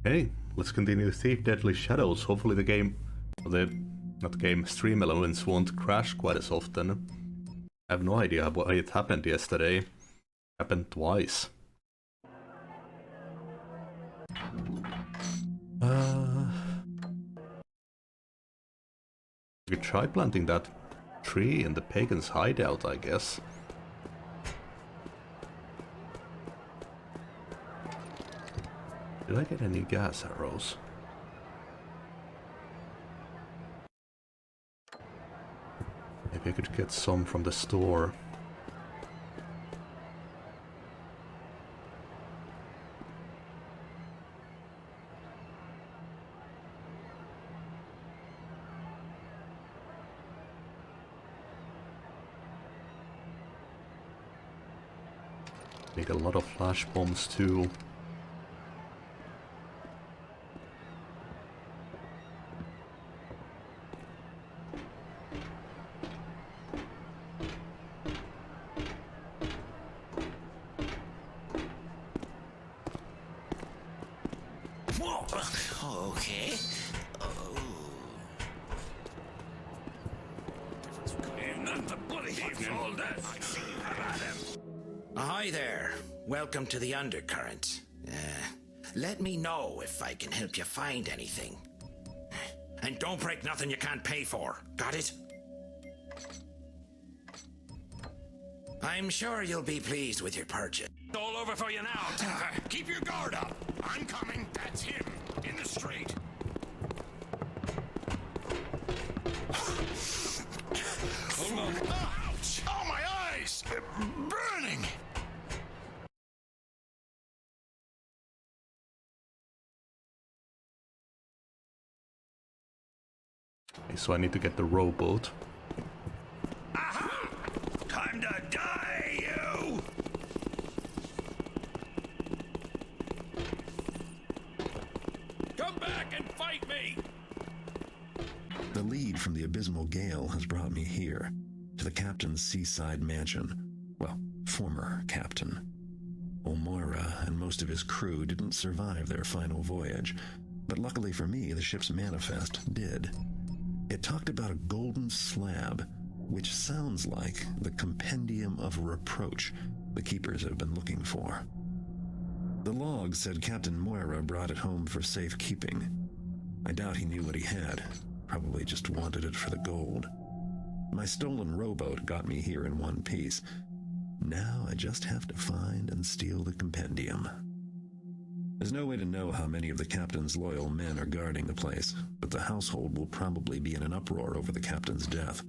Hey, let's continue Thief Deadly Shadows. Hopefully the game, not game, stream elements won't crash quite as often. I have no idea why it happened yesterday. It happened twice. We could try planting that tree in the pagan's hideout, I guess. Did I get any gas arrows? Maybe I could get some from the store. Need a lot of flash bombs too. Okay. Hi there. Welcome to the Undercurrent. Let me know if I can help you find anything. And don't break nothing you can't pay for. Got it? I'm sure you'll be pleased with your purchase. All over for you now, Taffer. Keep your guard up. I'm coming. That's him. In the street. Hold on. Ouch! Oh, my eyes! Burning! Okay, so I need to get the rowboat. Aha! Time to die, you! Come back and fight me! The lead from the Abysmal Gale has brought me here, to the captain's seaside mansion. Well, former captain. O'Moira and most of his crew didn't survive their final voyage, but luckily for me, the ship's manifest did. It talked about a golden slab, which sounds like the compendium of reproach the keepers have been looking for. The log said Captain Moira brought it home for safekeeping. I doubt he knew what he had, probably just wanted it for the gold. My stolen rowboat got me here in one piece. Now I just have to find and steal the compendium. There's no way to know how many of the captain's loyal men are guarding the place, but the household will probably be in an uproar over the captain's death.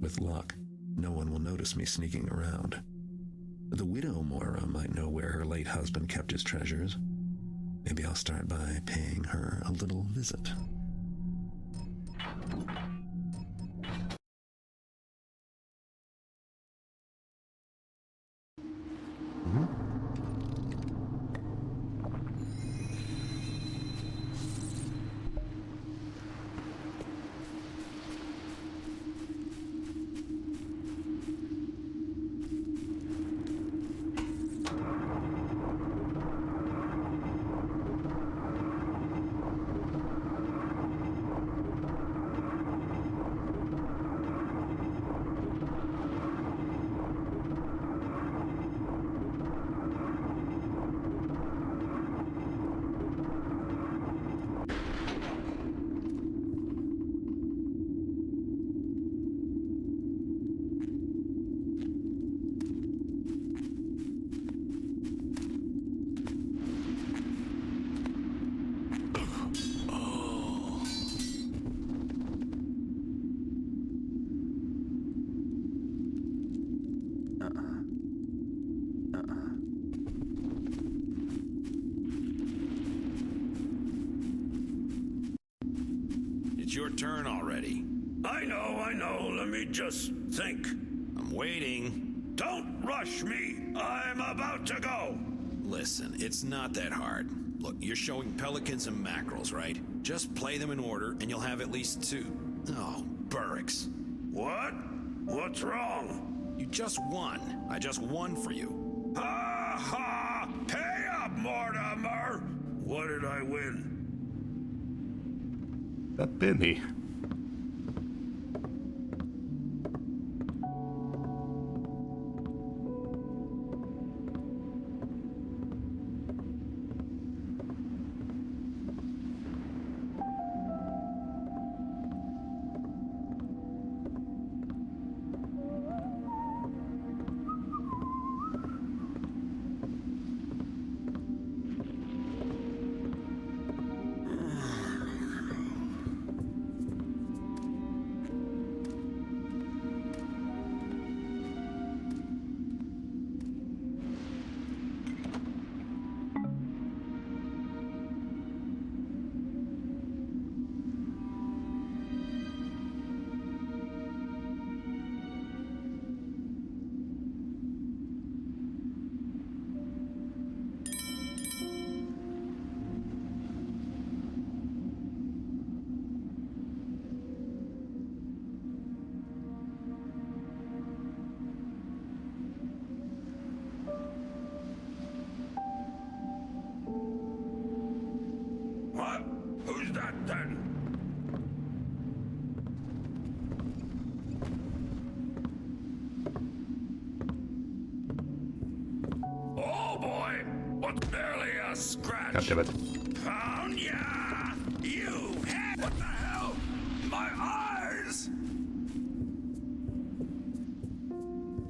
With luck, no one will notice me sneaking around. The widow Moira might know where her late husband kept his treasures. Maybe I'll start by paying her a little visit. It's your turn already. I know. Let me just think. I'm waiting. Don't rush me. I'm about to go. Listen, it's not that hard. Look, you're showing pelicans and mackerels, right? Just play them in order and you'll have at least 2. Oh, Burricks. What? What's wrong? You just won. I just won for you. Ha ha! Pay up, Mortimer! What did I win? That penny. What? Who's that then? Oh boy! What's barely a scratch? God damn it. Found ya! You had what the hell? My eyes!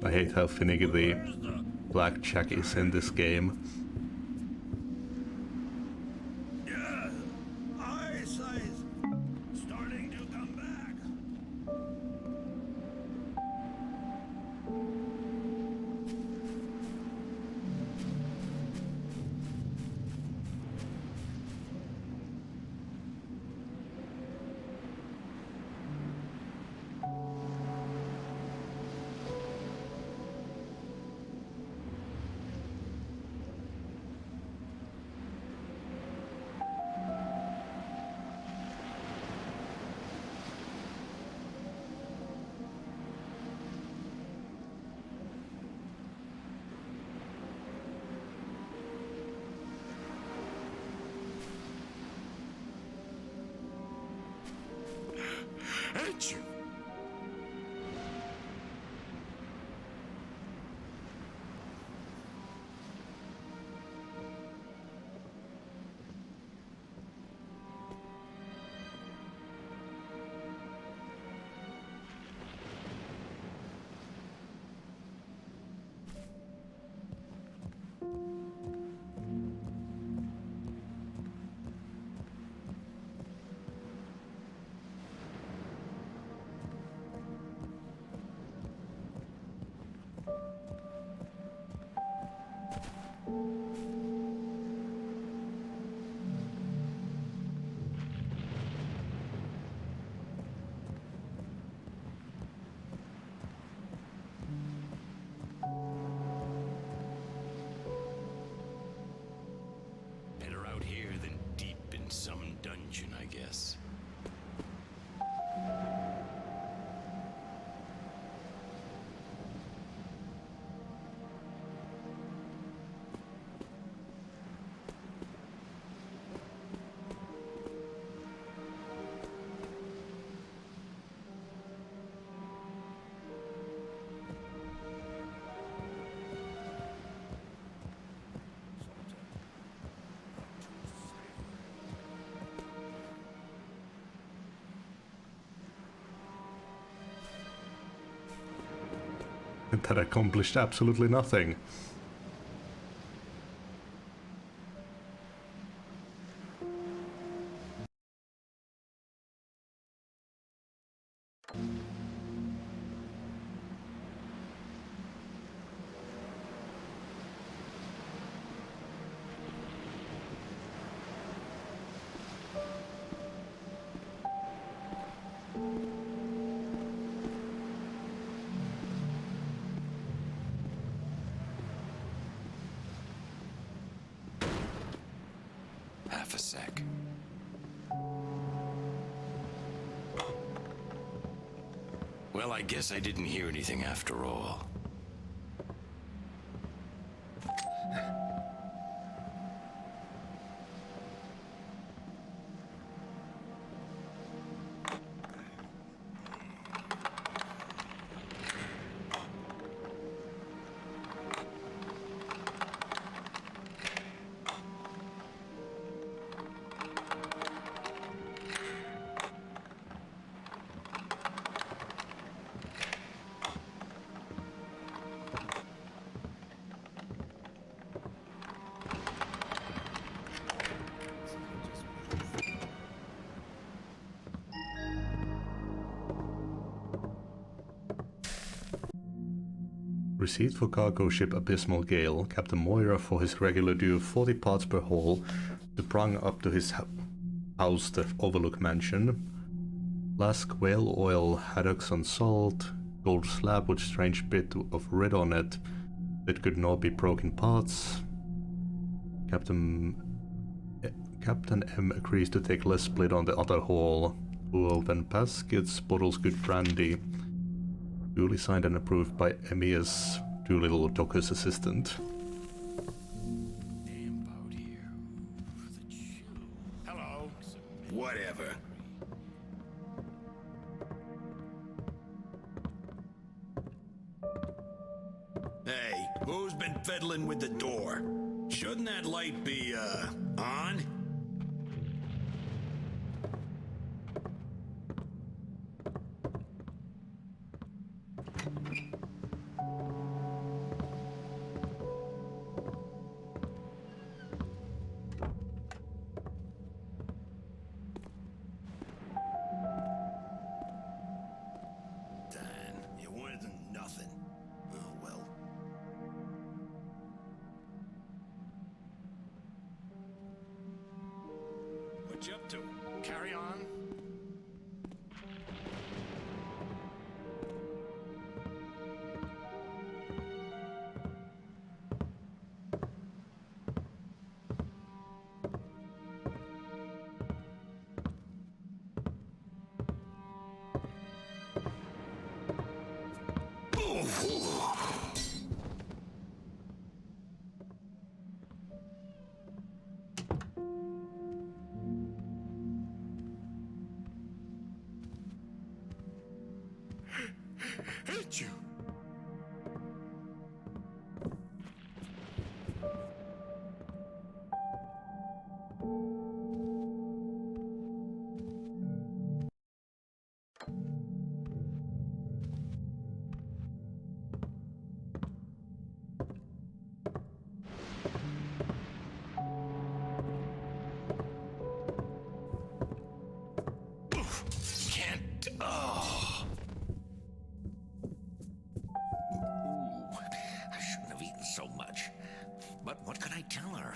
I hate how finicky the blackjack is in this game. Yeah, eyesight's starting to come back. Ain't you? Better out here than deep in some dungeon, I guess. And that accomplished absolutely nothing. Half a sec. Well, I guess I didn't hear anything after all. Receipt for cargo ship Abysmal Gale. Captain Moira for his regular due of 40 parts per haul to prong up to his house, the Overlook Mansion. Flask whale oil, haddocks on salt, gold slab with strange bit of red on it that could not be broken parts. Captain M agrees to take less split on the other haul. Who open baskets, bottles good brandy. Duly signed and approved by Emia's Doolittle Docker's assistant. Damn boat here. The chill. Hello. Whatever. Hey, who's been fiddling with the door? Shouldn't that light be, on? It wasn't nothing. Oh, well. What you up to? Carry on. Hit you. Can't. Oh. Ooh, I shouldn't have eaten so much. But what could I tell her?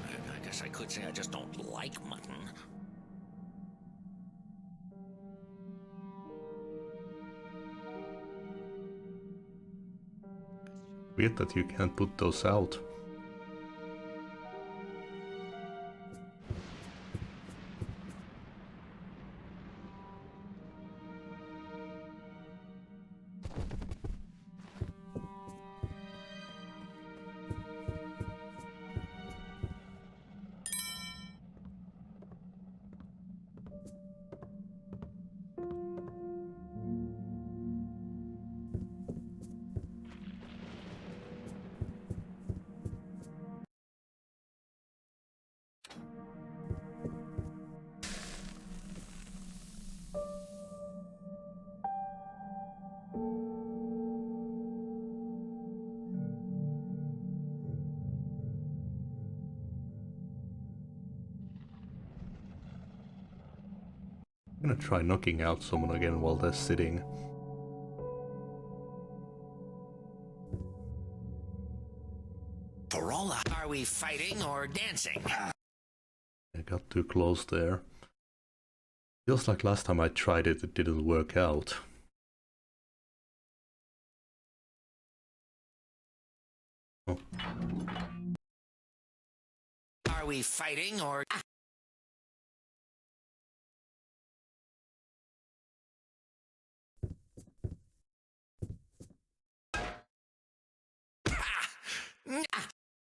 I guess I could say I just don't like mutton. Weird that you can't put those out. I'm gonna try knocking out someone again while they're sitting. For all the... Are we fighting or dancing? I got too close there. Feels like last time I tried it, it didn't work out. Oh. Are we fighting or...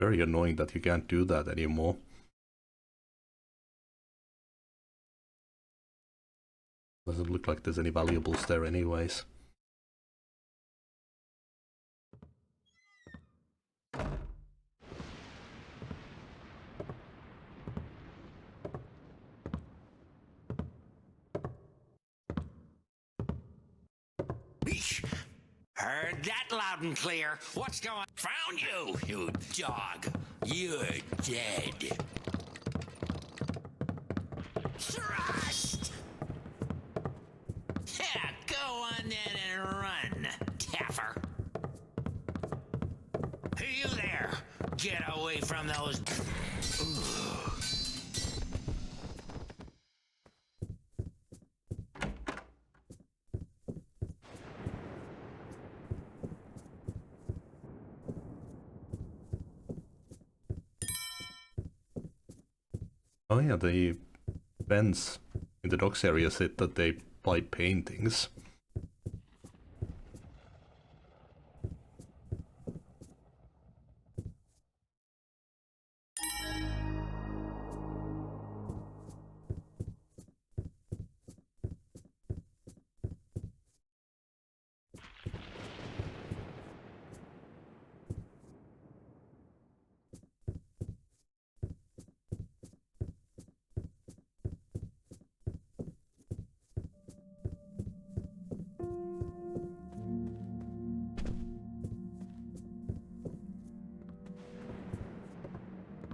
Very annoying that you can't do that anymore. Doesn't look like there's any valuables there anyways. Eesh. Heard that loud and clear. What's going... Found you, you dog. You're dead. Thrust! Yeah, go on then and run, Taffer. away from those. Oh yeah, the vents in the docks area said that they buy paintings.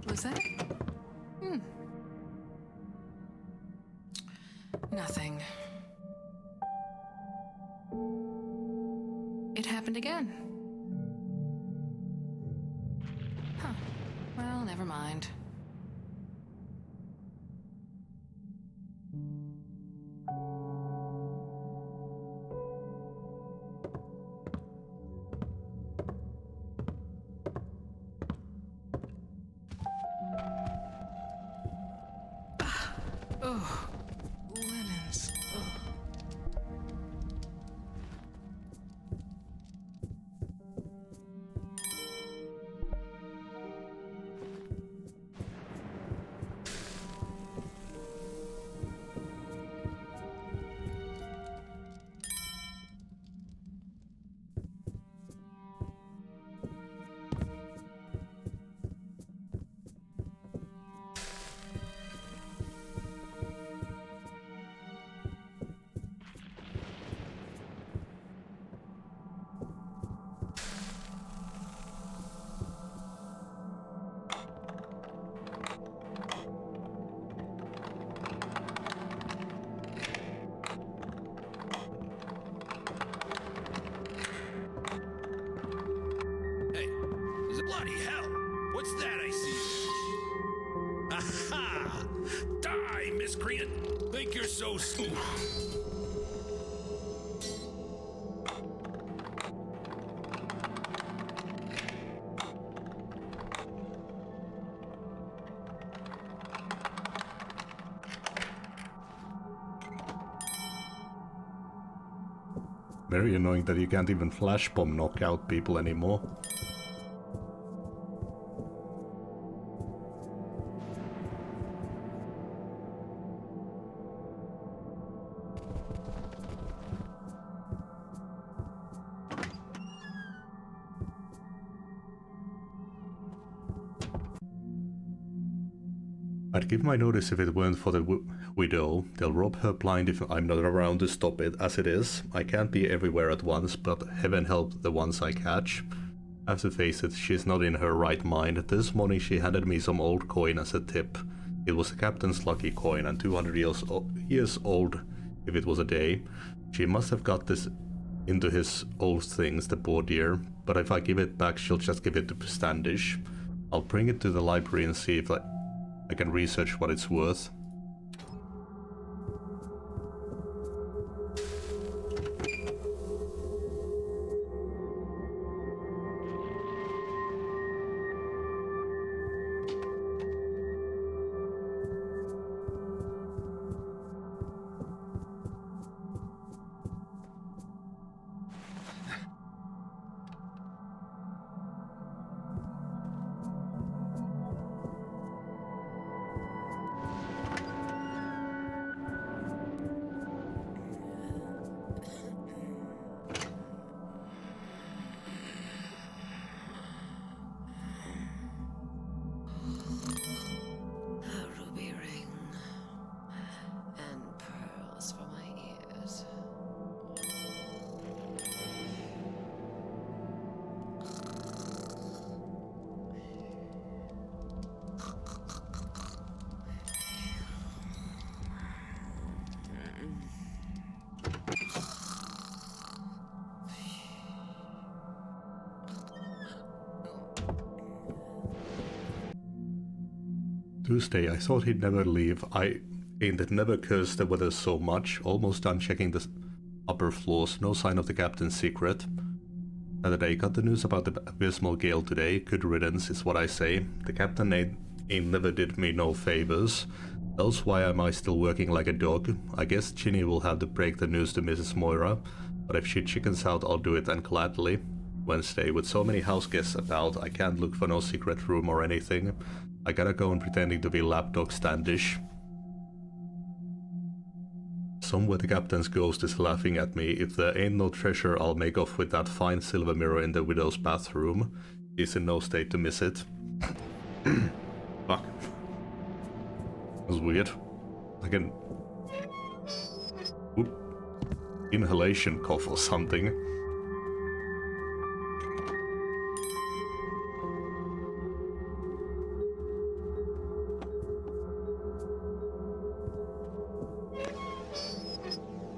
Was that? Nothing. It happened again. Huh. Well, never mind. Oh, lemons. Oh. Hey, bloody hell! What's that I see? Aha! Die, miscreant! Think you're so stupid? Very annoying that you can't even flash bomb knock out people anymore. I'd give my notice if it weren't for the widow. They'll rob her blind if I'm not around to stop it. As it is, I can't be everywhere at once, but heaven help the ones I catch. I have to face it, she's not in her right mind. This morning she handed me some old coin as a tip. It was the captain's lucky coin and 200 years old if it was a day. She must have got this into his old things, the poor dear. But if I give it back, she'll just give it to Standish. I'll bring it to the library and see if I can research what it's worth. Tuesday, I thought he'd never leave. I ain't it never cursed the weather so much. Almost done checking the upper floors. No sign of the captain's secret. Saturday, got the news about the abysmal gale today. Good riddance is what I say. The captain ain't never did me no favors. Else why am I still working like a dog? I guess Ginny will have to break the news to Mrs. Moira. But if she chickens out, I'll do it then gladly. Wednesday, with so many house guests about, I can't look for no secret room or anything. I gotta go on pretending to be lapdog Standish. Somewhere the captain's ghost is laughing at me. If there ain't no treasure, I'll make off with that fine silver mirror in the widow's bathroom. He's in no state to miss it. Fuck. That was weird. Like an... Oop. Inhalation cough or something.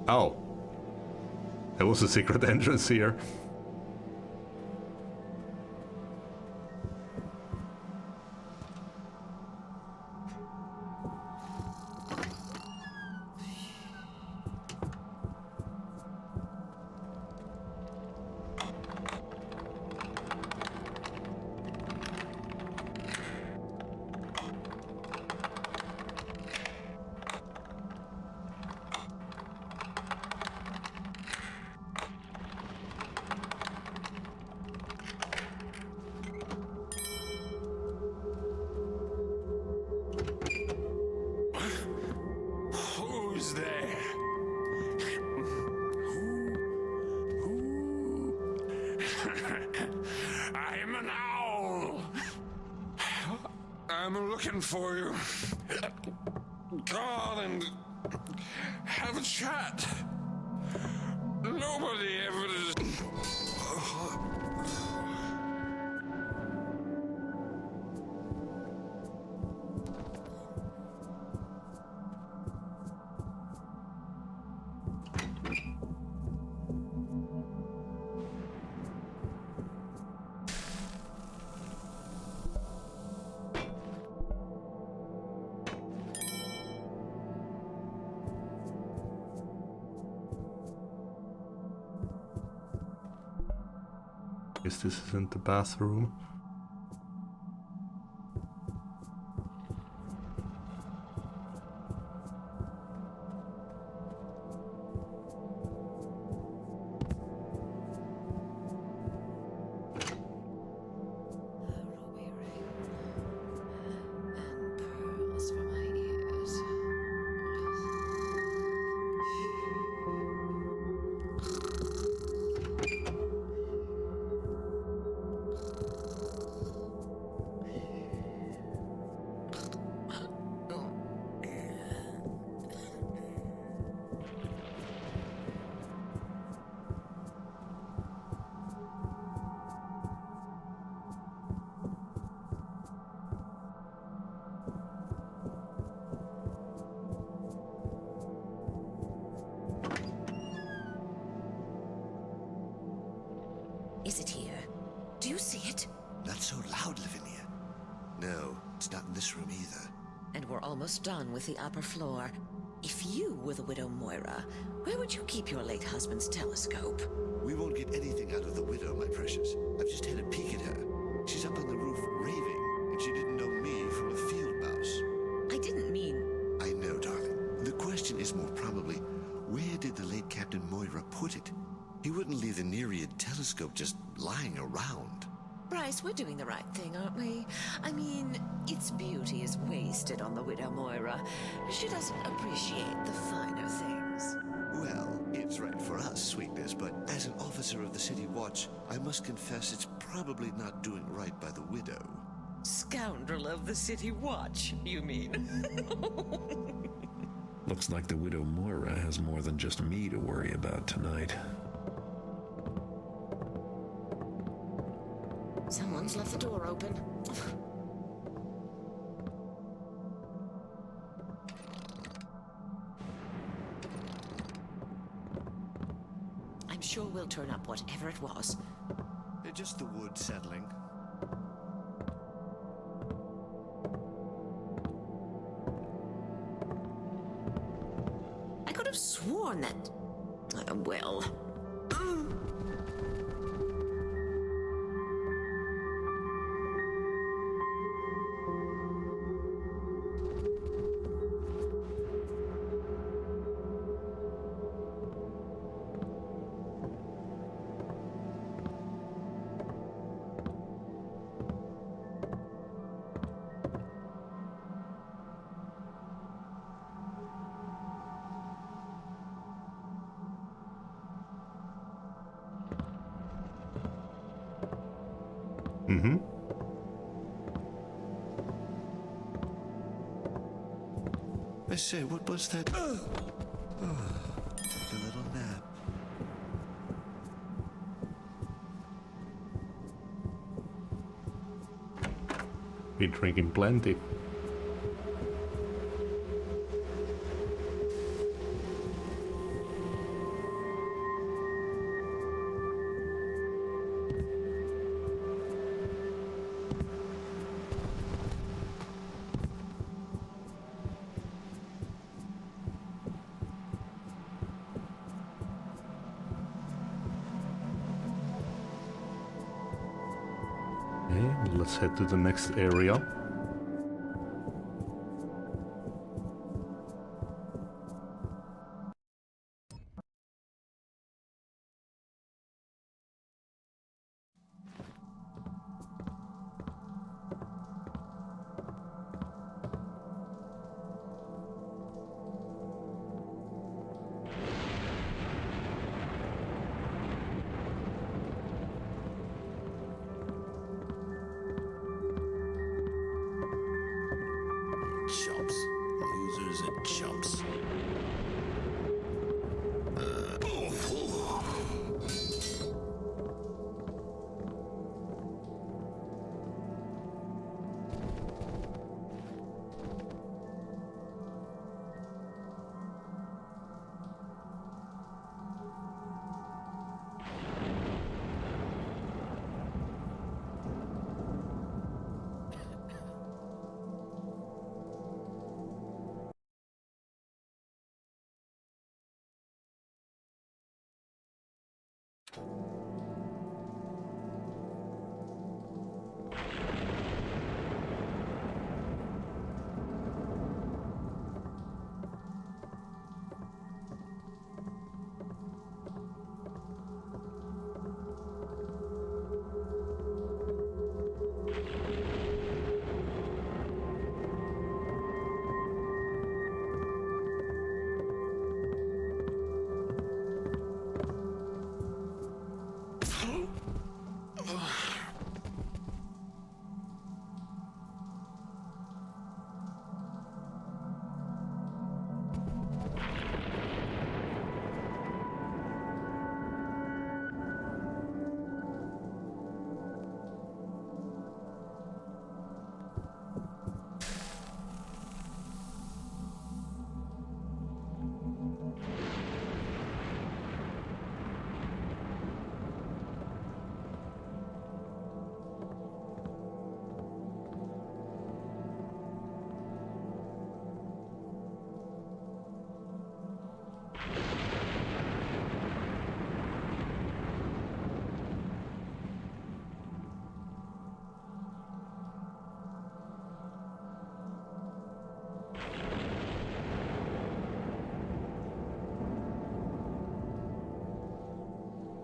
Oh. There was a secret entrance here. Who's there? I'm an owl. I'm looking for you. Come on and have a chat. Nobody ever does. Guess this isn't the bathroom. Ruby ring and pearls for my ears. Is it here? Do you see it? Not so loud, Lavinia. No, it's not in this room either. And we're almost done with the upper floor. If you were the widow Moira, where would you keep your late husband's telescope? We won't get anything out of the widow, my precious. I've just had a peek at her. She's up on the roof raving, and she didn't know me from a field mouse. I didn't mean... I know, darling. The question is more probably, where did the late Captain Moira put it? He wouldn't leave the Nereid telescope just lying around. Bryce, we're doing the right thing, aren't we? I mean, its beauty is wasted on the widow Moira. She doesn't appreciate the finer things. Well, it's right for us, sweetness, but as an officer of the City Watch, I must confess it's probably not doing right by the widow. Scoundrel of the City Watch, you mean? Looks like the widow Moira has more than just me to worry about tonight. Someone's left the door open. I'm sure we'll turn up whatever it was. Just the wood settling. sworn that... well... Mm-hmm. I say, what was that? Oh, a little nap. Been drinking plenty. Okay, let's head to the next area. Chumps. Losers and chumps.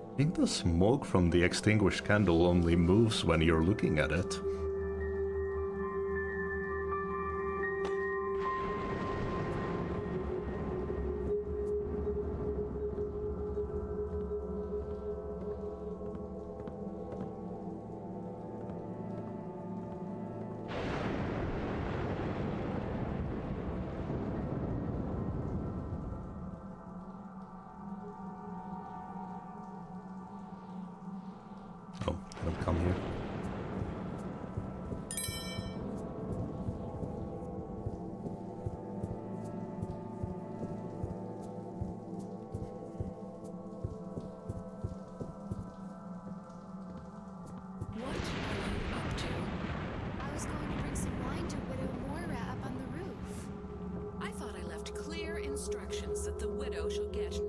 I think the smoke from the extinguished candle only moves when you're looking at it. Oh, don't come here. What are you up to? I was going to bring some wine to Widow Moira up on the roof. I thought I left clear instructions that the widow shall get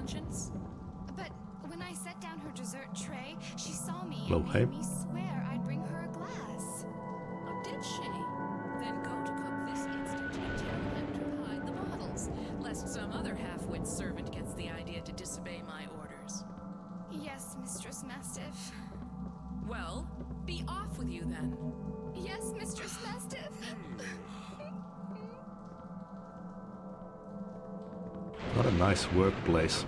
conscience? But when I set down her dessert tray, she saw me Hello, and hey. made me swear I'd bring her a glass. Oh, did she? Then go to cook this instant and tell him to hide the bottles, lest some other half-wit servant gets the idea to disobey my orders. Yes, Mistress Mastiff. Well, be off with you then. Yes, Mistress Mastiff. What a nice workplace.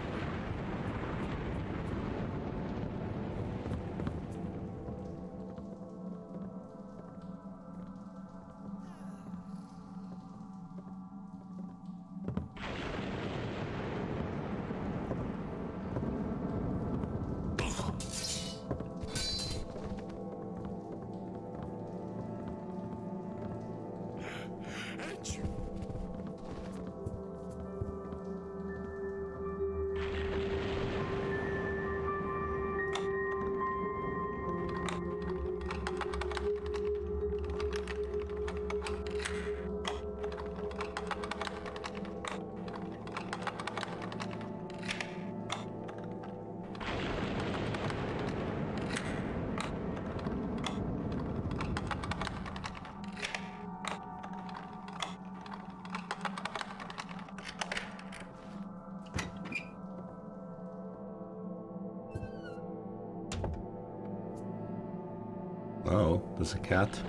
Oh, there's a cat.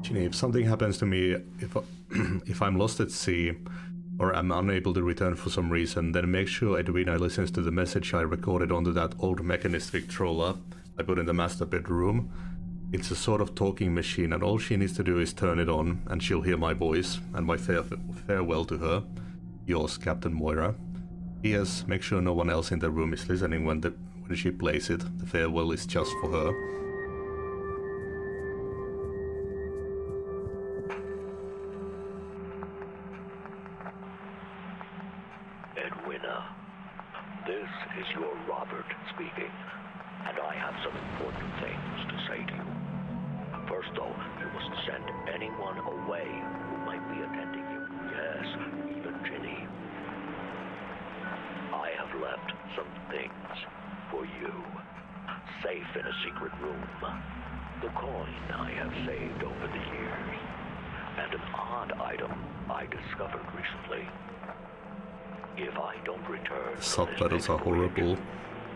Ginny, if something happens to me, if I'm lost at sea, or I'm unable to return for some reason, then make sure Edwina listens to the message I recorded onto that old Mechanist Victrola I put in the master bedroom. It's a sort of talking machine, and all she needs to do is turn it on, and she'll hear my voice, and my farewell to her. Yours, Captain Moira. P.S. Make sure no one else in the room is listening when she plays it. The farewell is just for her. Edwina, this is your Robert speaking, and I have some important things to say to you. First, though, you must send anyone away who might be attending you. Yes, even Ginny. I have left some things for you, safe in a secret room. The coin I have saved over the years, and an odd item I discovered recently. If I don't return, Subtitles are horrible.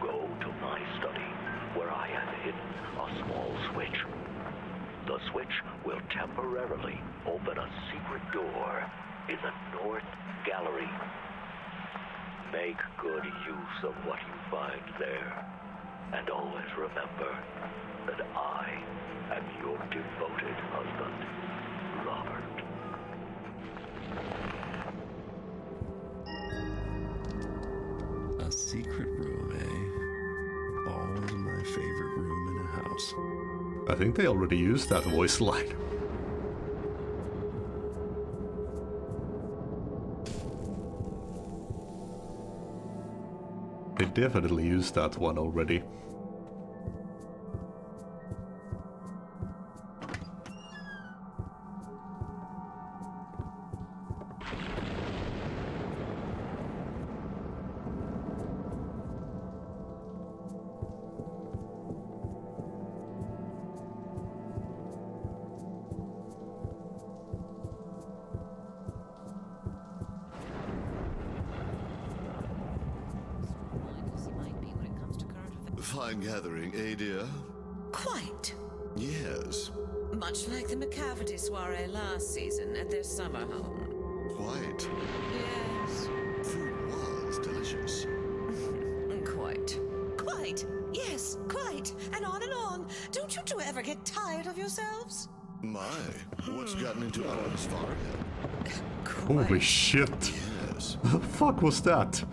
Go to my study, where I have hidden a small switch. The switch will temporarily open a secret door in the North Gallery. Make good use of what you find there, and always remember that I am your devoted husband, Robert. A secret room, eh? Always my favorite room in a house. I think they already used that voice line. They definitely used that one already. Fine gathering, eh, dear? Quite. Yes, Much like the McCafferty soiree last season at their summer home. quite. Yes. Food was delicious. Quite. Quite. Yes, quite. And on. Don't you two ever get tired of yourselves? My, what's gotten into Owen's forehead? Holy shit! Yes. What the fuck was that?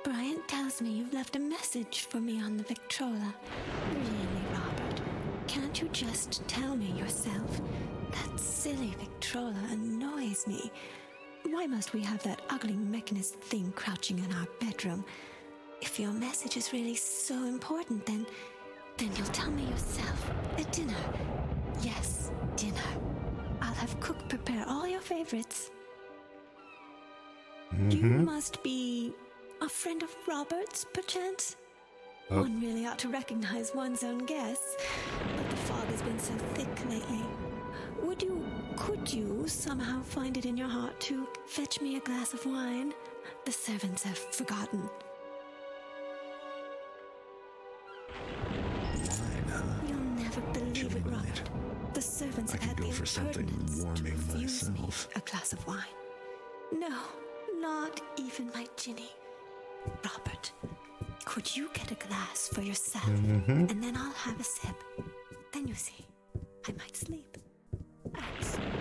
Bryant tells me you've left a message for me on the Victrola. Really, Robert? Can't you just tell me yourself? That silly Victrola annoys me. Why must we have that ugly mechanist thing crouching in our bedroom? If your message is really so important, then you'll tell me yourself. At dinner. Yes, dinner. I'll have Cook prepare all your favorites. You must be a friend of Robert's, perchance? Oh. One really ought to recognize one's own guests, but the fog has been so thick lately. Could you somehow find it in your heart to fetch me a glass of wine? The servants have forgotten. Wine, huh? You'll never believe Chilly it, Robert. night. The servants I have had could the go for something impertinence to warming refuse me myself. a glass of wine. No, not even my Ginny. Robert, could you get a glass for yourself? And then I'll have a sip. Then you see, I might sleep. Absolutely.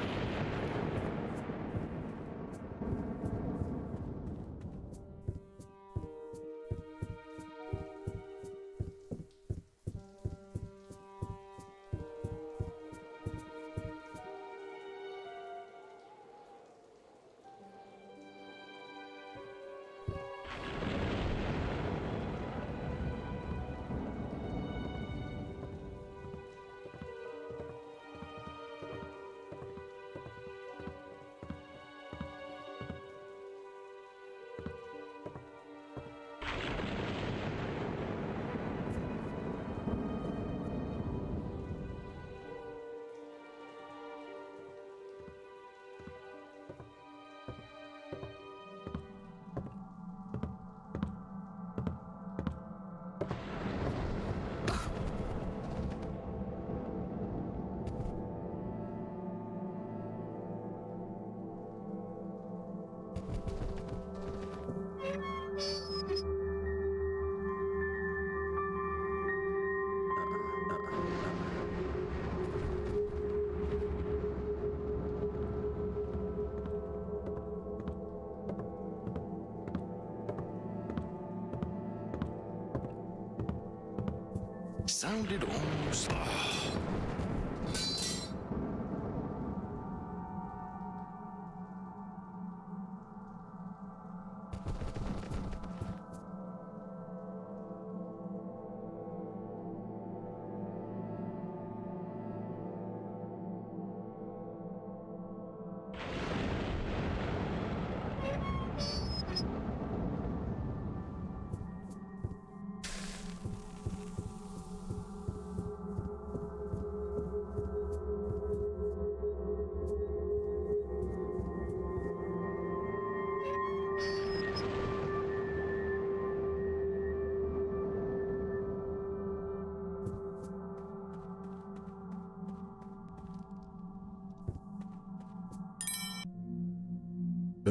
Sounded almost...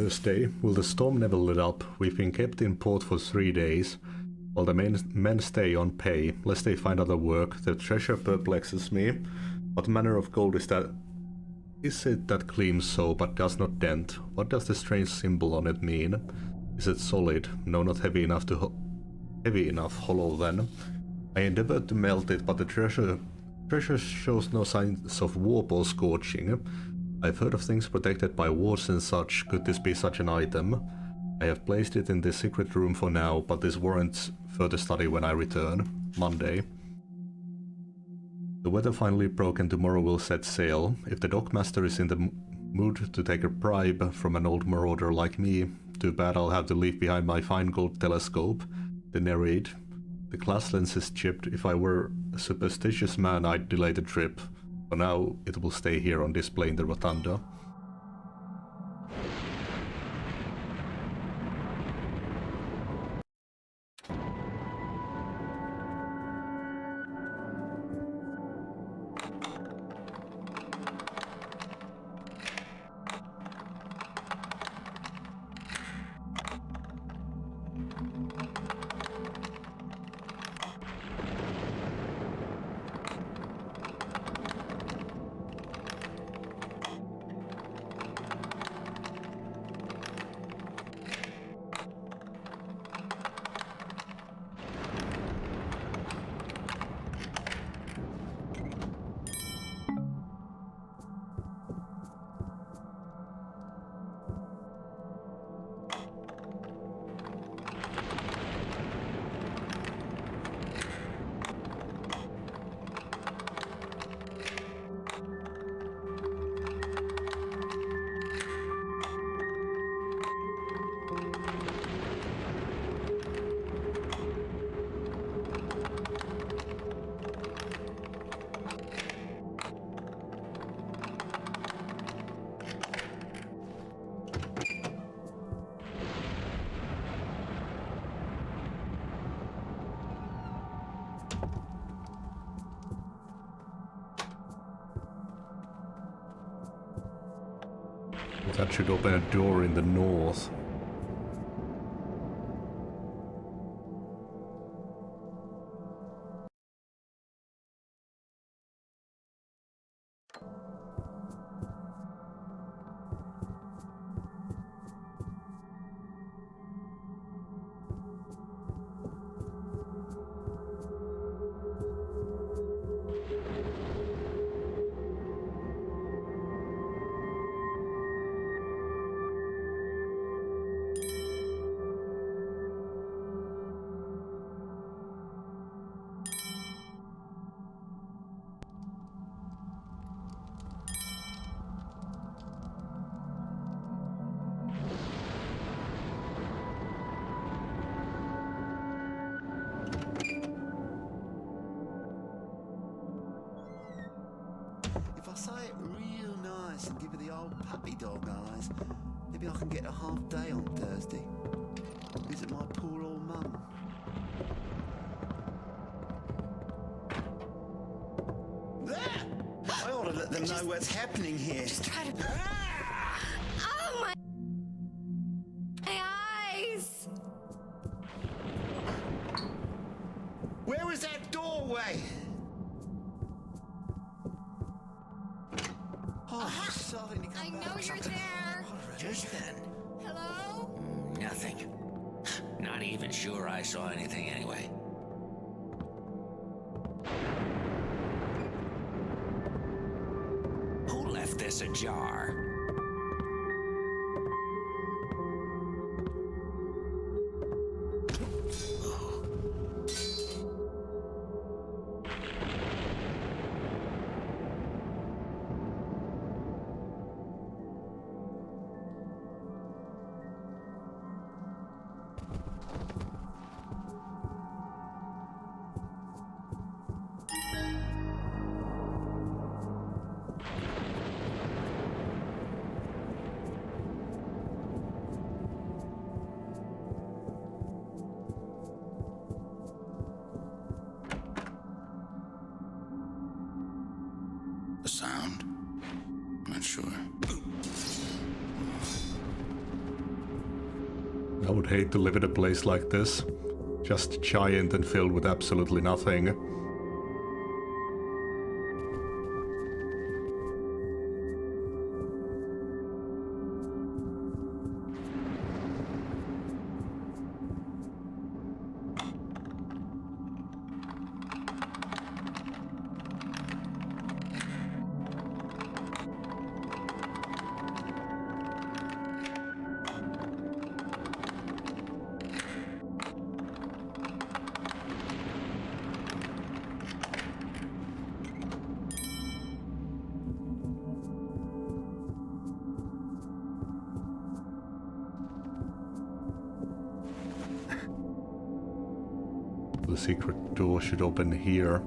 Thursday. Will the storm never let up? We've been kept in port for 3 days, while the men stay on pay, lest they find other work. The treasure perplexes me. What manner of gold is that? Is it that gleams so, but does not dent? What does the strange symbol on it mean? Is it solid? No, not heavy enough heavy enough, hollow then. I endeavored to melt it, but the treasure shows no signs of warp or scorching. I've heard of things protected by wards and such. Could this be such an item? I have placed it in the secret room for now, but this warrants further study when I return. Monday. The weather finally broke and tomorrow we'll set sail. If the dockmaster is in the mood to take a bribe from an old marauder like me, too bad I'll have to leave behind my fine gold telescope. The Nereid. The glass lens is chipped. If I were a superstitious man, I'd delay the trip. For now, it will stay here on display in the rotunda. That should open a door in the north. If I say it real nice and give her the old puppy dog eyes, maybe I can get a half day on Thursday. Visit my poor old mum. There! I ought to let them know what's happening here. Just try to... Oh, my eyes! Where was that doorway? Oh, starting to come I know back. you're there. Just then. Hello? Nothing. Not even sure I saw anything anyway. Who left this ajar? I would hate to live in a place like this. Just giant and filled with absolutely nothing. The secret door should open here.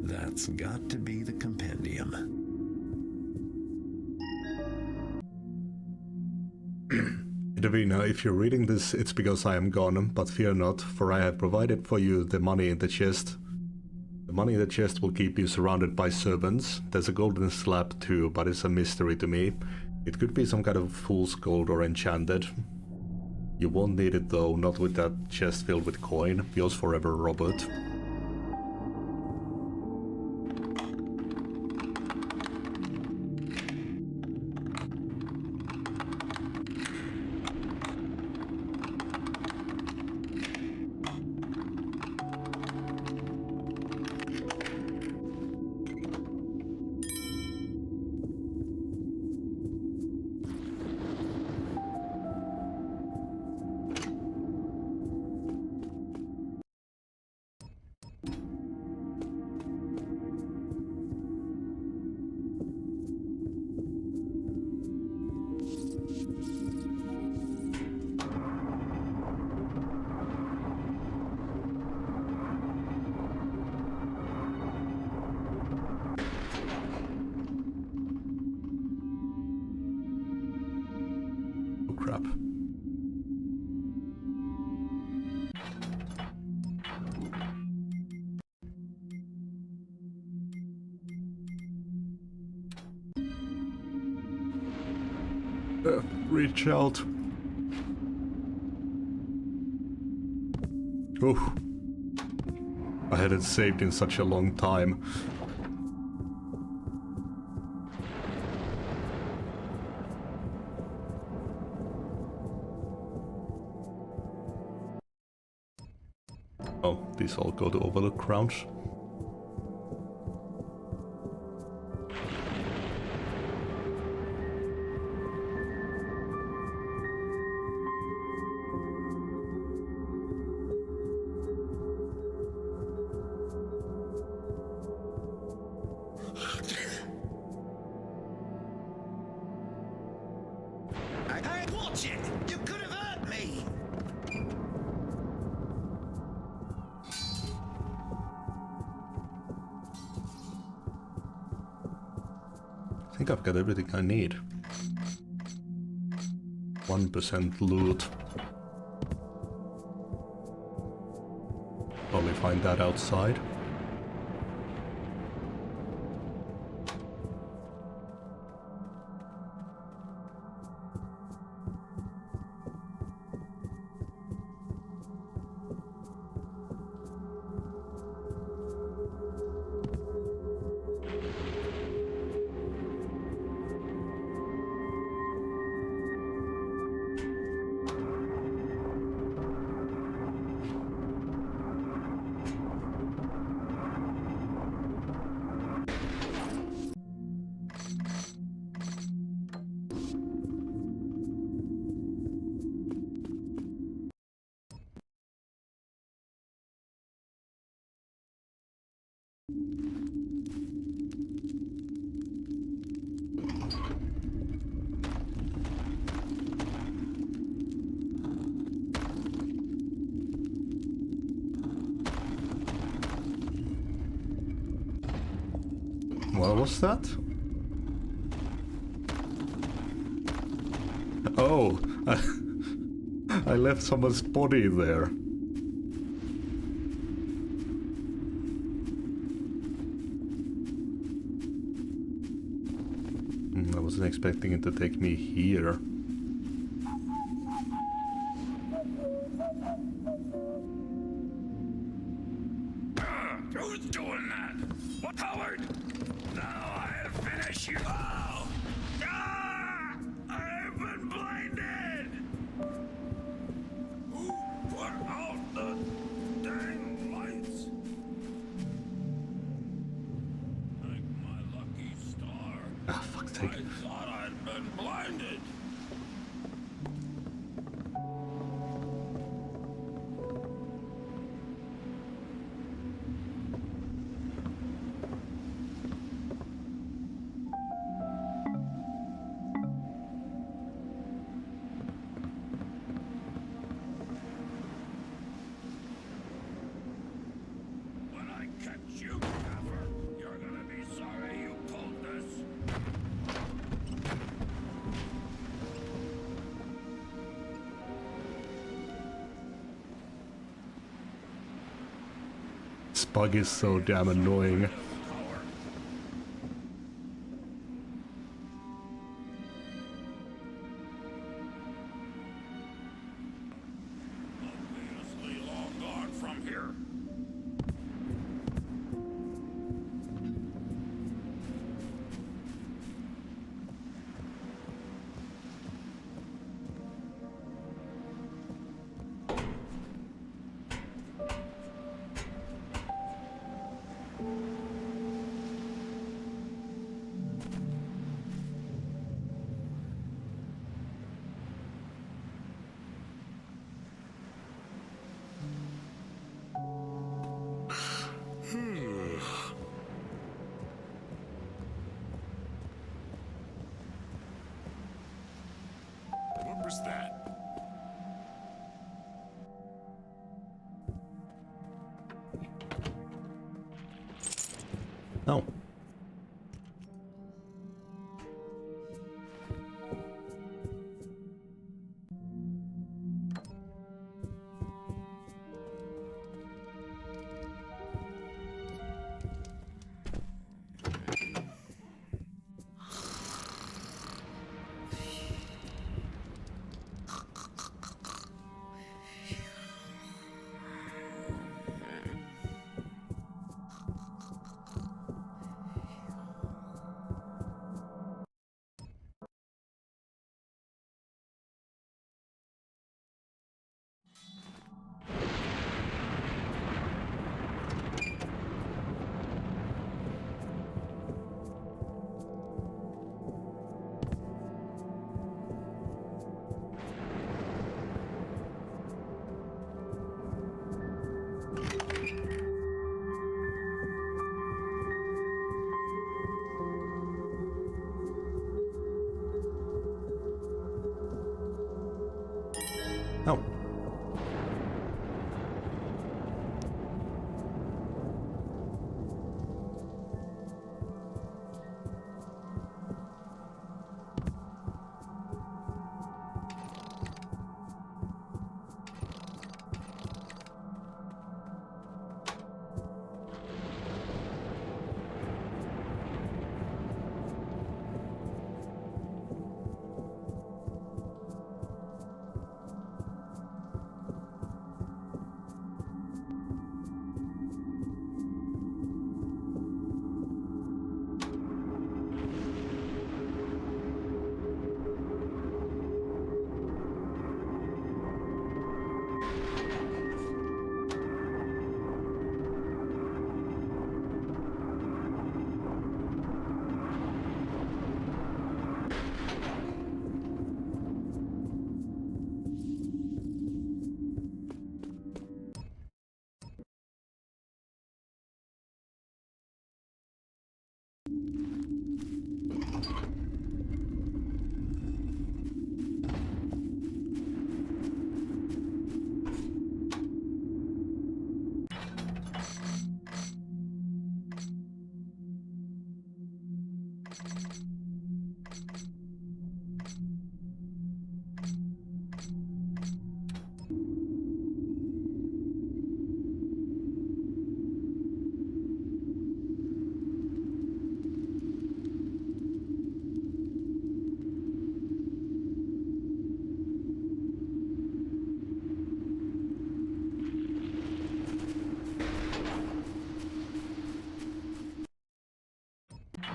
That's got to be the compendium. Edwina, if you're reading this, it's because I am gone, but fear not, for I have provided for you the money in the chest. The money in the chest will keep you surrounded by servants. There's a golden slab too, but it's a mystery to me. It could be some kind of fool's gold or enchanted. You won't need it though, not with that chest filled with coin. Yours forever, Robert. Crap. Reach out. Oh, I hadn't saved in such a long time. Oh, these all go to Overlook Crouch. Hey, watch it! You could have hurt me! I think I've got everything I need. 1% loot. probably find that outside. What was that? Oh, I left someone's body there. I wasn't expecting it to take me here. Who's doing that? What, Howard? Now I'll finish you. Oh! Ah! I've been blinded! Who put out the dang lights? Like my lucky star. Ah, fuck's sake. I thought I'd been blinded. When I catch you, Gaffer, you're gonna be sorry you pulled this. This bug is so damn annoying. Obviously long gone from here. What was that? Oh. Oh.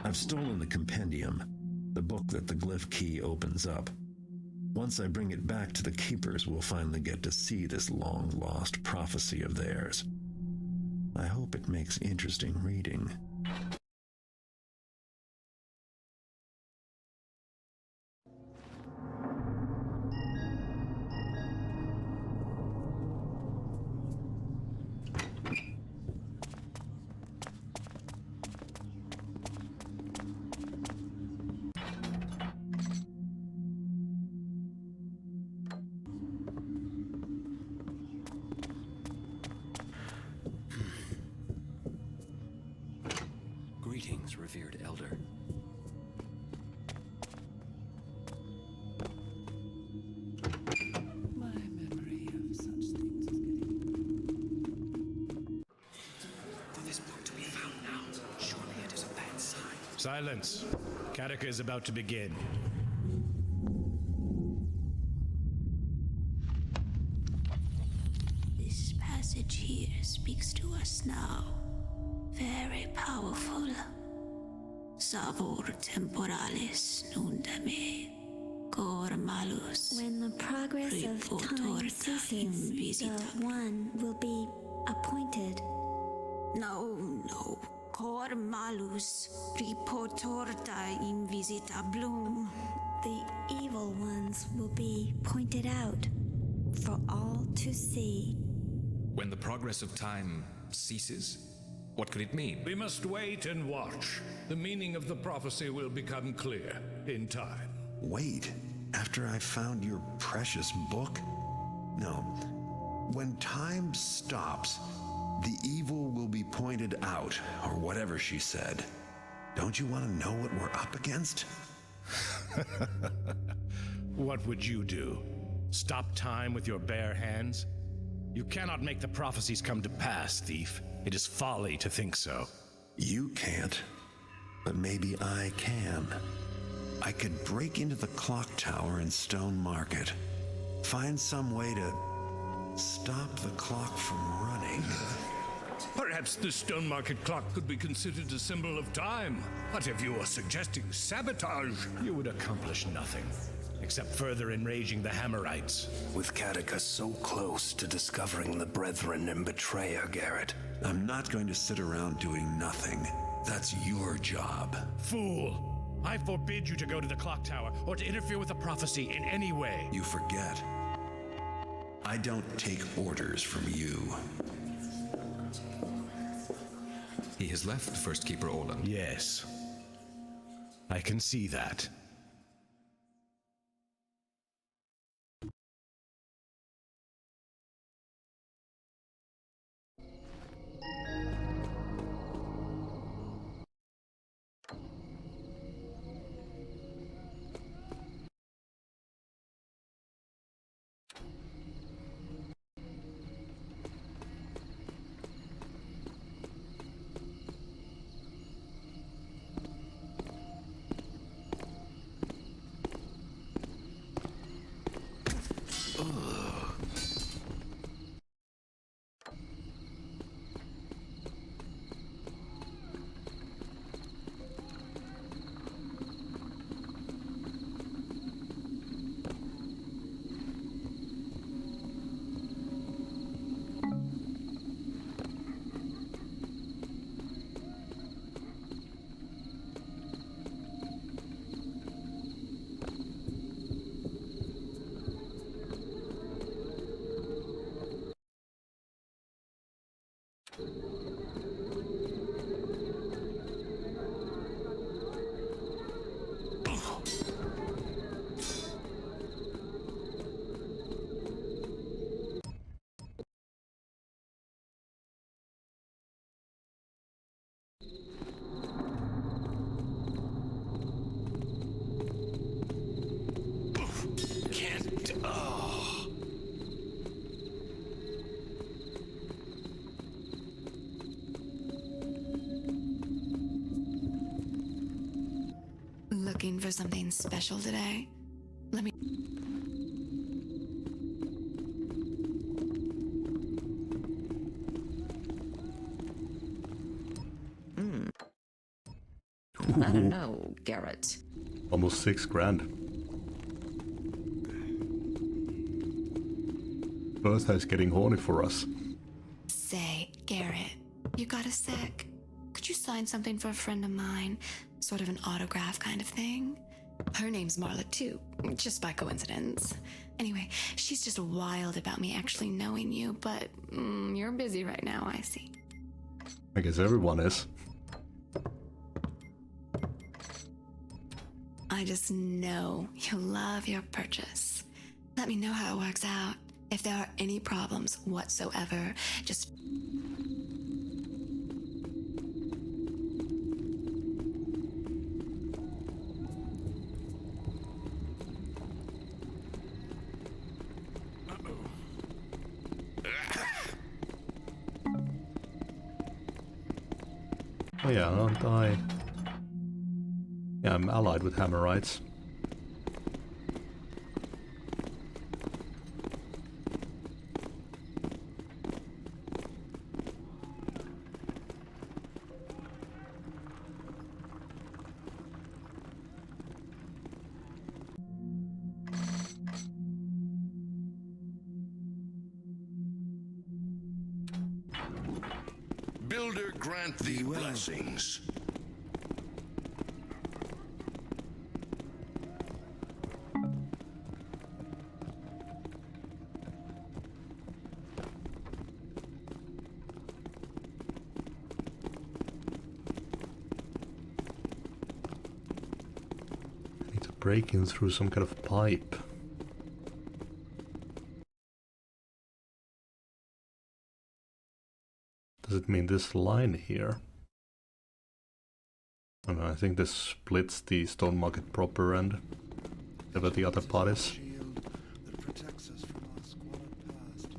I've stolen the compendium, the book that the glyph key opens up. Once I bring it back to the Keepers, we'll finally get to see this long-lost prophecy of theirs. I hope it makes interesting reading. Greetings, revered elder. My memory of such things is getting... For this book to be found now, surely it is a bad sign. Silence. Kataka is about to begin. This passage here speaks to us now. Very powerful. Savor temporalis nundame, cor malus. When the progress of time ceases, the one will be appointed. No, cor malus, reportorta invisitabulum. The evil ones will be pointed out for all to see. When the progress of time ceases? What could it mean? We must wait and watch. The meaning of the prophecy will become clear in time. Wait, after I found your precious book? No. When time stops, the evil will be pointed out, or whatever she said. Don't you want to know what we're up against? What would you do? Stop time with your bare hands? You cannot make the prophecies come to pass, thief. It is folly to think so. You can't, but maybe I can. I could break into the clock tower in Stone Market, find some way to stop the clock from running. Perhaps the Stone Market clock could be considered a symbol of time. But if you are suggesting sabotage, you would accomplish nothing, except further enraging the Hammerites. With Kataka so close to discovering the Brethren and betrayer, Garrett. I'm not going to sit around doing nothing. That's your job. Fool! I forbid you to go to the clock tower or to interfere with the prophecy in any way. You forget. I don't take orders from you. He has left First Keeper Orlan. Yes. I can see that. for something special today? Let me... I don't know, Garrett. Almost $6,000. Bertha is getting horny for us. Say, Garrett, you got a sec? Could you sign something for a friend of mine? Sort of an autograph kind of thing? Her name's Marla too, just by coincidence. Anyway, she's just wild about me actually knowing you, but you're busy right now, I see. I guess everyone is. I just know you'll love your purchase. Let me know how it works out. If there are any problems whatsoever, just... Oh yeah, aren't I? Yeah, I'm allied with Hammerites. Builder grant thee blessings. I need to break in through some kind of pipe. Does it mean this line here? Oh no, I think this splits the Stone Market proper and whatever the other part is. That protects us from our squalid past.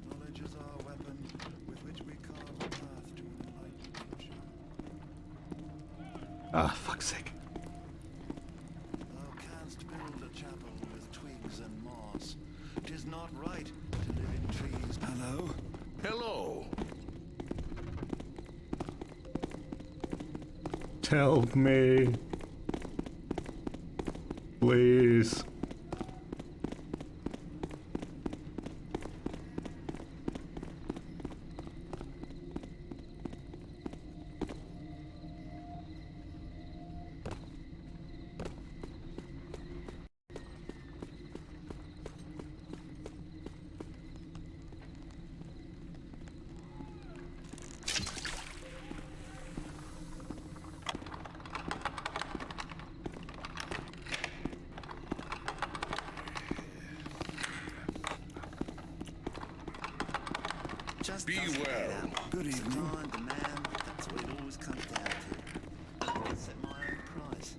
Knowledge is our weapon with which we carve a path to an enlightened future. Ah, fuck's sake. Thou canst build a chapel with twigs and moss. 'Tis not right to live in trees. Hello? Hello. Help me. Please. Just Be doesn't well. add up. Good evening. Supply and demand, that's what it always comes down to. I'll set my own price.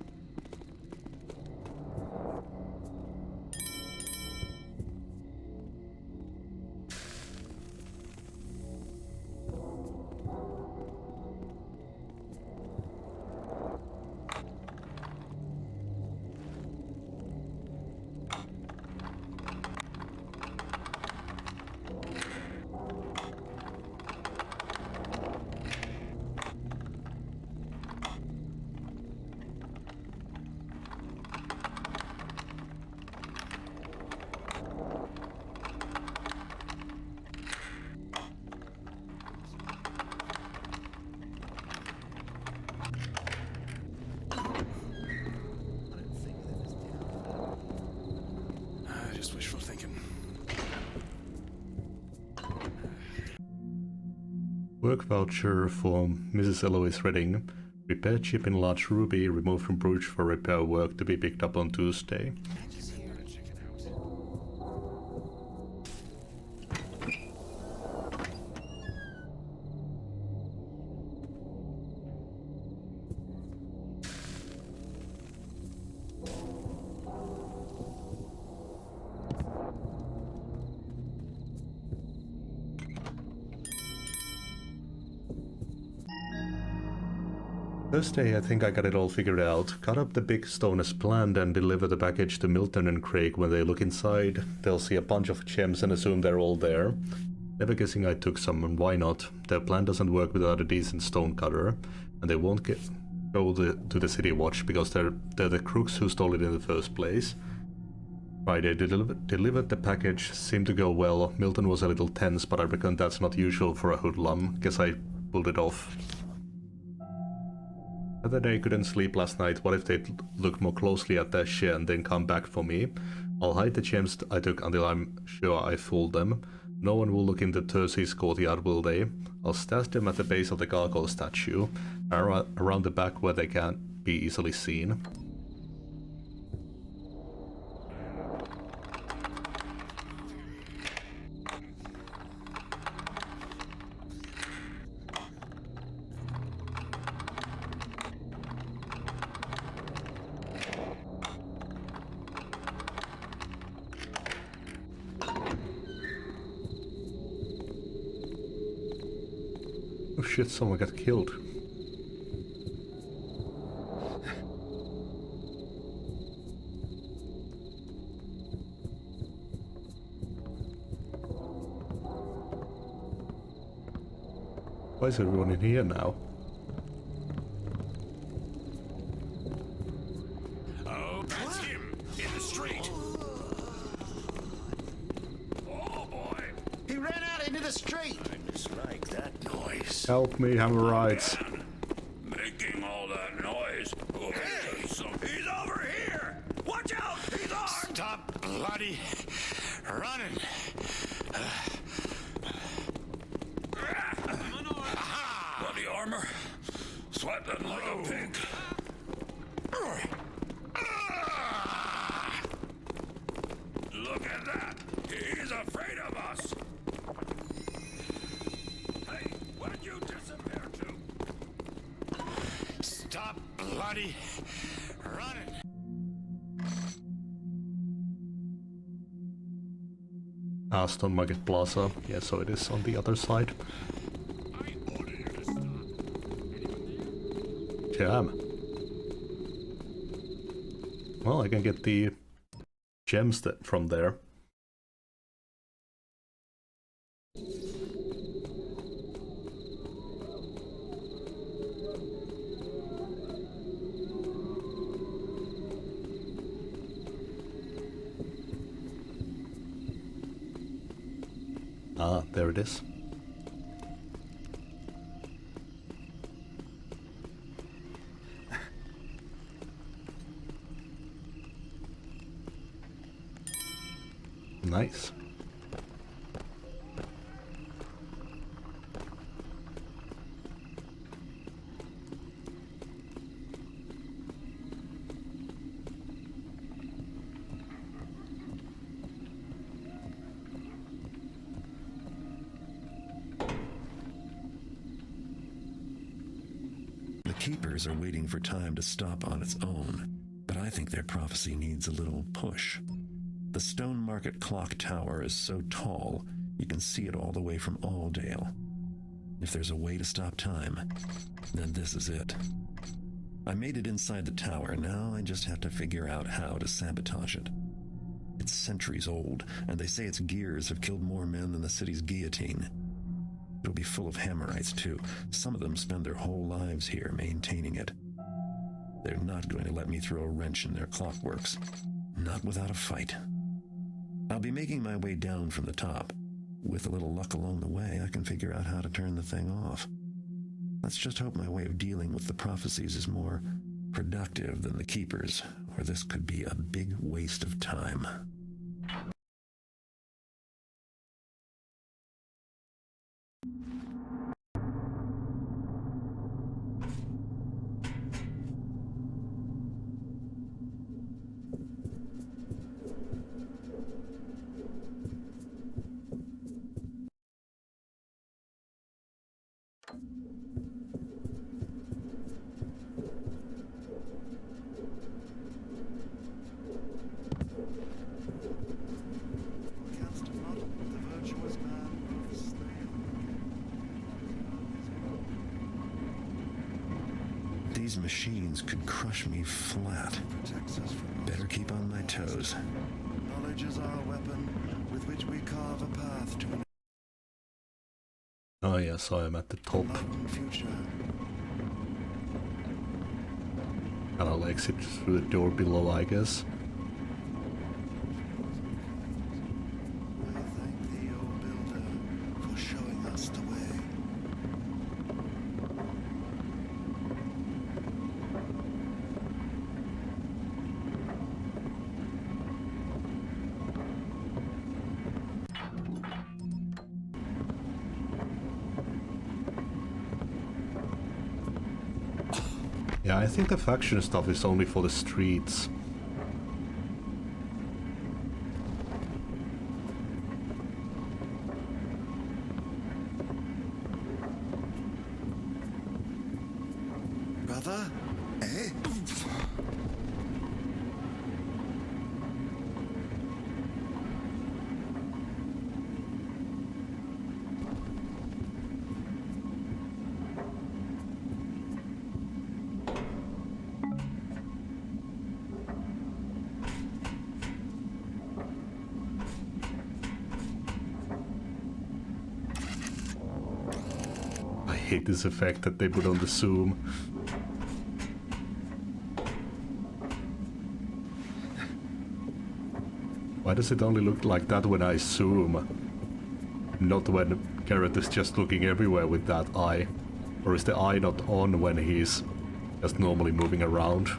Just wishful thinking. Work voucher for Mrs. Eloise Redding. Repair chip in large ruby removed from brooch for repair work to be picked up on Tuesday. Thursday, I think I got it all figured out. Cut up the big stone as planned and deliver the package to Milton and Craig. When they look inside, they'll see a bunch of gems and assume they're all there. Never guessing I took some, and why not? Their plan doesn't work without a decent stone cutter, and they won't go to the City Watch because they're the crooks who stole it in the first place. Friday delivered the package, seemed to go well. Milton was a little tense, but I reckon that's not usual for a hoodlum. Guess I pulled it off. Saturday couldn't sleep last night. What if they'd look more closely at their share and then come back for me? I'll hide the gems I took until I'm sure I fooled them. No one will look into Tercy's courtyard, will they? I'll stash them at the base of the gargoyle statue, around the back where they can't be easily seen. Oh shit, someone got killed. Why is everyone in here now? Oh, that's him! In the street! Oh boy! He ran out into the street! I dislike that noise. Help me, Hammerites. Making all that noise. Oh, he's over here! Watch out! He's on! Stop bloody running. Bloody armor. Sweating like a pig. Look at that! He's afraid of us! Hey, where'd you disappear to? Stop bloody running. Stone Market Plaza. Yeah, so it is on the other side. Damn. Well, I can get the gems from there. Ah, there it is. Nice. The Keepers are waiting for time to stop on its own, but I think their prophecy needs a little push. The Stone Market Clock Tower is so tall, you can see it all the way from Aldale. If there's a way to stop time, then this is it. I made it inside the tower, now I just have to figure out how to sabotage it. It's centuries old, and they say its gears have killed more men than the city's guillotine. It'll be full of Hammerites, too. Some of them spend their whole lives here maintaining it. They're not going to let me throw a wrench in their clockworks. Not without a fight. I'll be making my way down from the top. With a little luck along the way, I can figure out how to turn the thing off. Let's just hope my way of dealing with the prophecies is more productive than the Keepers, or this could be a big waste of time. These machines could crush me flat. Better keep on my toes. Knowledge is our weapon with which we carve a path to an Oh yes, I am at the top. future. And I'll exit through the door below, I guess. I thank thee, O Builder, for showing us the way. Yeah, I think the faction stuff is only for the streets. Brother? Eh? I hate this effect that they put on the zoom. Why does it only look like that when I zoom? Not when Garrett is just looking everywhere with that eye. Or is the eye not on when he's just normally moving around?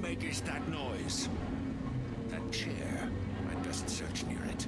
Makest that noise? That chair. I'd best search near it.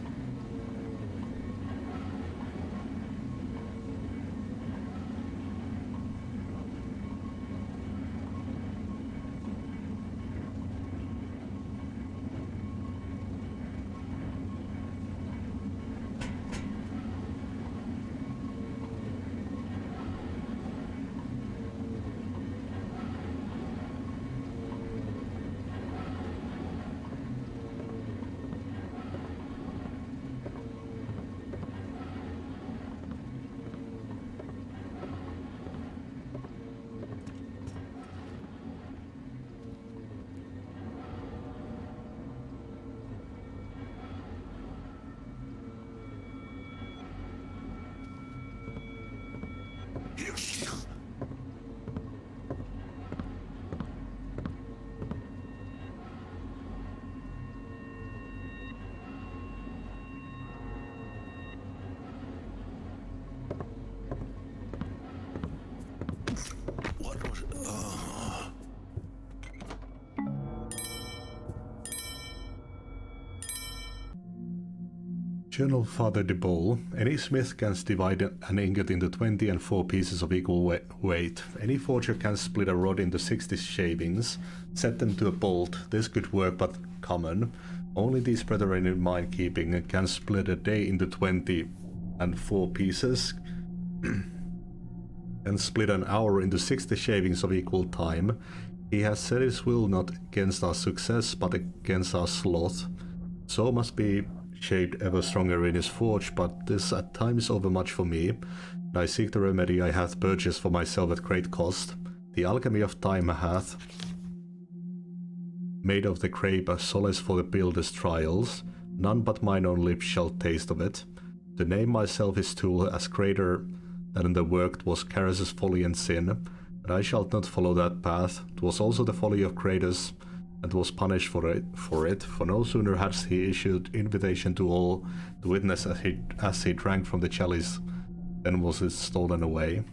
Journal Father de Boll. Any smith can divide an ingot into 20 and 4 pieces of equal weight. Any forger can split a rod into 60 shavings, set them to a bolt. This could work, but common. Only these brethren in mine keeping can split a day into 20 and 4 pieces, and split an hour into 60 shavings of equal time. He has set his will not against our success, but against our sloth. So must be shaped ever stronger in his forge, but this at times overmuch for me, and I seek the remedy I hath purchased for myself at great cost. The alchemy of time hath made of the crape a solace for the builder's trials. None but mine own lips shall taste of it. To name myself his tool as greater than in the work was Charis's folly and sin, but I shall not follow that path. 'Twas also the folly of Kratos and was punished for it. For no sooner had he issued invitation to all to witness as he drank from the chalice, then was it stolen away.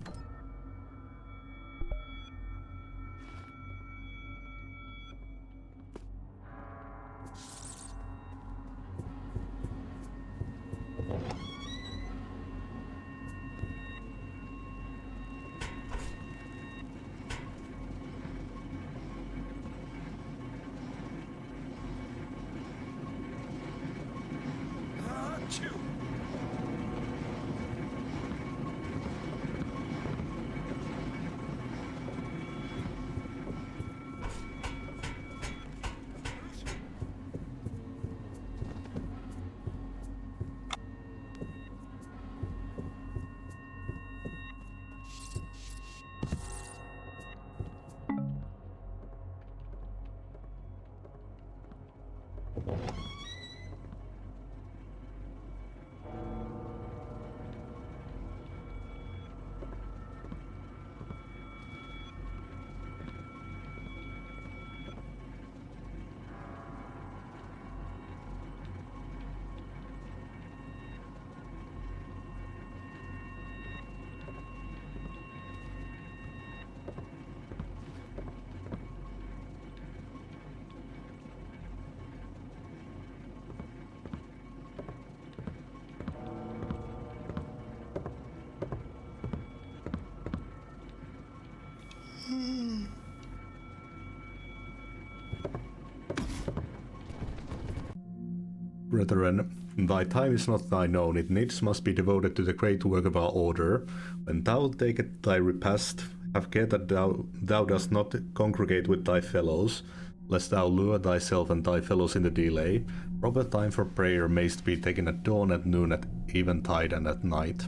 Brethren, thy time is not thine own, it needs must be devoted to the great work of our order. When thou takest thy repast, have care that thou dost not congregate with thy fellows, lest thou lure thyself and thy fellows in the delay. Proper time for prayer mayst be taken at dawn, at noon, at eventide, and at night.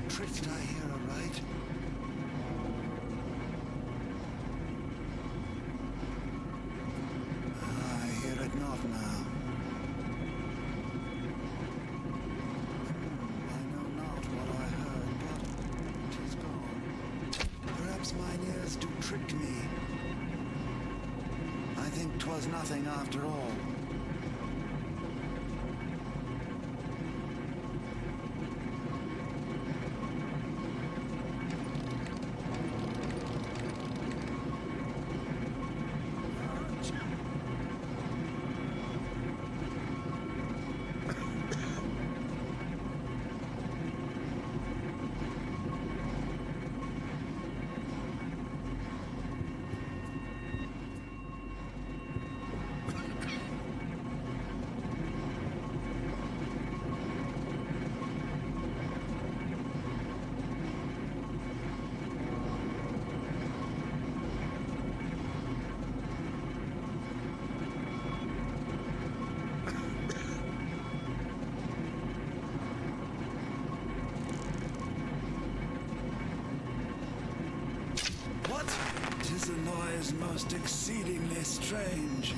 Drift, I hear aright. I hear it not now. I know not what I heard, but 'tis gone. Perhaps mine ears do trick me. I think 'twas nothing after all. The noise most exceedingly strange.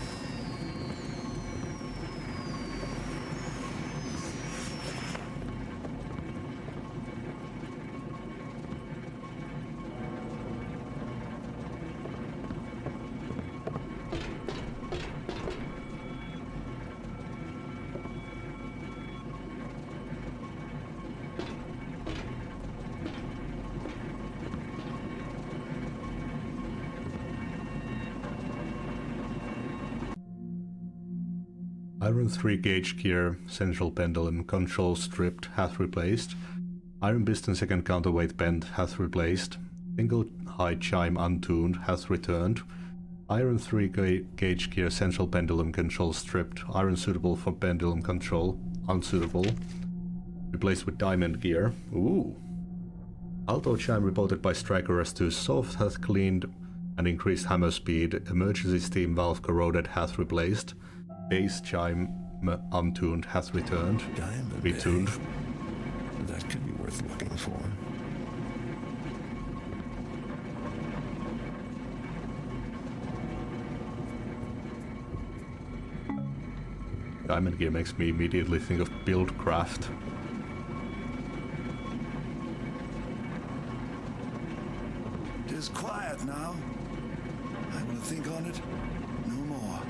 Iron 3 gauge gear, central pendulum control stripped, hath replaced. Iron piston second counterweight bent, hath replaced. Single high chime untuned, hath returned. Iron 3 gauge gear, central pendulum control stripped. Iron suitable for pendulum control, unsuitable. Replaced with diamond gear. Ooh. Alto chime reported by striker as too soft, hath cleaned and increased hammer speed. Emergency steam valve corroded, hath replaced. Bass chime untuned, hath returned. Diamond retuned. That could be worth looking for. Diamond gear makes me immediately think of Buildcraft. It is quiet now. I will think on it no more.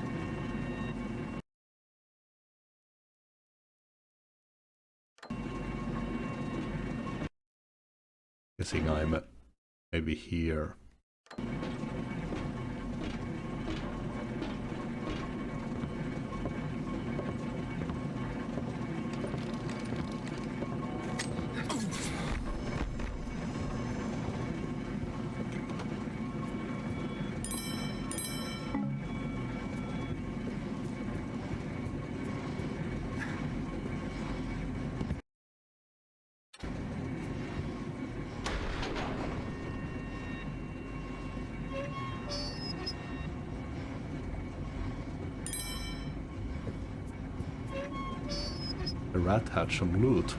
Guessing I'm maybe here. The rat had some loot.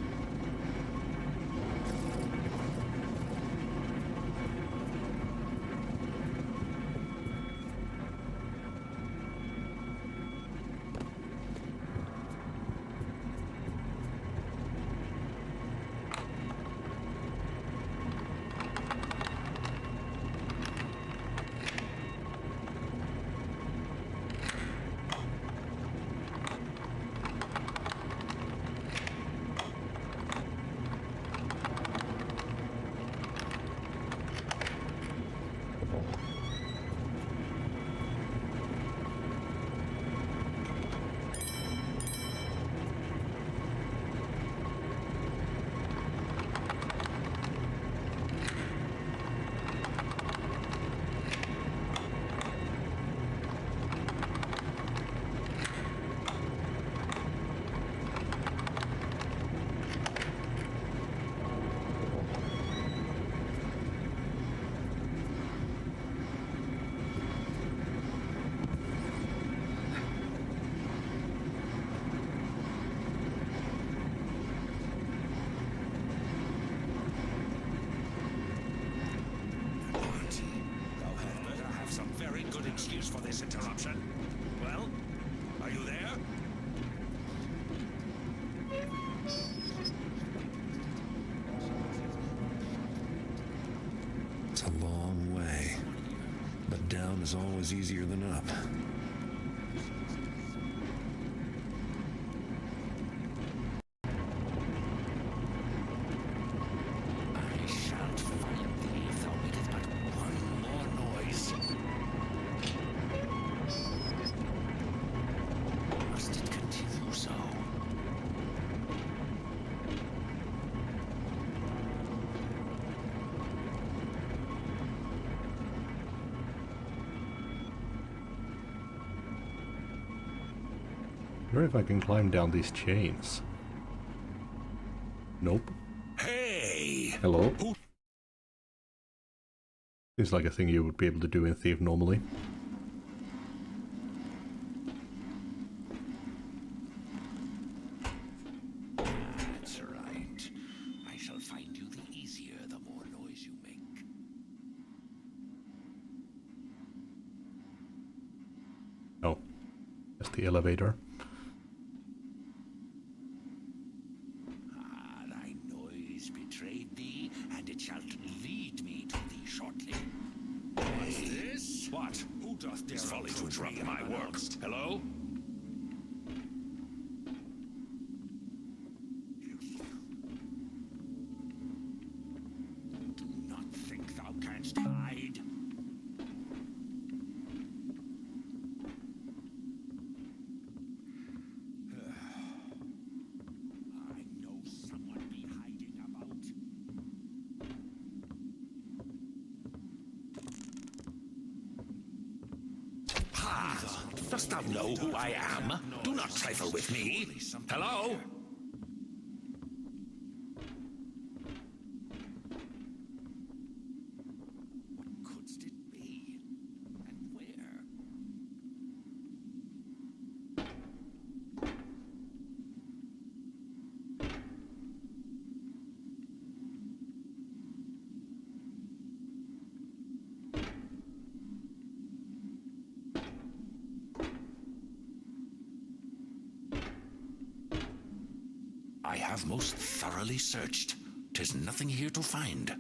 Excuse for this interruption. Well, are you there? It's a long way, but down is always easier than up. I shan't find thee if thou maketh but one more noise. Must it continue so? I wonder if I can climb down these chains. Nope. Hey! Hello? Seems like a thing you would be able to do in Thief normally. That's right. I shall find you the easier the more noise you make. Oh. That's the elevator. Thy noise betrayed thee, and it shall lead me to thee shortly. What's this? What? Who doth dare folly to interrupt my work? Hello? Do not think thou canst hide. Dost thou know who I am? Do not trifle with me. Hello? What couldst it be? And where? I have most thoroughly searched. 'Tis nothing here to find.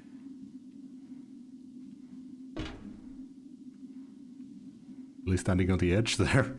Really standing on the edge there.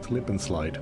Slip and slide.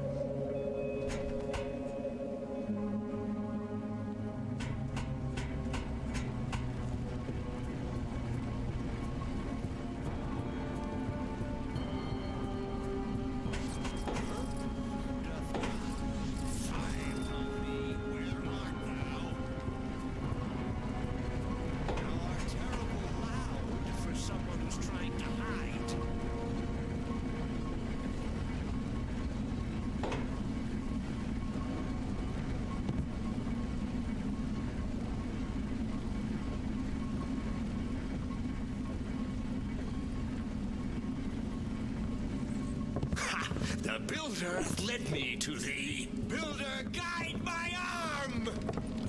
The Builder hath led me to thee. Builder, guide my arm!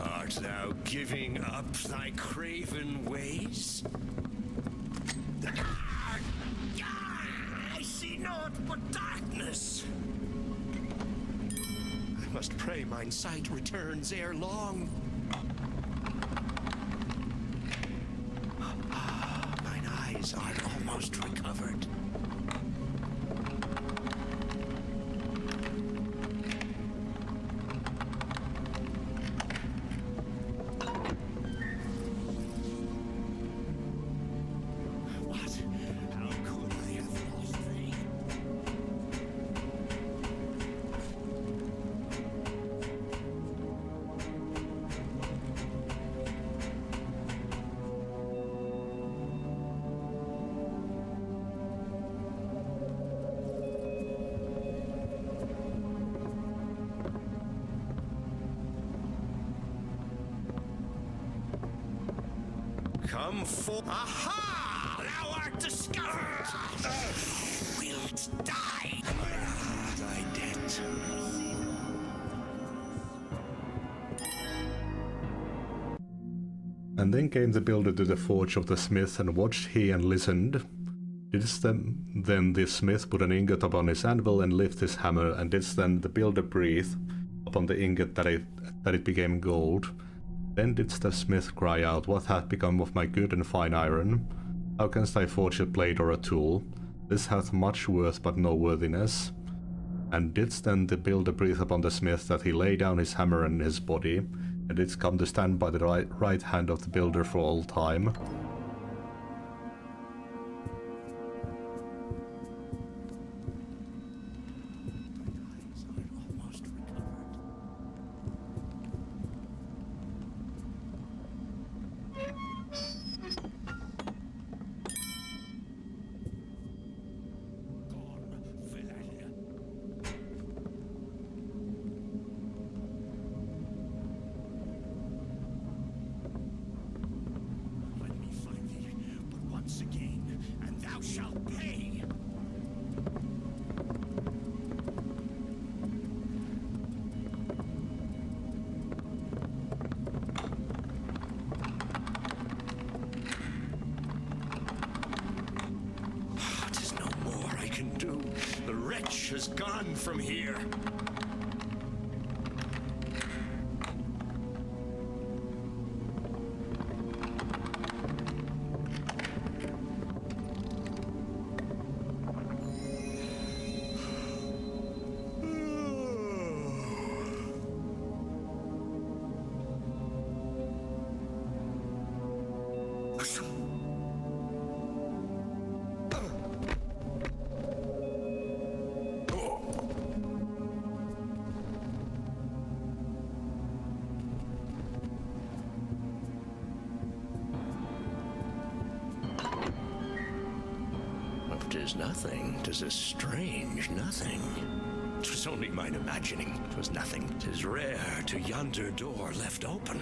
Art thou giving up thy craven ways? I see naught but darkness. I must pray mine sight returns ere long. Mine eyes are almost recovered. Come for. Aha! Thou art discovered! Wilt die! Thy debt. And then came the builder to the forge of the smith, and watched he and listened. Didst then the smith put an ingot upon his anvil and lift his hammer, and didst then the builder breathe upon the ingot that it became gold. Then didst the smith cry out, What hath become of my good and fine iron? How canst I forge a blade or a tool? This hath much worth but no worthiness. And didst then the builder breathe upon the smith that he lay down his hammer and his body, and didst come to stand by the right hand of the builder for all time. Has gone from here. Nothing. 'Tis a strange nothing. 'Twas only mine imagining. 'Twas nothing. 'Tis rare to yonder door left open.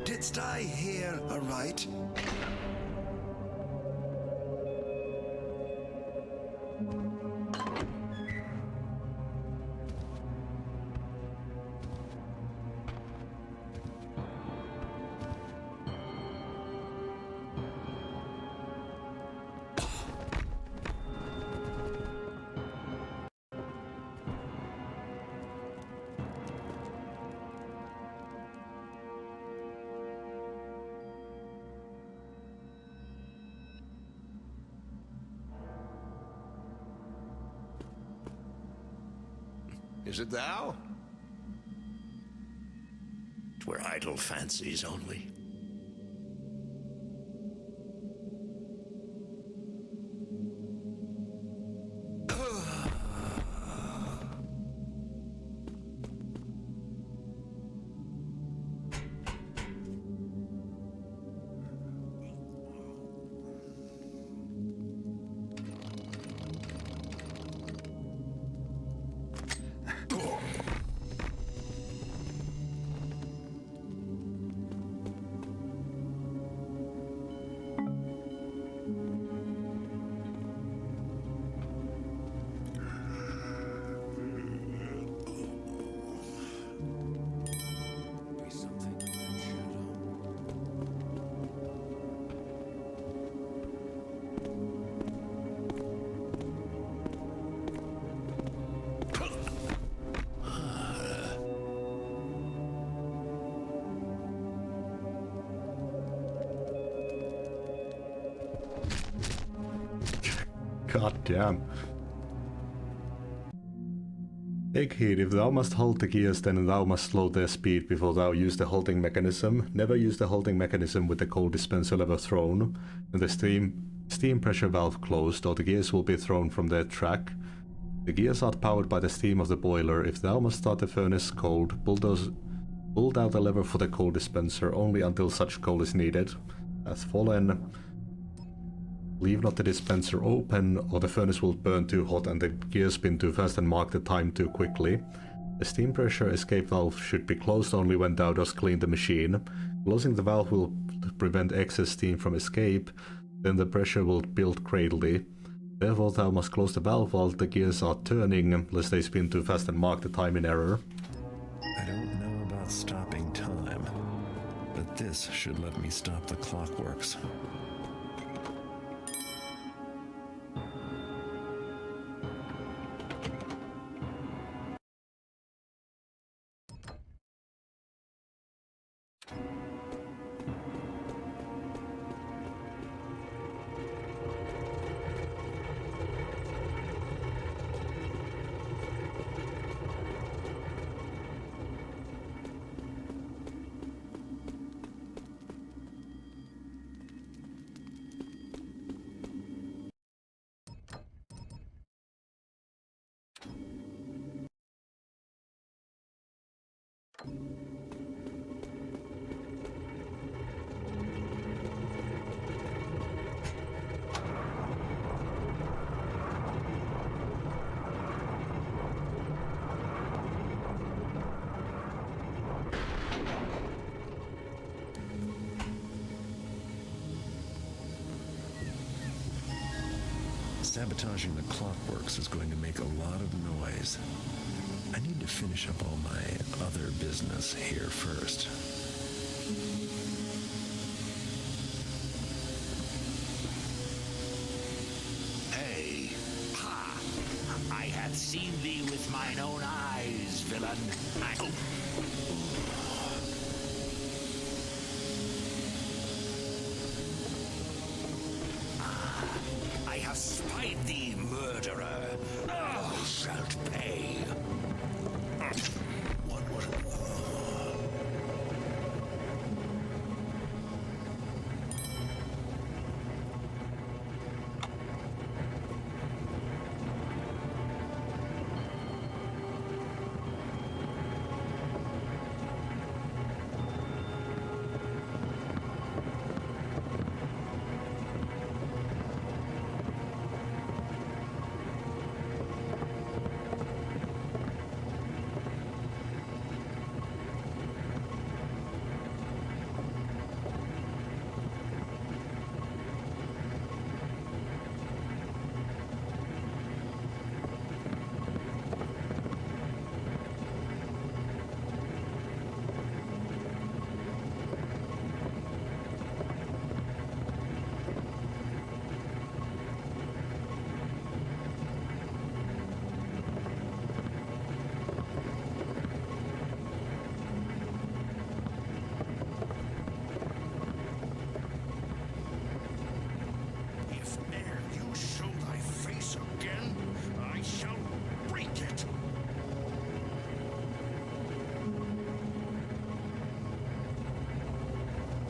Didst I hear aright? Is it thou? 'Twere idle fancies only. God damn. Take heed, if thou must hold the gears, then thou must slow their speed before thou use the holding mechanism. Never use the holding mechanism with the coal dispenser lever thrown, and the steam pressure valve closed, or the gears will be thrown from their track. The gears are powered by the steam of the boiler. If thou must start the furnace cold, pull down the lever for the coal dispenser only until such coal is needed. As fallen. Leave not the dispenser open, or the furnace will burn too hot and the gears spin too fast and mark the time too quickly. The steam pressure escape valve should be closed only when thou dost clean the machine. Closing the valve will prevent excess steam from escape, then the pressure will build greatly. Therefore thou must close the valve while the gears are turning, lest they spin too fast and mark the time in error. I don't know about stopping time, but this should let me stop the clockworks. Sabotaging the clockworks is going to make a lot of noise. I need to finish up all my other business here first. Hey, ha! I have seen thee with mine own eyes, villain. I have spied thee, murderer. Thou shalt pay. What was it?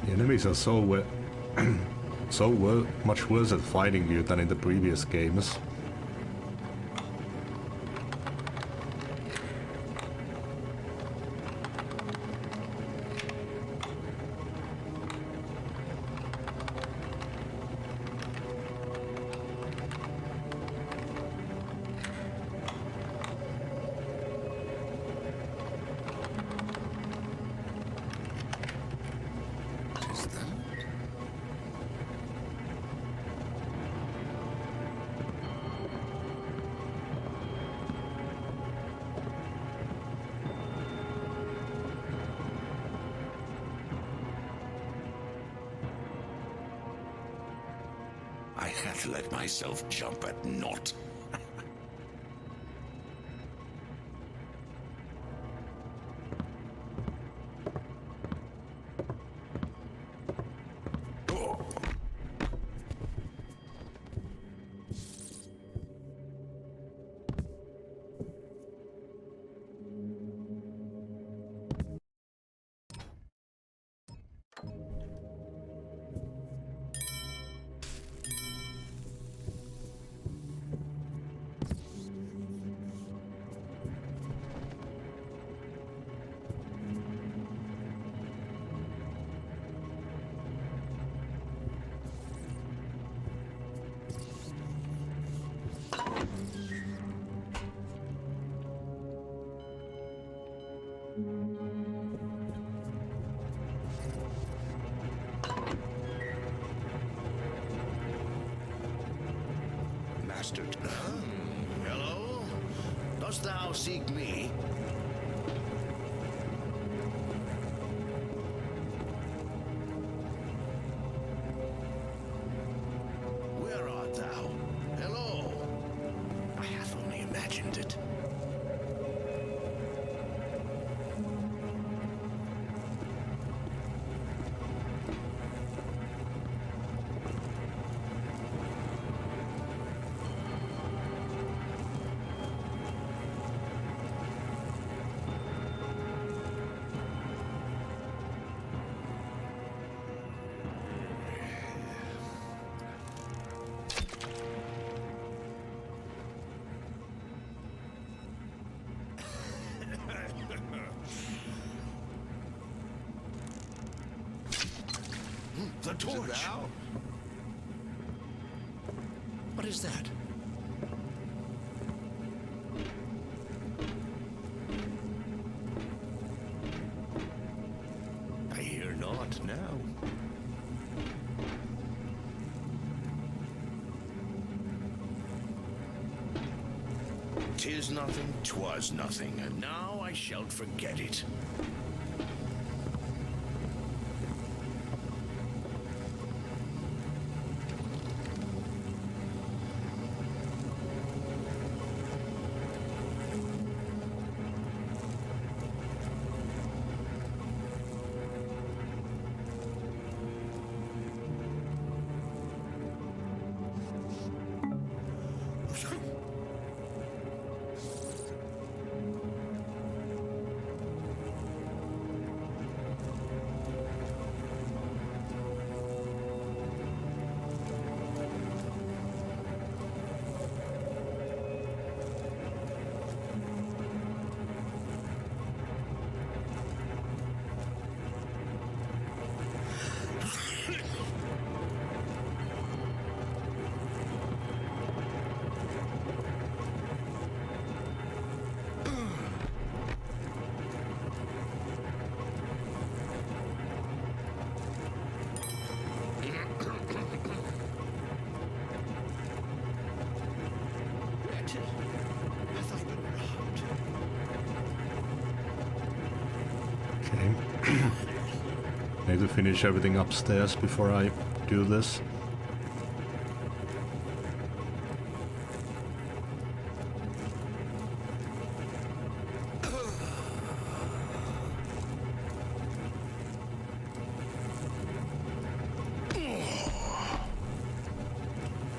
The enemies are so much worse at fighting you than in the previous games. I had to let myself jump at naught. seek me. Where art thou? Hello. I have only imagined it. The torch. What is that? I hear naught now. 'Tis nothing, 'twas nothing, and now I shall forget it. I need to finish everything upstairs before I do this.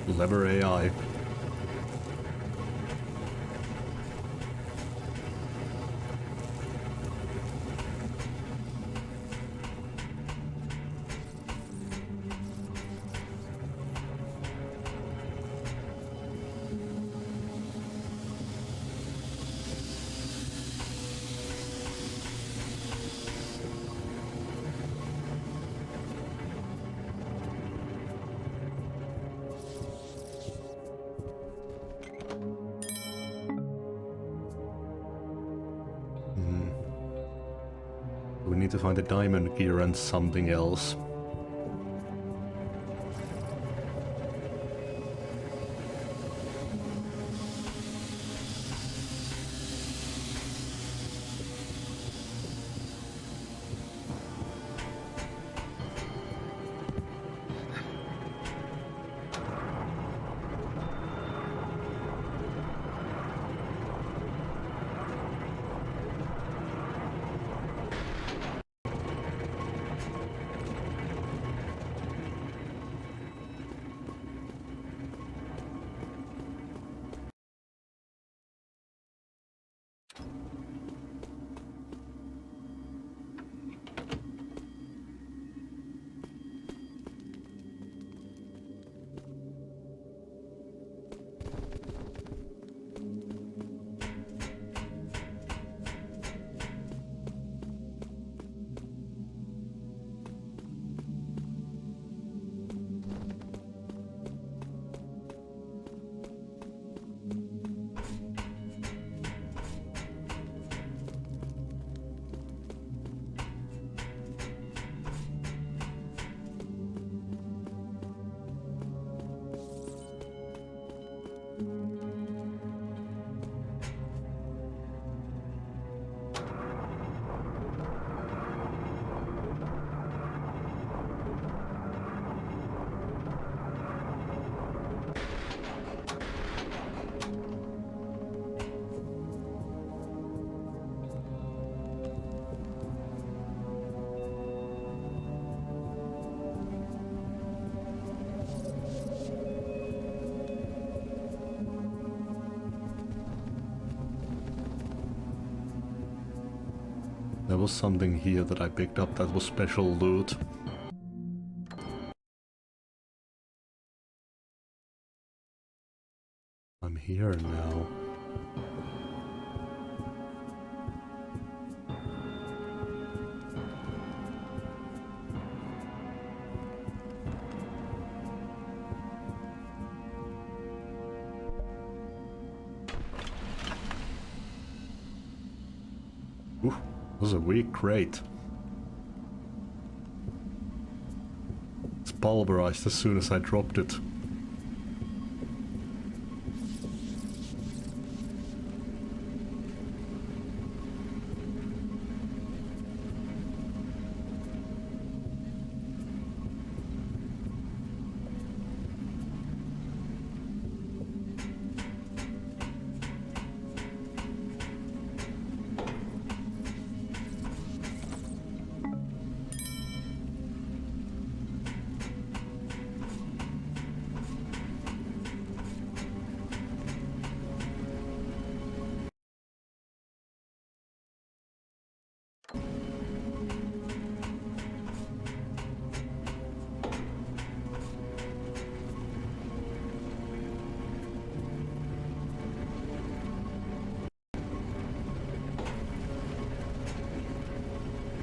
Clever AI. We need to find the diamond gear and something else. There was something here that I picked up that was special loot. I'm here now. Ooh, that was a weak crate. It's pulverized as soon as I dropped it.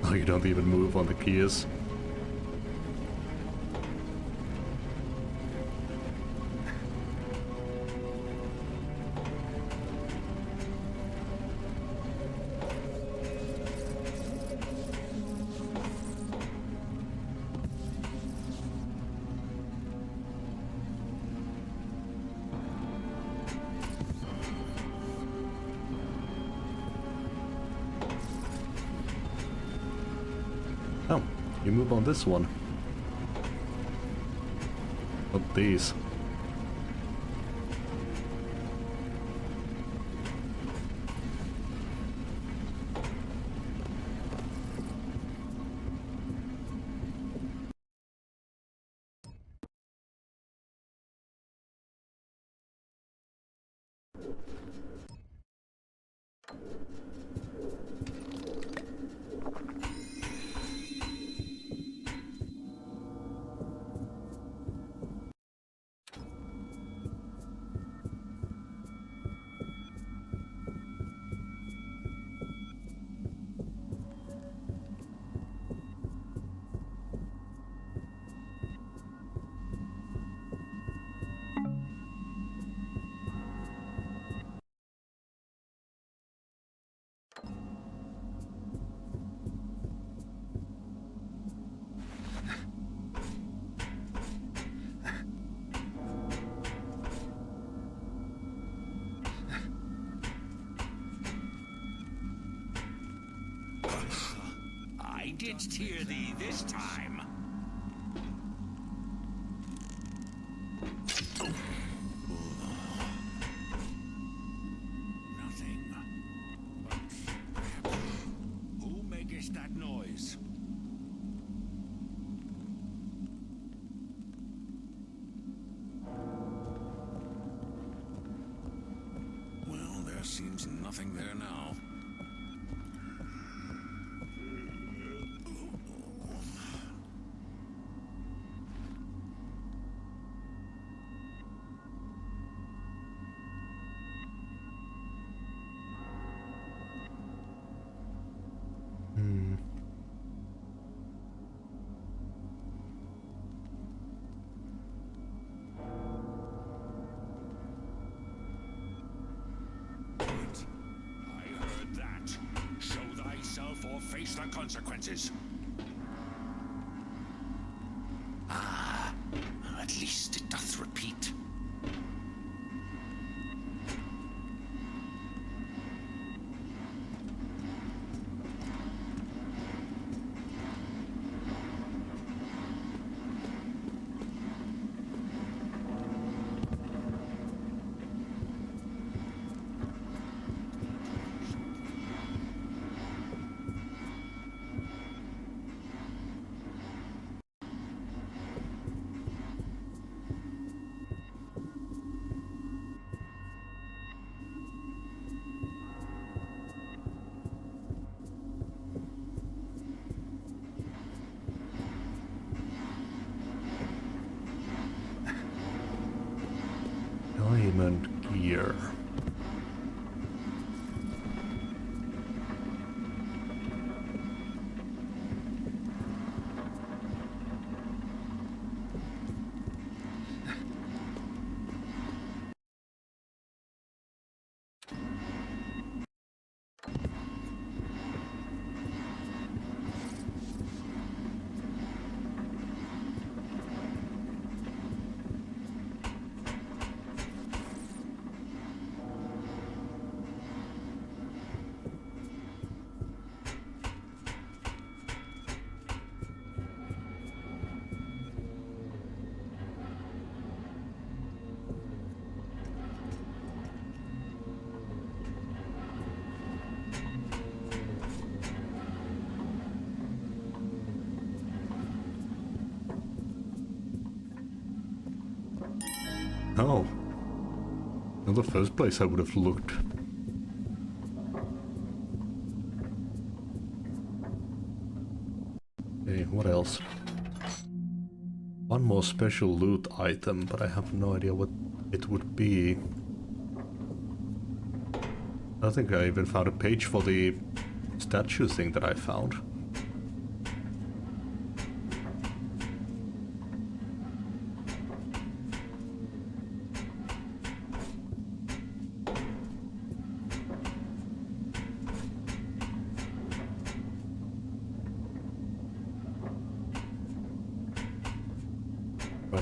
Oh, you don't even move on the keys. Oh, you move on this one. Not these. I didst hear thee this time. Nothing. But who makest that noise? Well, there seems nothing there now. Or face the consequences. Ah, at least it doth repeat. No. In the first place I would have looked. Okay, what else? One more special loot item, but I have no idea what it would be. I think I even found a page for the statue thing that I found.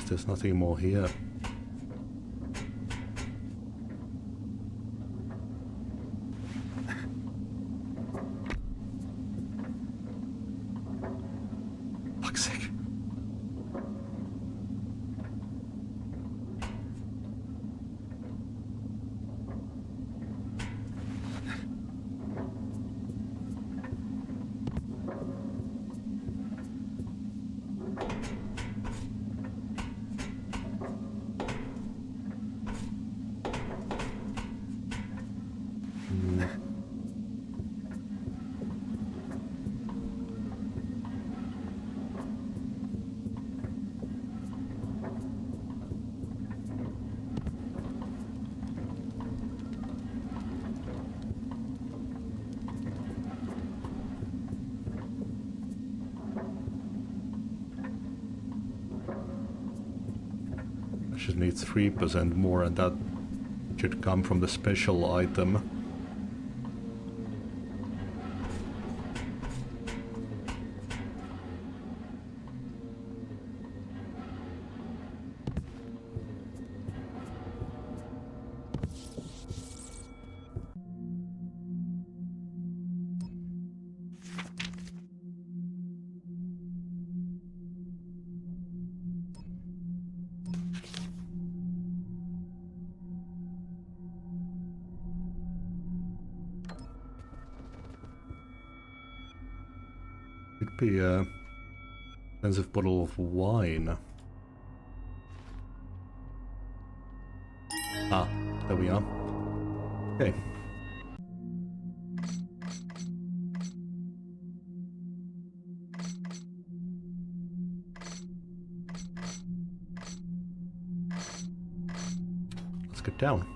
There's nothing more here. Fuck's sake. Should need 3% more, and that should come from the special item. Could be a expensive bottle of wine. Ah, there we are. Okay. Let's get down.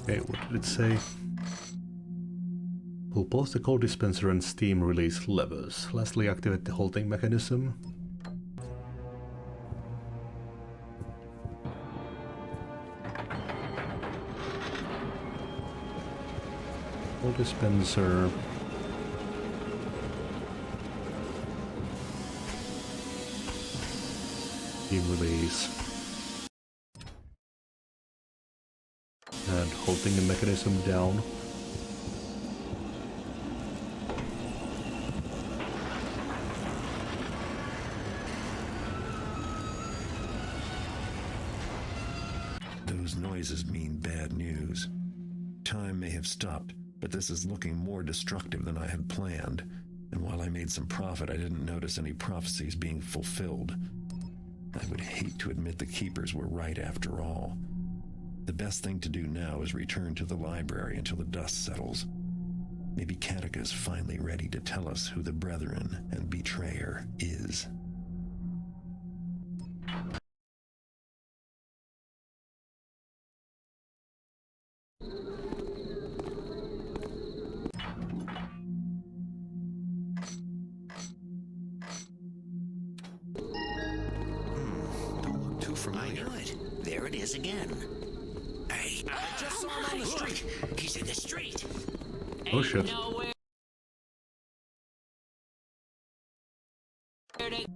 Okay, what did it say? Pull both the cold dispenser and steam release levers. Lastly, activate the halting mechanism. Cold dispenser. Steam release. And holding the mechanism down. Those noises mean bad news. Time may have stopped, but this is looking more destructive than I had planned. And while I made some profit, I didn't notice any prophecies being fulfilled. I would hate to admit the Keepers were right after all. The best thing to do now is return to the library until the dust settles. Maybe Katika's finally ready to tell us who the Brethren and Betrayer is. Don't look too familiar. I knew it. There it is again. Hey, I just saw him on the street. He's in the street. Oh shit. Nowhere to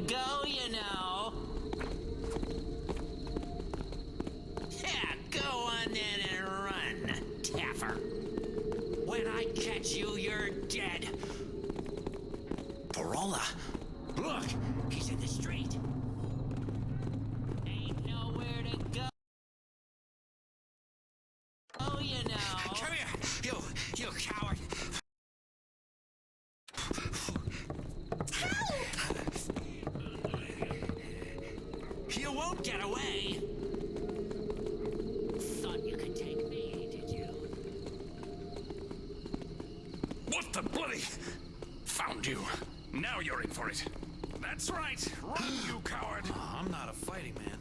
go, you know. Yeah, go on then and run, Taffer. When I catch you, you're dead. Parola. Look, he's in the street. Ain't nowhere to go. Oh, you know. Come here, you coward. You won't get away. Thought you could take me, did you? What the bloody? Found you. Now you're in for it. That's right. Run, you coward. Oh, I'm not a fighting man.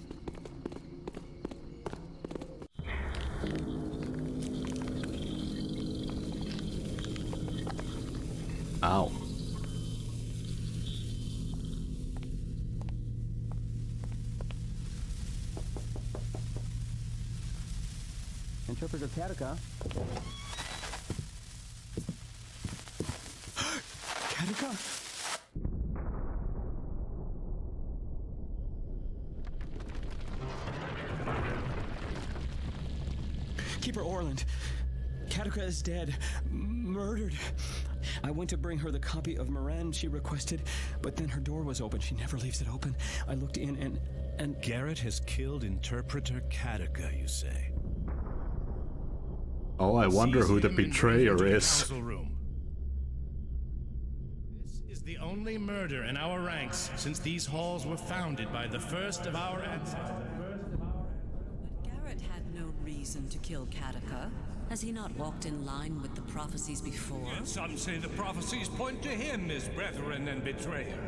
Ow. Interpreter Katika. Katika? Keeper Orland. Katika is dead. Murdered. I went to bring her the copy of Moran she requested, but then her door was open. She never leaves it open. I looked in and... Garrett has killed Interpreter Katika, you say? Oh, I wonder who the betrayer is. This is the only murder in our ranks since these halls were founded by the first of our ancestors. But Garrett had no reason to kill Katika. Has he not walked in line with the prophecies before? Yet some say the prophecies point to him as Brethren and Betrayer.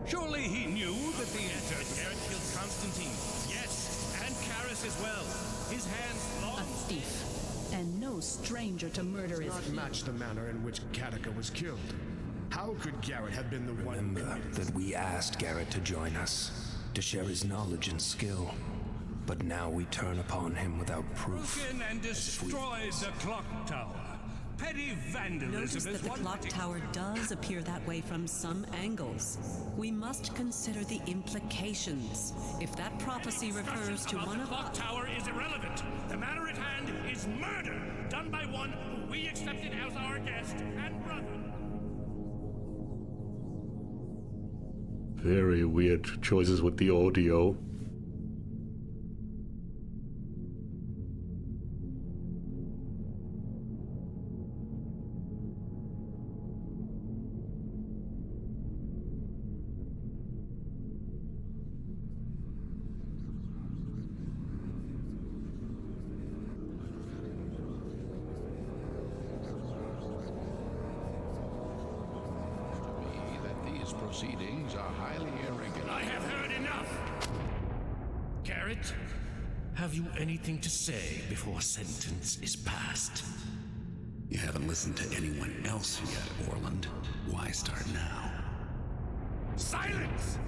Surely he knew that the Garrett killed Constantine. Yes, and Karis as well. His hands long... A thief. And no stranger to murder is Not match the manner in which Katika was killed. How could Garrett have been the one? Remember that we asked Garrett to join us, to share his knowledge and skill. But now we turn upon him without proof. Broken and destroyed the clock tower. Petty vandalism Notice that is the one clock thing. tower does appear that way from some angles. We must consider the implications. If that prophecy refers to one the of clock tower is irrelevant. The matter at hand is murder, done by one who we accepted as our guest and brother. Very weird choices with the audio. Proceedings are highly irregular. I have heard enough! Garrett, Have you anything to say before sentence is passed? You haven't listened to anyone else yet, Orland. Why start now? Silence!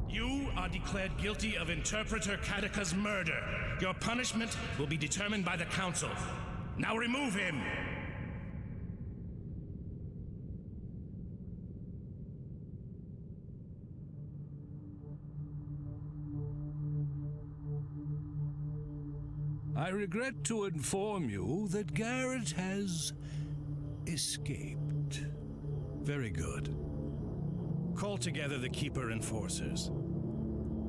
You are declared guilty of Interpreter Katika's murder. Your punishment will be determined by the Council. Now remove him! I regret to inform you that Garrett has escaped. Very good. Call together the Keeper Enforcers.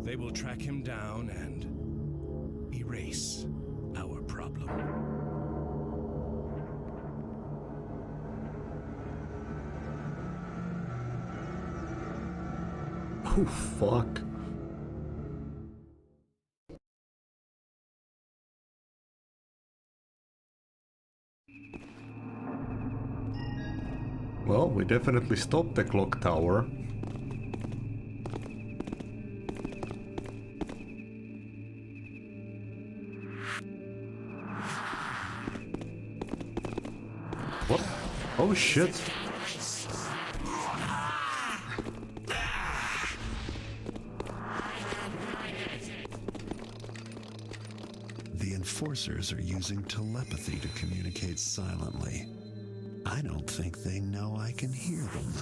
They will track him down and erase our problem. Oh, fuck. Well, we definitely stopped the clock tower. What? Oh shit. The Enforcers are using telepathy to communicate silently. I don't think they know I can hear them.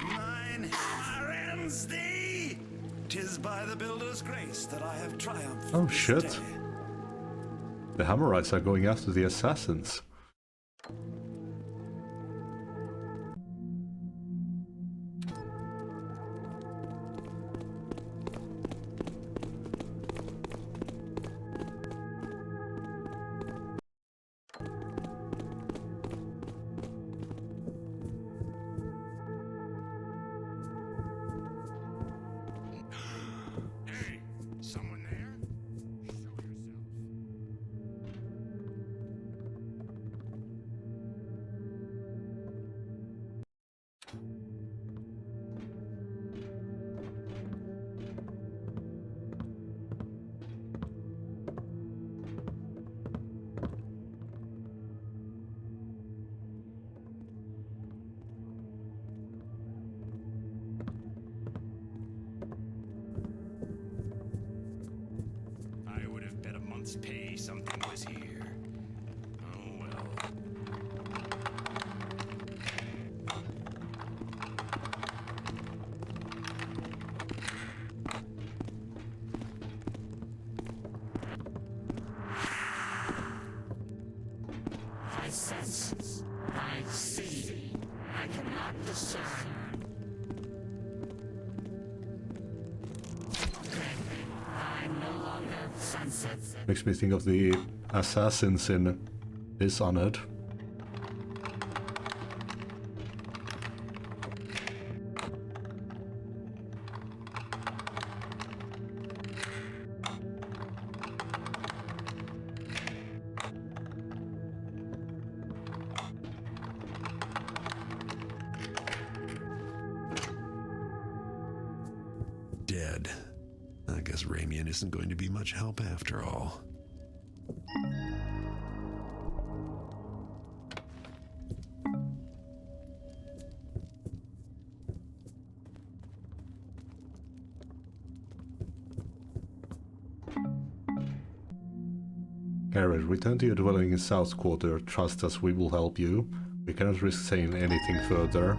Mine hammer ends thee! 'Tis by the Builder's grace that I have triumphed. Oh shit. The Hammerites are going after the assassins. Someone there? Show yourself. I would have bet a month's pay something was here. Oh well. I sense, I see, I cannot discern. I'm no longer sensitive. Makes me think of the assassins in Dishonored. Dead. I guess Ramian isn't going to be much help after all. Garrett, return to your dwelling in South Quarter. Trust us, we will help you. We cannot risk saying anything further.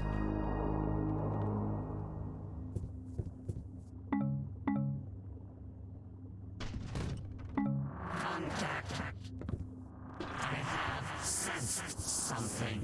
Contact. I have sensed something.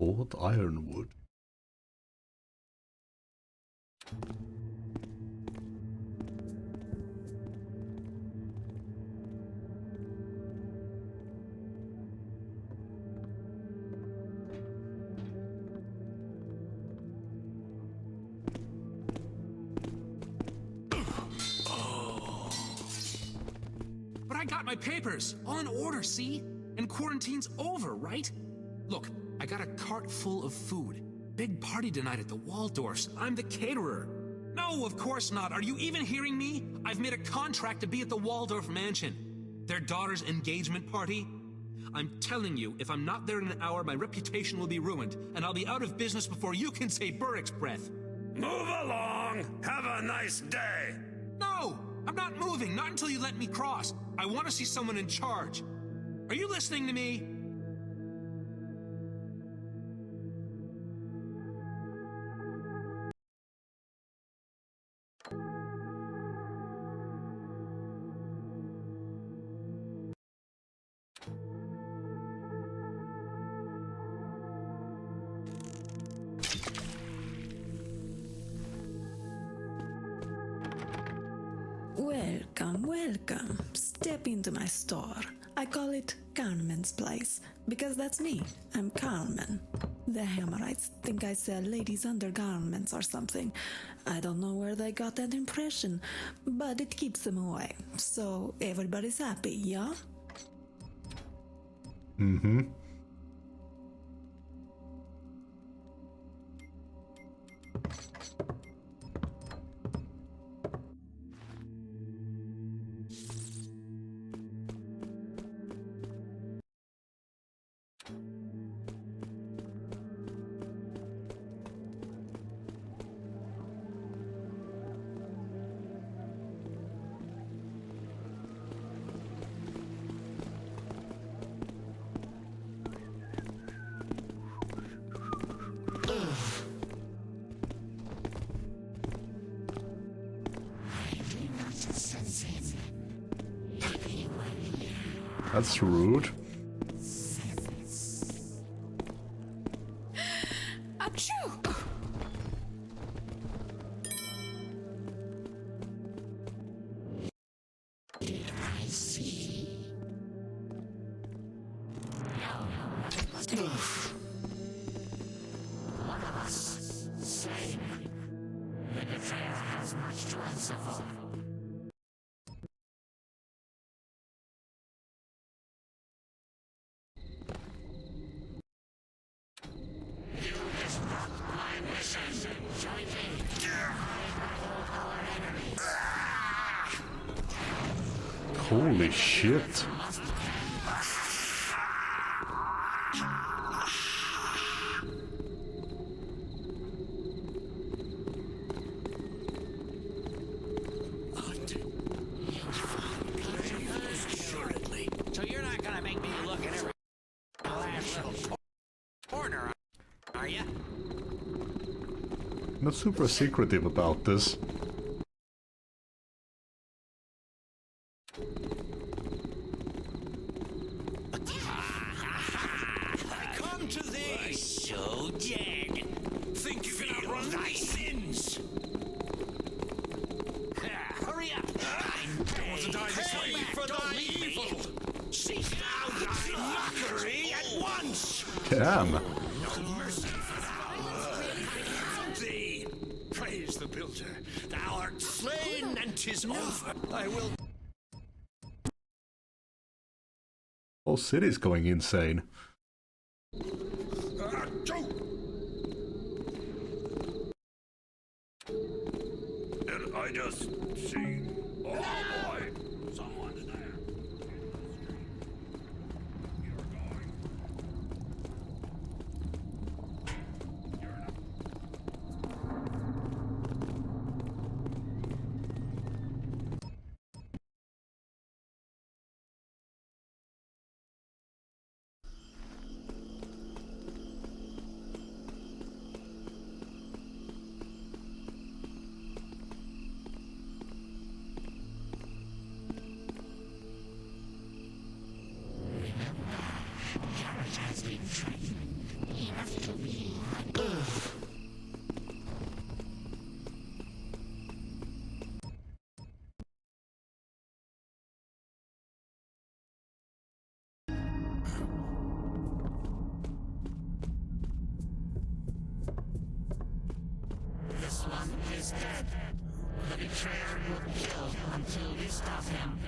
Fort Ironwood. But I got my papers, all in order, see? And quarantine's over, right? Look, I got a cart full of food. Big party tonight at the Waldorfs. I'm the caterer. No, of course not. Are you even hearing me? I've made a contract to be at the Waldorf mansion. Their daughter's engagement party. I'm telling you, if I'm not there in an hour, my reputation will be ruined, and I'll be out of business before you can say Burrick's breath. Move along! Have a nice day! No! I'm not moving, not until you let me cross. I want to see someone in charge. Are you listening to me? Welcome, welcome. Step into my store. I call it Carmen's Place, because that's me. I'm Carmen. The Hammerites think I sell ladies' undergarments or something. I don't know where they got that impression, but it keeps them away. So everybody's happy, yeah? Mm-hmm. That's rude. Achoo! Did I see? No. One of us, same. The betrayer has much to answer for. Holy shit. So you're not gonna make me look at every last little corner, are you? Not super secretive about this. I come to thee! So dead! Think you can outrun thy sins! Hurry up! I want to die this way for thy evil! Cease thou thy mockery at once! Damn. No mercy for thee! Praise the Builder! Thou art slain and 'tis over! I will... Whole city's going insane. And I just see... Oh boy! Someone's there! This one is dead. The betrayer will kill him until we stop him.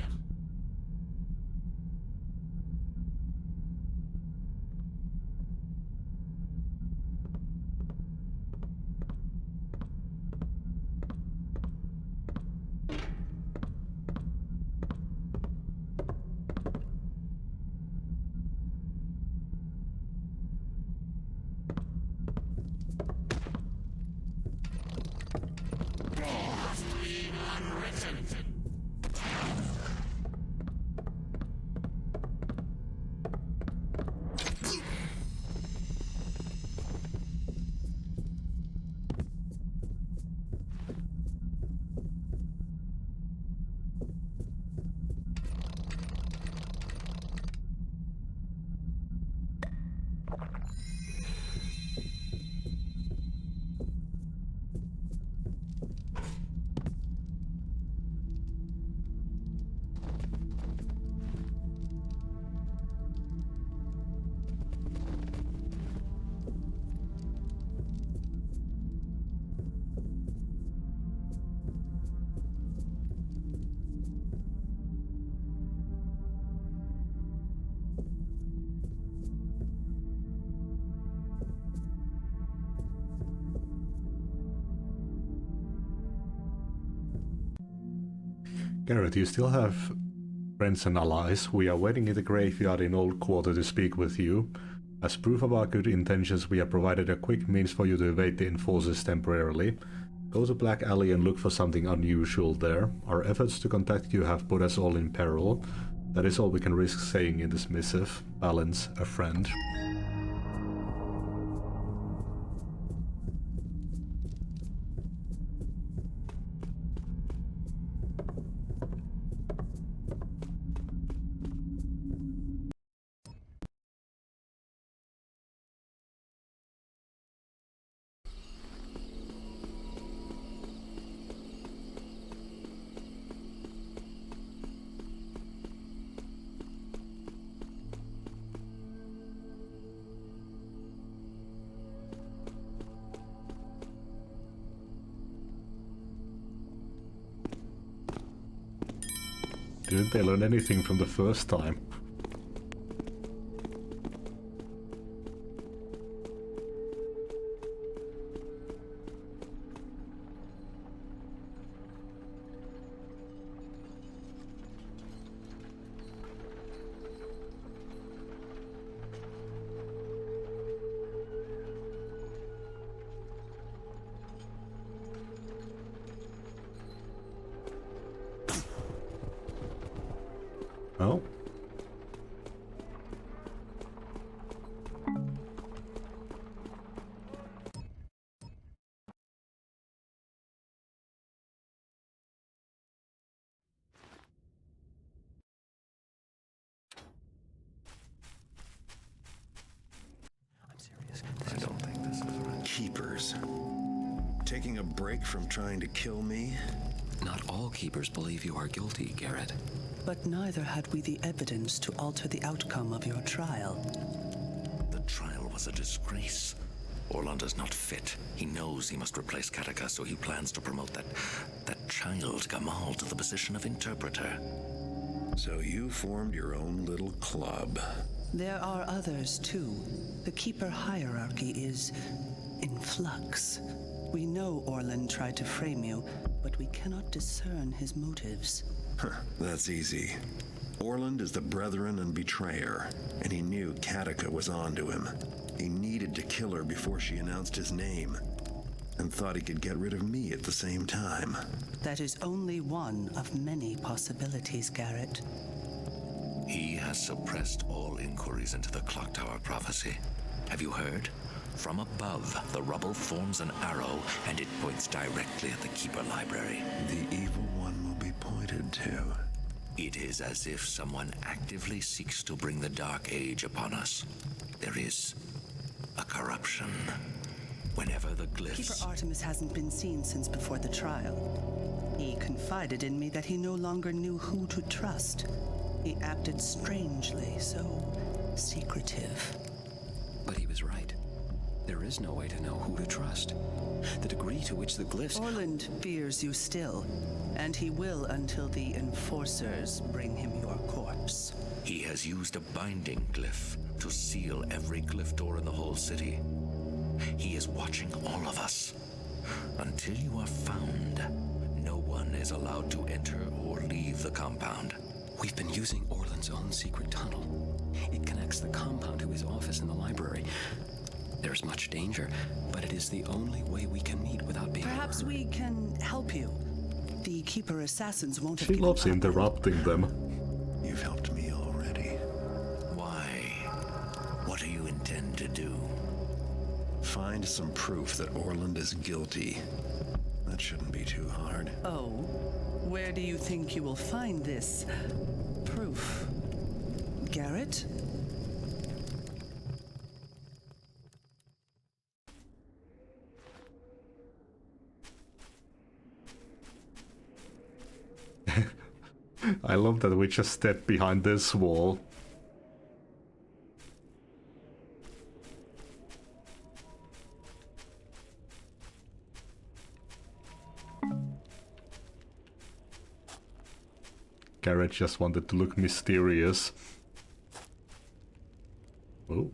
Garrett, you still have friends and allies. We are waiting in the graveyard in Old Quarter to speak with you. As proof of our good intentions, we have provided a quick means for you to evade the enforcers temporarily. Go to Black Alley and look for something unusual there. Our efforts to contact you have put us all in peril. That is all we can risk saying in this missive. Balance, a friend. Didn't they learn anything from the first time? Oh. I don't think this is right. Keepers. Taking a break from trying to kill me? Not all keepers believe you are guilty, Garrett. But neither had we the evidence to alter the outcome of your trial. The trial was a disgrace. Orlando is not fit. He knows he must replace Kataka, so he plans to promote that child, Gamal, to the position of interpreter. So you formed your own little club. There are others, too. The Keeper hierarchy is in flux. We know Orland tried to frame you, but we cannot discern his motives. That's easy. Orland is the Brethren and Betrayer, and he knew Kataka was onto him. He needed to kill her before she announced his name, and thought he could get rid of me at the same time. That is only one of many possibilities, Garrett. He has suppressed all inquiries into the Clock Tower prophecy. Have you heard? From above, the rubble forms an arrow, and it points directly at the Keeper Library. The evil one will be pointed to. It is as if someone actively seeks to bring the Dark Age upon us. There is a corruption. Whenever the glyphs... Keeper Artemis hasn't been seen since before the trial. He confided in me that he no longer knew who to trust. He acted strangely, so secretive. But he was right. There is no way to know who to trust. The degree to which the glyphs... Orland fears you still, and he will until the Enforcers bring him your corpse. He has used a binding glyph to seal every glyph door in the whole city. He is watching all of us. Until you are found, no one is allowed to enter or leave the compound. We've been using Orland's own secret tunnel. It connects the compound to his office in the library. There's much danger, but it is the only way we can meet without being Perhaps heard. we can help you. The Keeper assassins won't have She given loves up. interrupting them. You've helped me already. Why? What do you intend to do? Find some proof that Orland is guilty. That shouldn't be too hard. Oh, where do you think you will find this proof? Garrett? I love that we just stepped behind this wall. Garrett just wanted to look mysterious. Oh.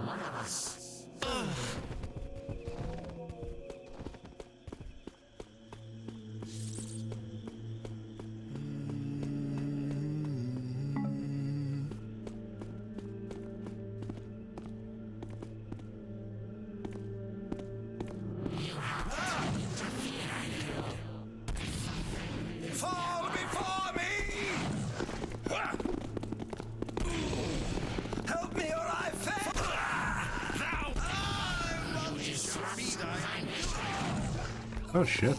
One of us. Fall before me! Help me or I fail! Oh shit.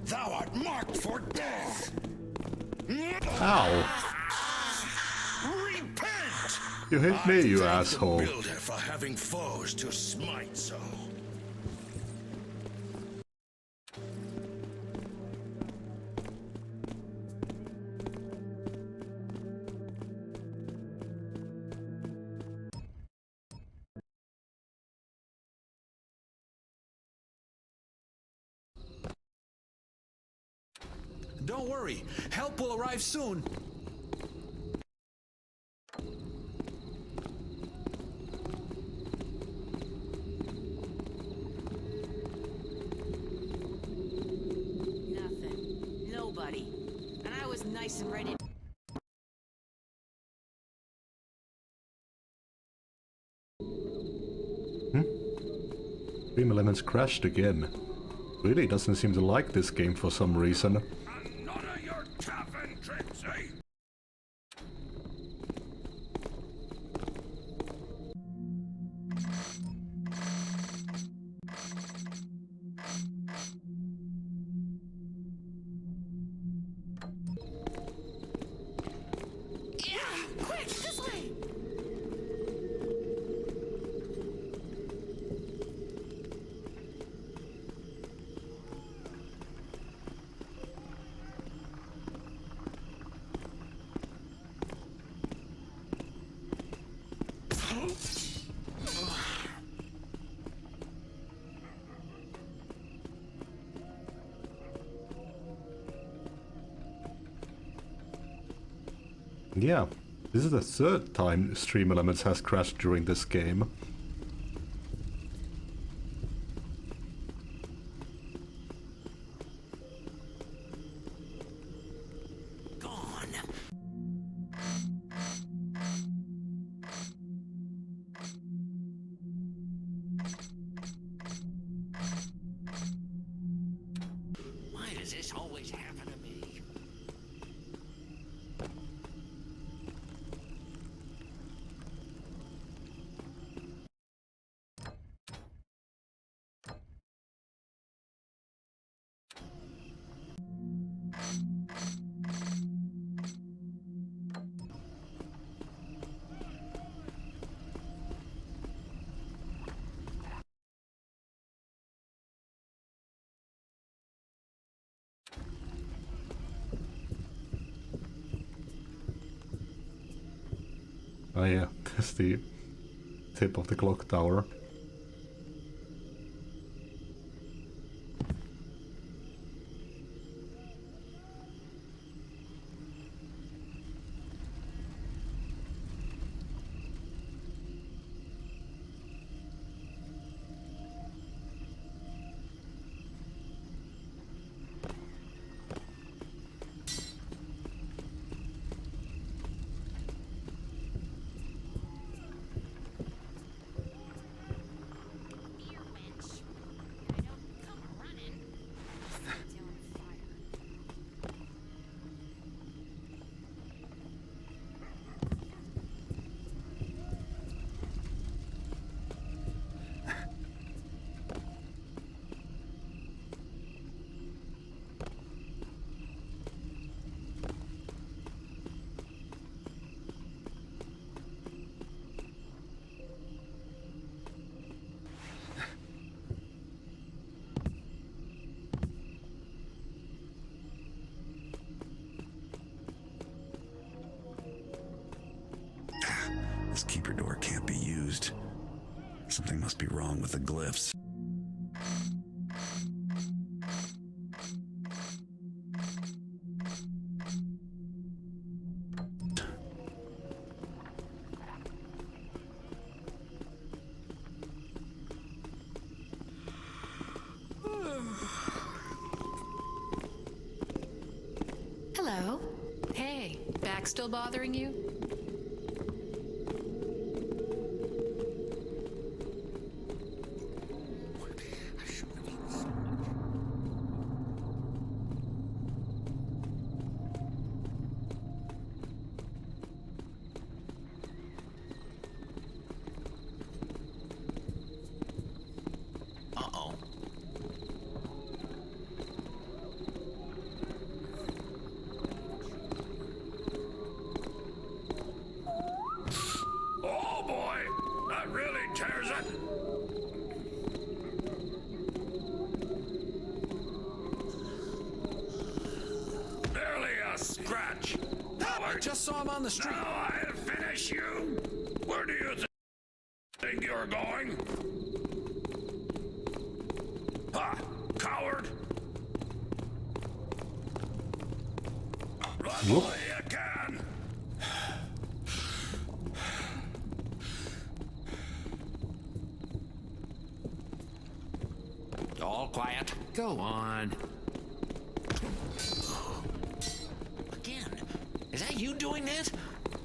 Thou art marked for death! Ow. Repent! You hit me, you asshole. Builder for having foes to smite so. Don't worry, help will arrive soon. Nothing. Nobody. And I was nice and ready. Dream Elements crashed again. Really doesn't seem to like this game for some reason. None of your tapping tricks, eh? Yeah! Quick, this way! Yeah, this is the third time Stream Elements has crashed during this game. Gone. Why does this always happen to me? Oh yeah, that's the tip of the clock tower. This keeper door can't be used. Something must be wrong with the glyphs. Hello. Hey, back still bothering you? Oh boy, that really tears it. Barely a scratch. I just saw him on the street. Now I'll finish you. Where do you think you're going? Ha! Coward! Run Whoop. away you can! All quiet. Go on. Again? Is that you doing that?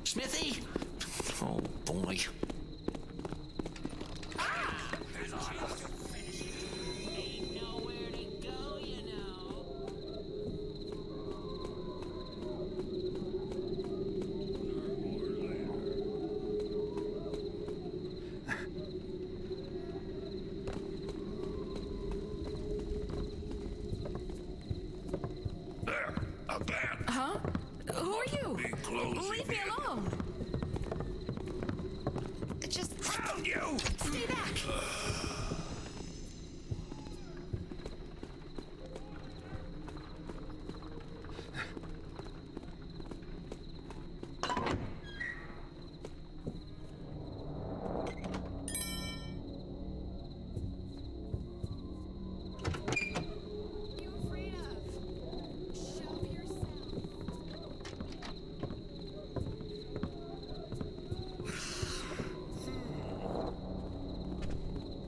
Smithy? Oh, boy. There, again. Huh? Who are you? Be closing Leave me alone. Just found you. Stay back.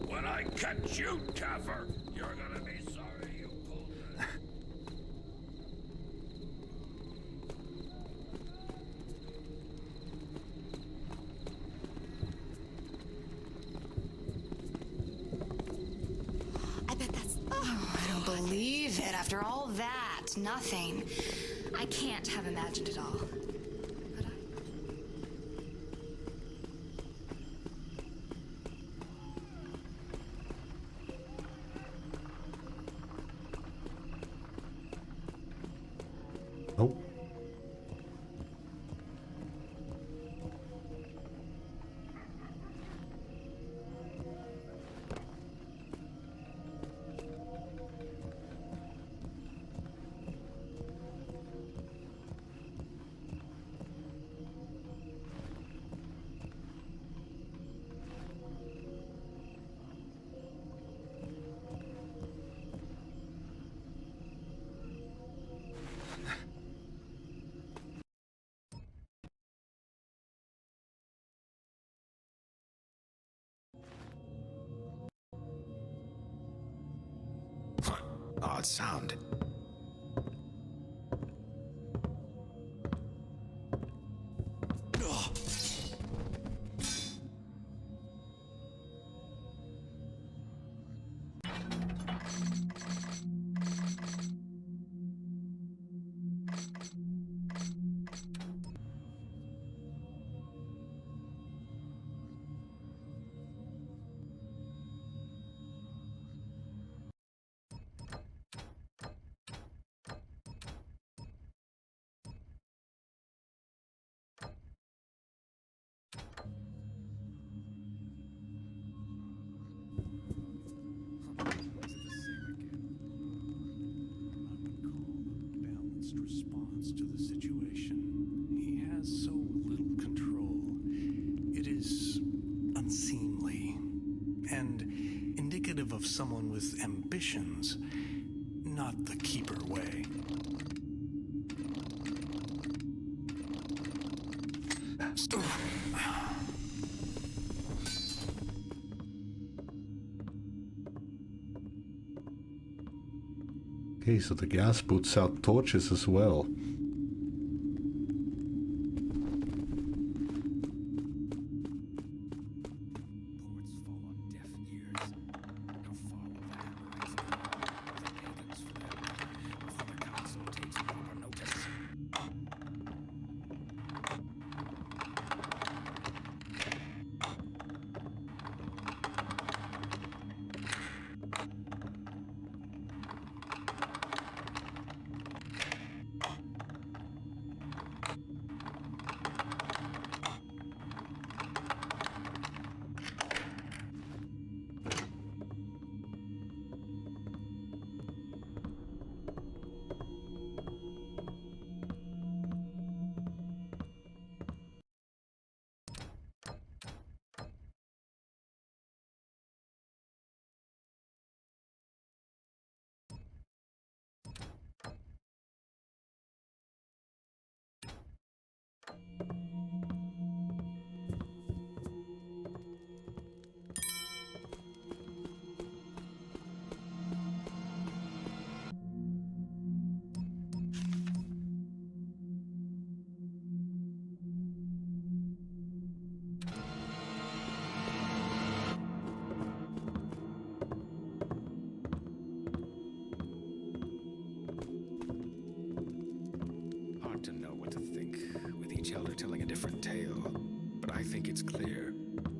When I catch you, Taffer, you're gonna be sorry you pulled that. it after all that. Nothing. I can't have imagined it all. Could I? Oh. Odd sound. Ugh. Response to the situation. He has so little control. It is unseemly and indicative of someone with ambitions, not the Keeper way. Okay, so the gas puts out torches as well. Hard to know what to think, with each elder telling a different tale. But I think it's clear.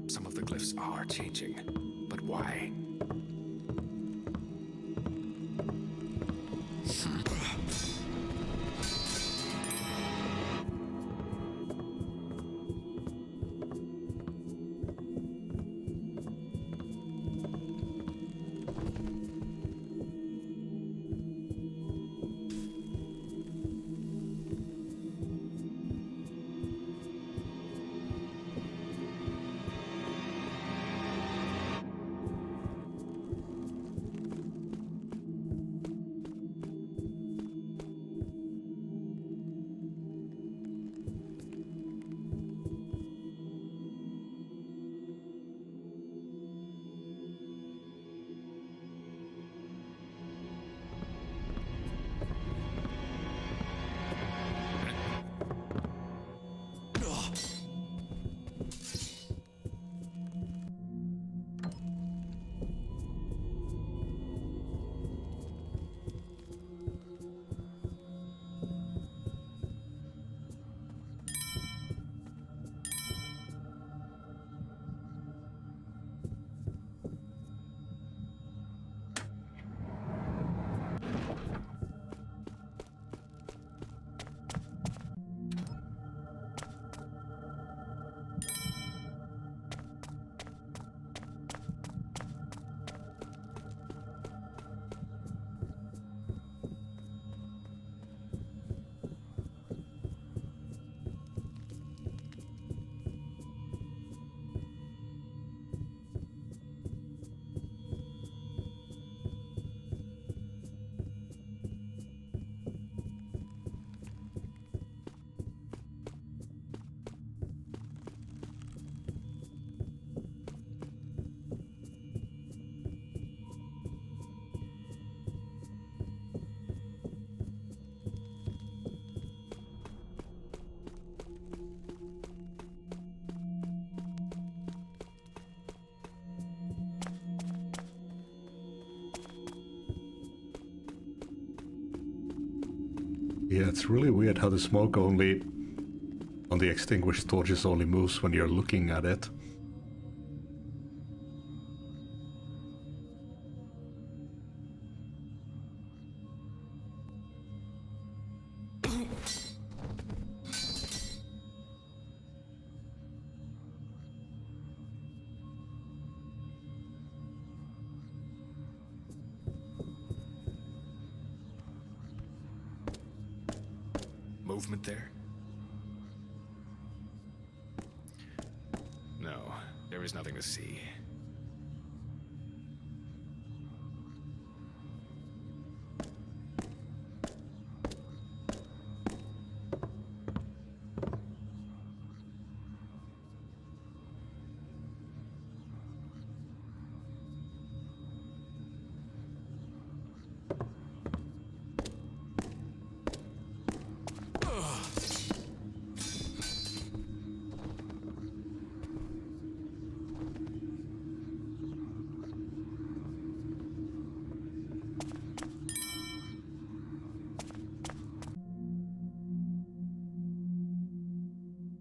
Some of the glyphs are changing. But why? Yeah, it's really weird how the smoke only on the extinguished torches only moves when you're looking at it. Movement there? No, there is nothing to see.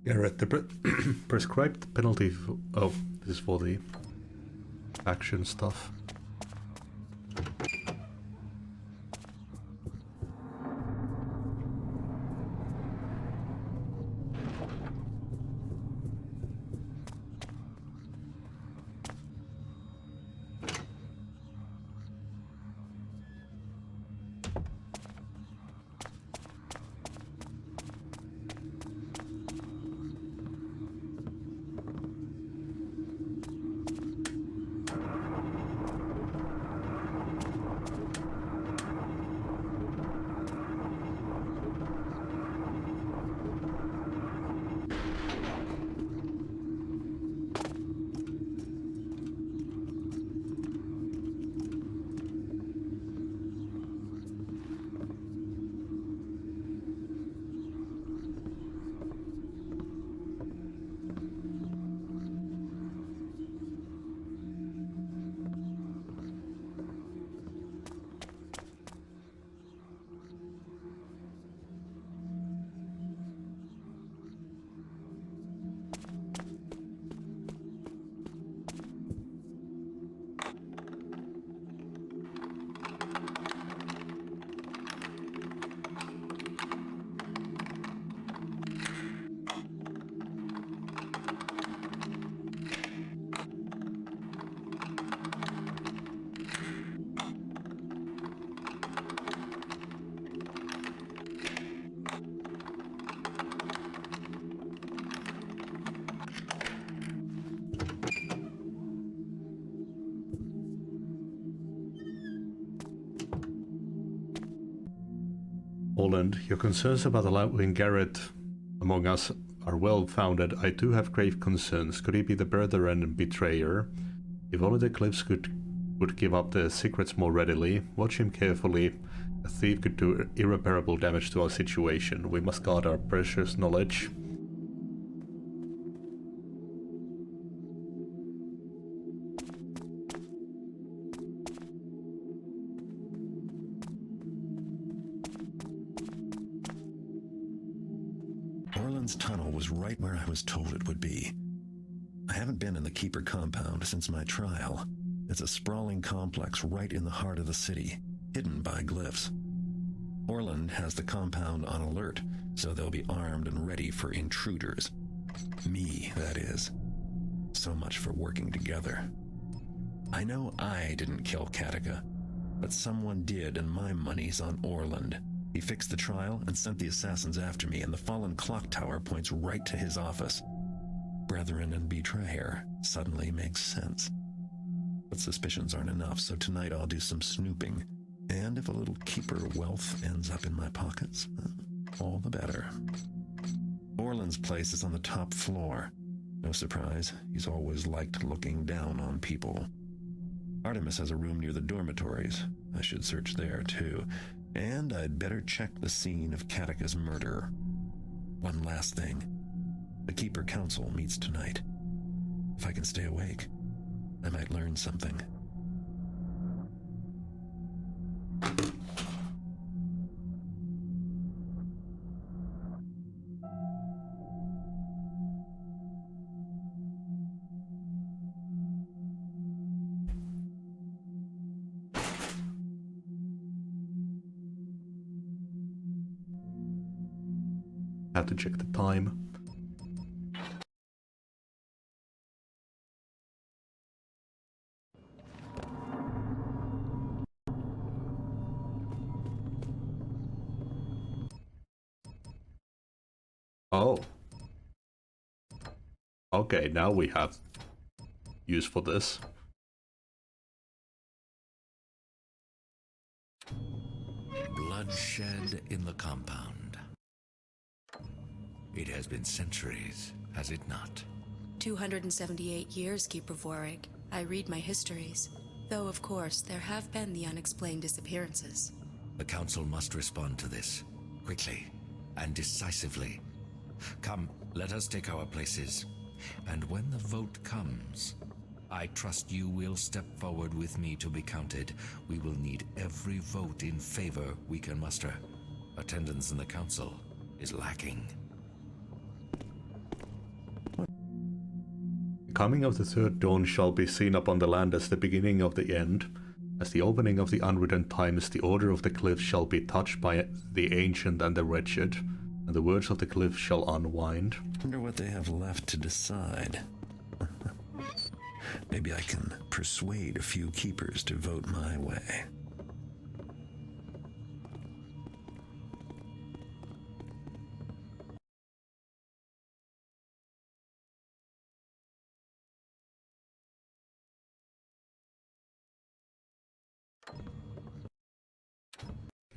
Garrett, the prescribed penalty oh, this is for the action stuff. Orland, your concerns about allowing Garrett among us are well founded. I too have grave concerns. Could he be the murderer and betrayer? If only the Cliffs would give up their secrets more readily. Watch him carefully. A thief could do irreparable damage to our situation. We must guard our precious knowledge. Orland's tunnel was right where I was told it would be. I haven't been in the Keeper compound since my trial. It's a sprawling complex right in the heart of the city, hidden by glyphs. Orland has the compound on alert, so they'll be armed and ready for intruders. Me, that is. So much for working together. I know I didn't kill Katika, but someone did, and my money's on Orland. He fixed the trial and sent the assassins after me, and the fallen clock tower points right to his office. Brethren and betrayer suddenly makes sense. But suspicions aren't enough, so tonight I'll do some snooping. And if a little Keeper wealth ends up in my pockets, all the better. Orland's place is on the top floor. No surprise, he's always liked looking down on people. Artemis has a room near the dormitories. I should search there, too. And I'd better check the scene of Katika's murder. One last thing. The Keeper Council meets tonight. If I can stay awake, I might learn something. Have to check the time. Oh. Okay, now we have use for this. Bloodshed in the compound. It has been centuries, has it not? 278 years, Keeper Vorik. I read my histories. Though, of course, there have been the unexplained disappearances. The Council must respond to this, quickly and decisively. Come, let us take our places. And when the vote comes, I trust you will step forward with me to be counted. We will need every vote in favor we can muster. Attendance in the Council is lacking. The coming of the third dawn shall be seen upon the land as the beginning of the end. As the opening of the unwritten times, the order of the cliff shall be touched by the ancient and the wretched, and the words of the cliff shall unwind. Wonder what they have left to decide. Maybe I can persuade a few keepers to vote my way.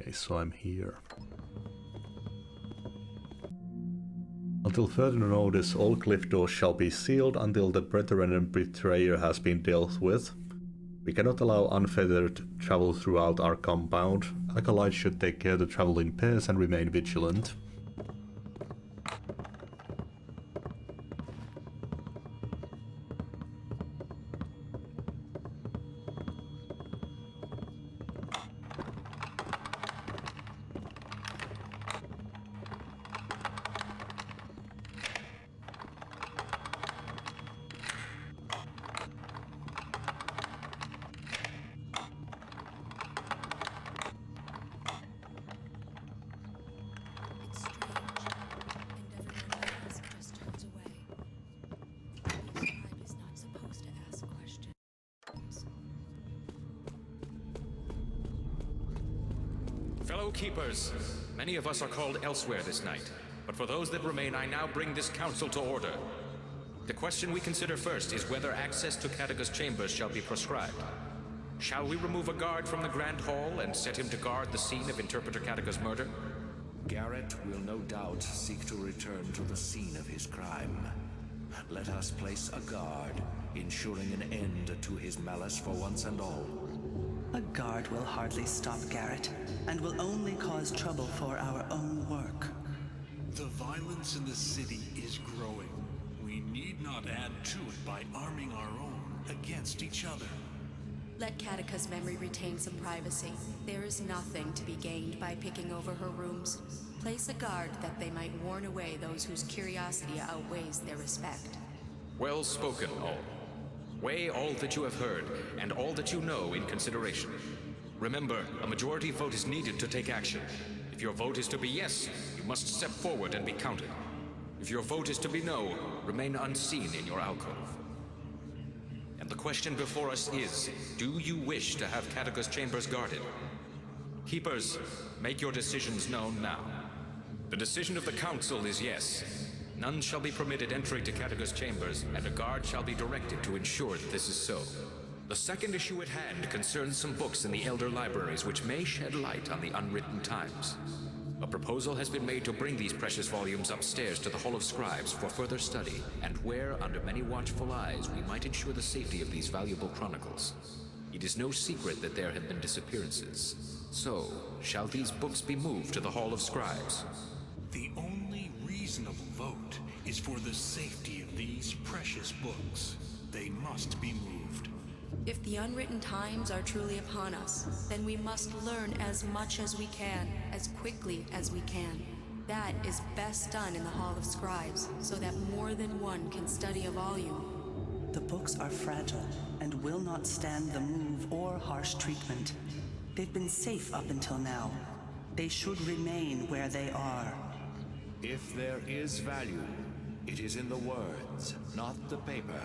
Okay, so I'm here. Until further notice, all cliff doors shall be sealed until the brethren and betrayer has been dealt with. We cannot allow unfettered travel throughout our compound. Acolytes should take care to travel in pairs and remain vigilant. Fellow keepers, many of us are called elsewhere this night, but for those that remain, I now bring this council to order. The question we consider first is whether access to Kataga's chambers shall be prescribed. Shall we remove a guard from the Grand Hall and set him to guard the scene of Interpreter Kataga's murder? Garrett will no doubt seek to return to the scene of his crime. Let us place a guard, ensuring an end to his malice for once and all. A guard will hardly stop Garrett, and will only cause trouble for our own work. The violence in the city is growing. We need not add to it by arming our own against each other. Let Kataka's memory retain some privacy. There is nothing to be gained by picking over her rooms. Place a guard that they might warn away those whose curiosity outweighs their respect. Well spoken, all. Weigh all that you have heard, and all that you know in consideration. Remember, a majority vote is needed to take action. If your vote is to be yes, you must step forward and be counted. If your vote is to be no, remain unseen in your alcove. And the question before us is, do you wish to have Kataga's chambers guarded? Keepers, make your decisions known now. The decision of the Council is yes. None shall be permitted entry to Kataga's chambers, and a guard shall be directed to ensure that this is so. The second issue at hand concerns some books in the Elder Libraries which may shed light on the unwritten times. A proposal has been made to bring these precious volumes upstairs to the Hall of Scribes for further study, and where, under many watchful eyes, we might ensure the safety of these valuable chronicles. It is no secret that there have been disappearances. So, shall these books be moved to the Hall of Scribes? The only reasonable vote is for the safety of these precious books. They must be moved. If the unwritten times are truly upon us, then we must learn as much as we can, as quickly as we can. That is best done in the Hall of Scribes, so that more than one can study a volume. The books are fragile and will not stand the move or harsh treatment. They've been safe up until now. They should remain where they are. If there is value, it is in the words, not the paper.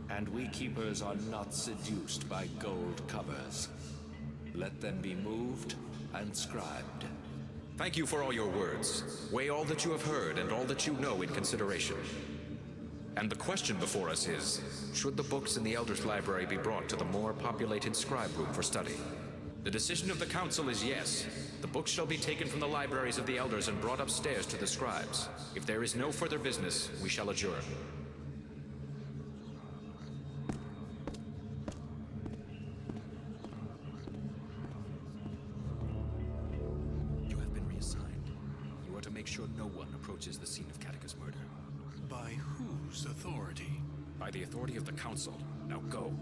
And we keepers are not seduced by gold covers. Let them be moved and scribed. Thank you for all your words. Weigh all that you have heard and all that you know in consideration. And the question before us is, should the books in the Elders' Library be brought to the more populated scribe room for study? The decision of the Council is yes. The books shall be taken from the libraries of the Elders and brought upstairs to the scribes. If there is no further business, we shall adjourn. You have been reassigned. You are to make sure no one approaches the scene of Katika's murder. By whose authority? By the authority of the Council. Now go.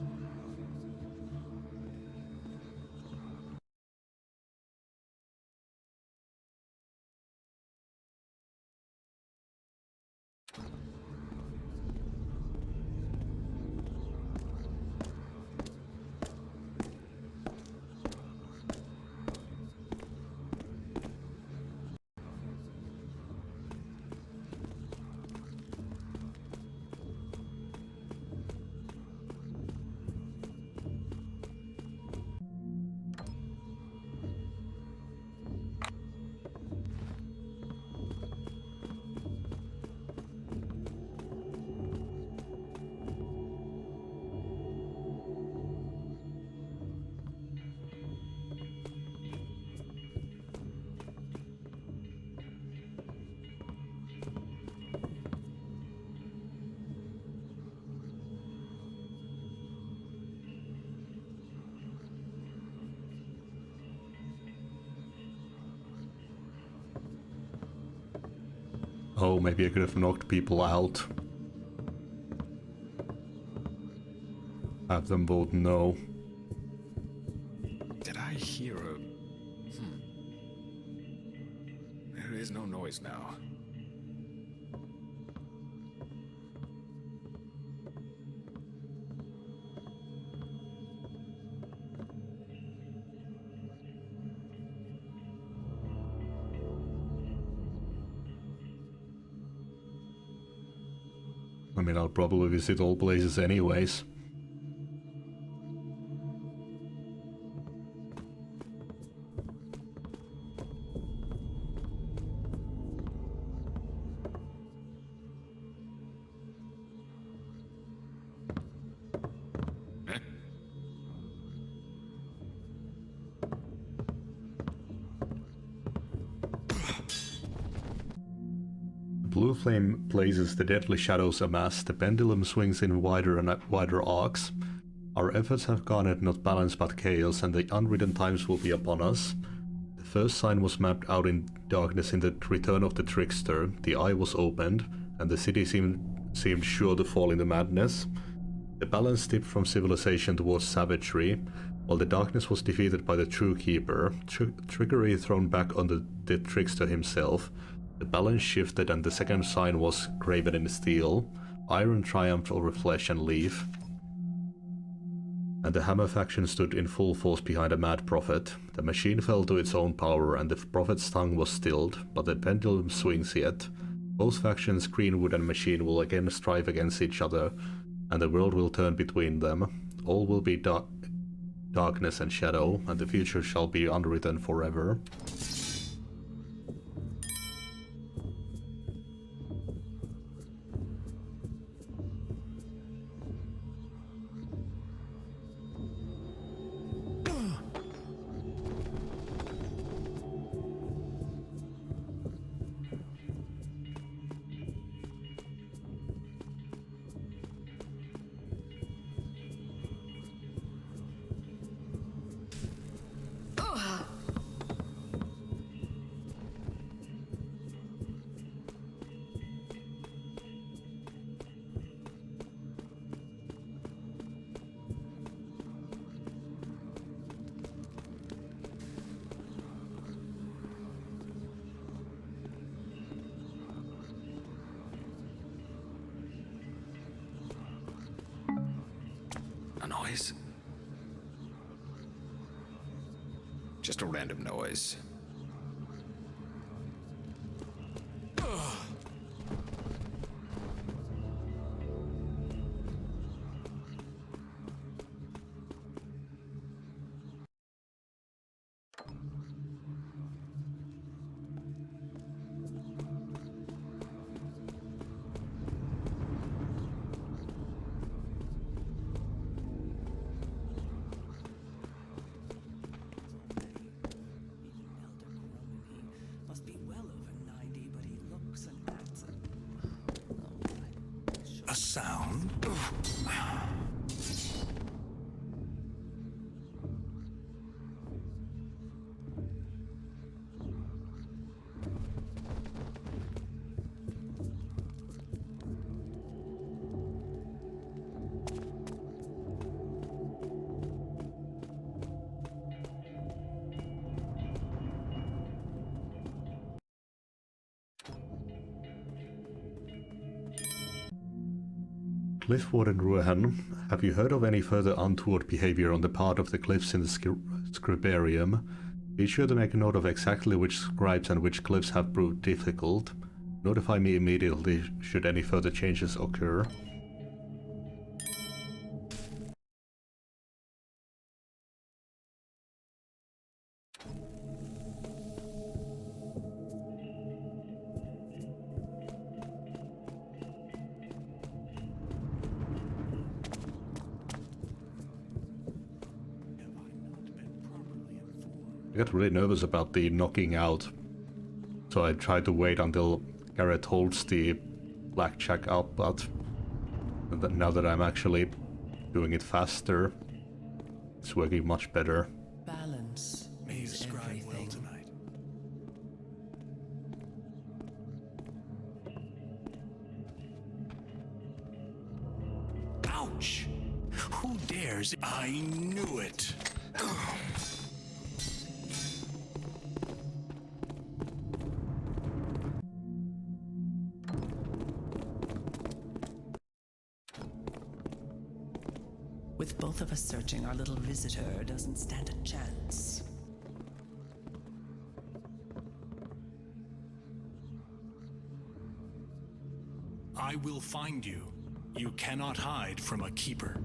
Oh, maybe I could have knocked people out. Have them vote no. Did I hear a... There is no noise now. I mean, I'll probably visit all places anyways. Blue flame blazes, the deadly shadows amass, the pendulum swings in wider and wider arcs. Our efforts have garnered not balance but chaos, and the unwritten times will be upon us. The first sign was mapped out in darkness in the return of the trickster, the eye was opened, and the city seemed sure to fall into madness. The balance tipped from civilization towards savagery, while the darkness was defeated by the true keeper, trickery thrown back on the trickster himself. The balance shifted and the second sign was graven in steel. Iron triumphed over flesh and leaf. And the Hammer faction stood in full force behind a mad prophet. The machine fell to its own power and the prophet's tongue was stilled, but the pendulum swings yet. Both factions, Greenwood and Machine, will again strive against each other, and the world will turn between them. All will be darkness and shadow, and the future shall be unwritten forever. Noise? Just a random noise. sound. Cliff Warden Ruhan, have you heard of any further untoward behavior on the part of the Cliffs in the Scribarium? Be sure to make a note of exactly which scribes and which Cliffs have proved difficult. Notify me immediately should any further changes occur. I got really nervous about the knocking out, so I tried to wait until Garrett holds the blackjack up, but now that I'm actually doing it faster, it's working much better. Balance is everything. Well tonight. Ouch! Who dares? I knew it! With both of us searching, our little visitor doesn't stand a chance. I will find you. You cannot hide from a keeper.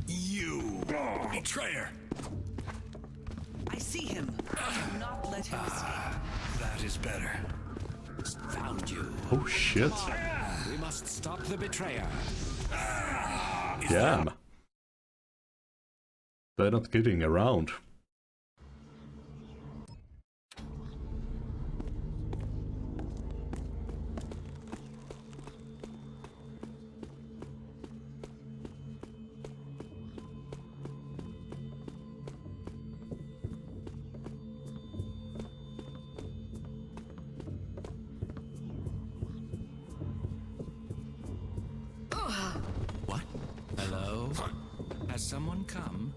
You betrayer! I see him. Do not let him escape. That is better. Found you. Oh shit. We must stop the betrayer. Damn. They're not kidding around. What? Hello? Has someone come?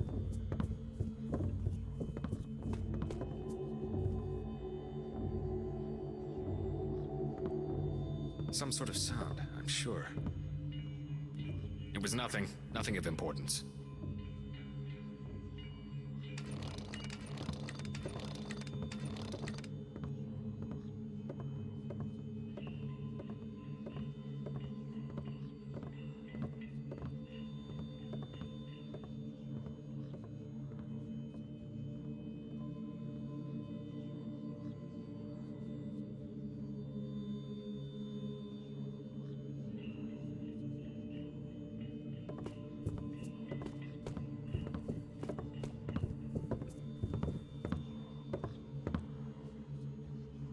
Some sort of sound, I'm sure. It was nothing. Nothing of importance.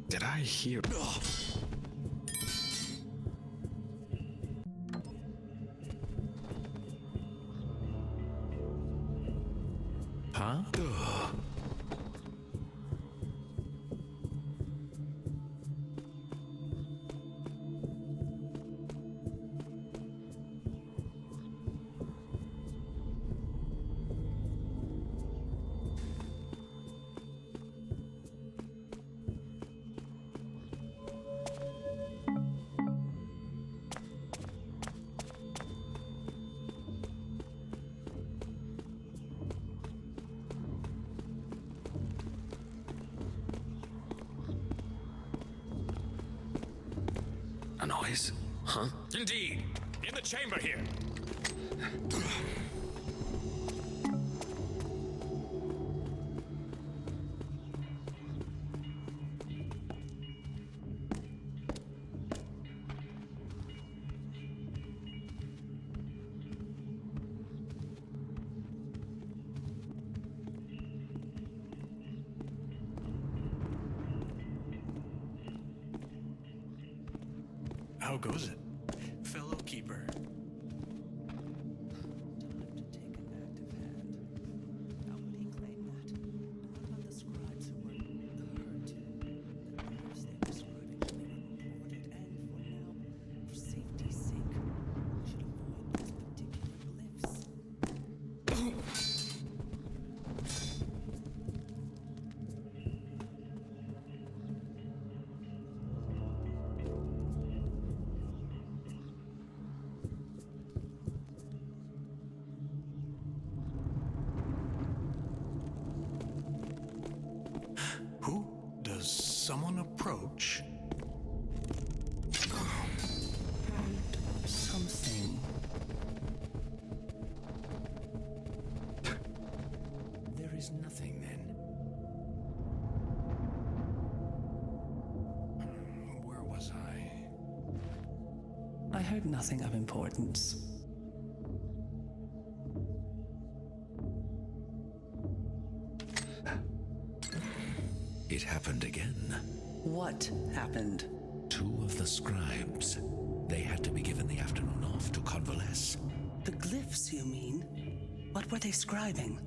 Did I hear? Huh? A noise? Huh? Indeed! In the chamber here! How goes it, fellow keeper? Someone approach? Something. There is nothing then. Where was I heard nothing of importance. It happened again. What happened? 2 of the scribes. They had to be given the afternoon off to convalesce. The glyphs, you mean? What were they scribing?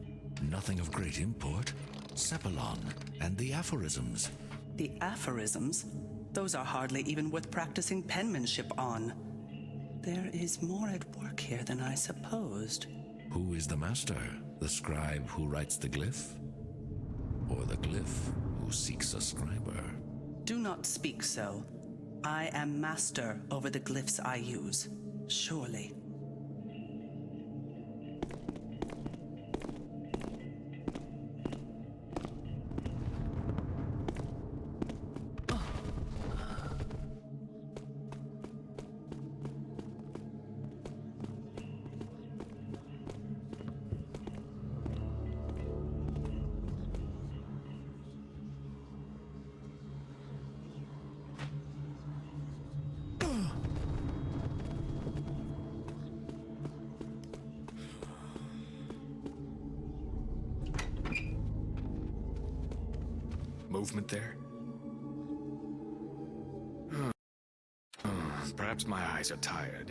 Nothing of great import. Cephalon and the aphorisms. The aphorisms? Those are hardly even worth practicing penmanship on. There is more at work here than I supposed. Who is the master? The scribe who writes the glyph? Or the glyph who seeks a scriber? Do not speak so. I am master over the glyphs I use. Surely. Movement there? Perhaps my eyes are tired.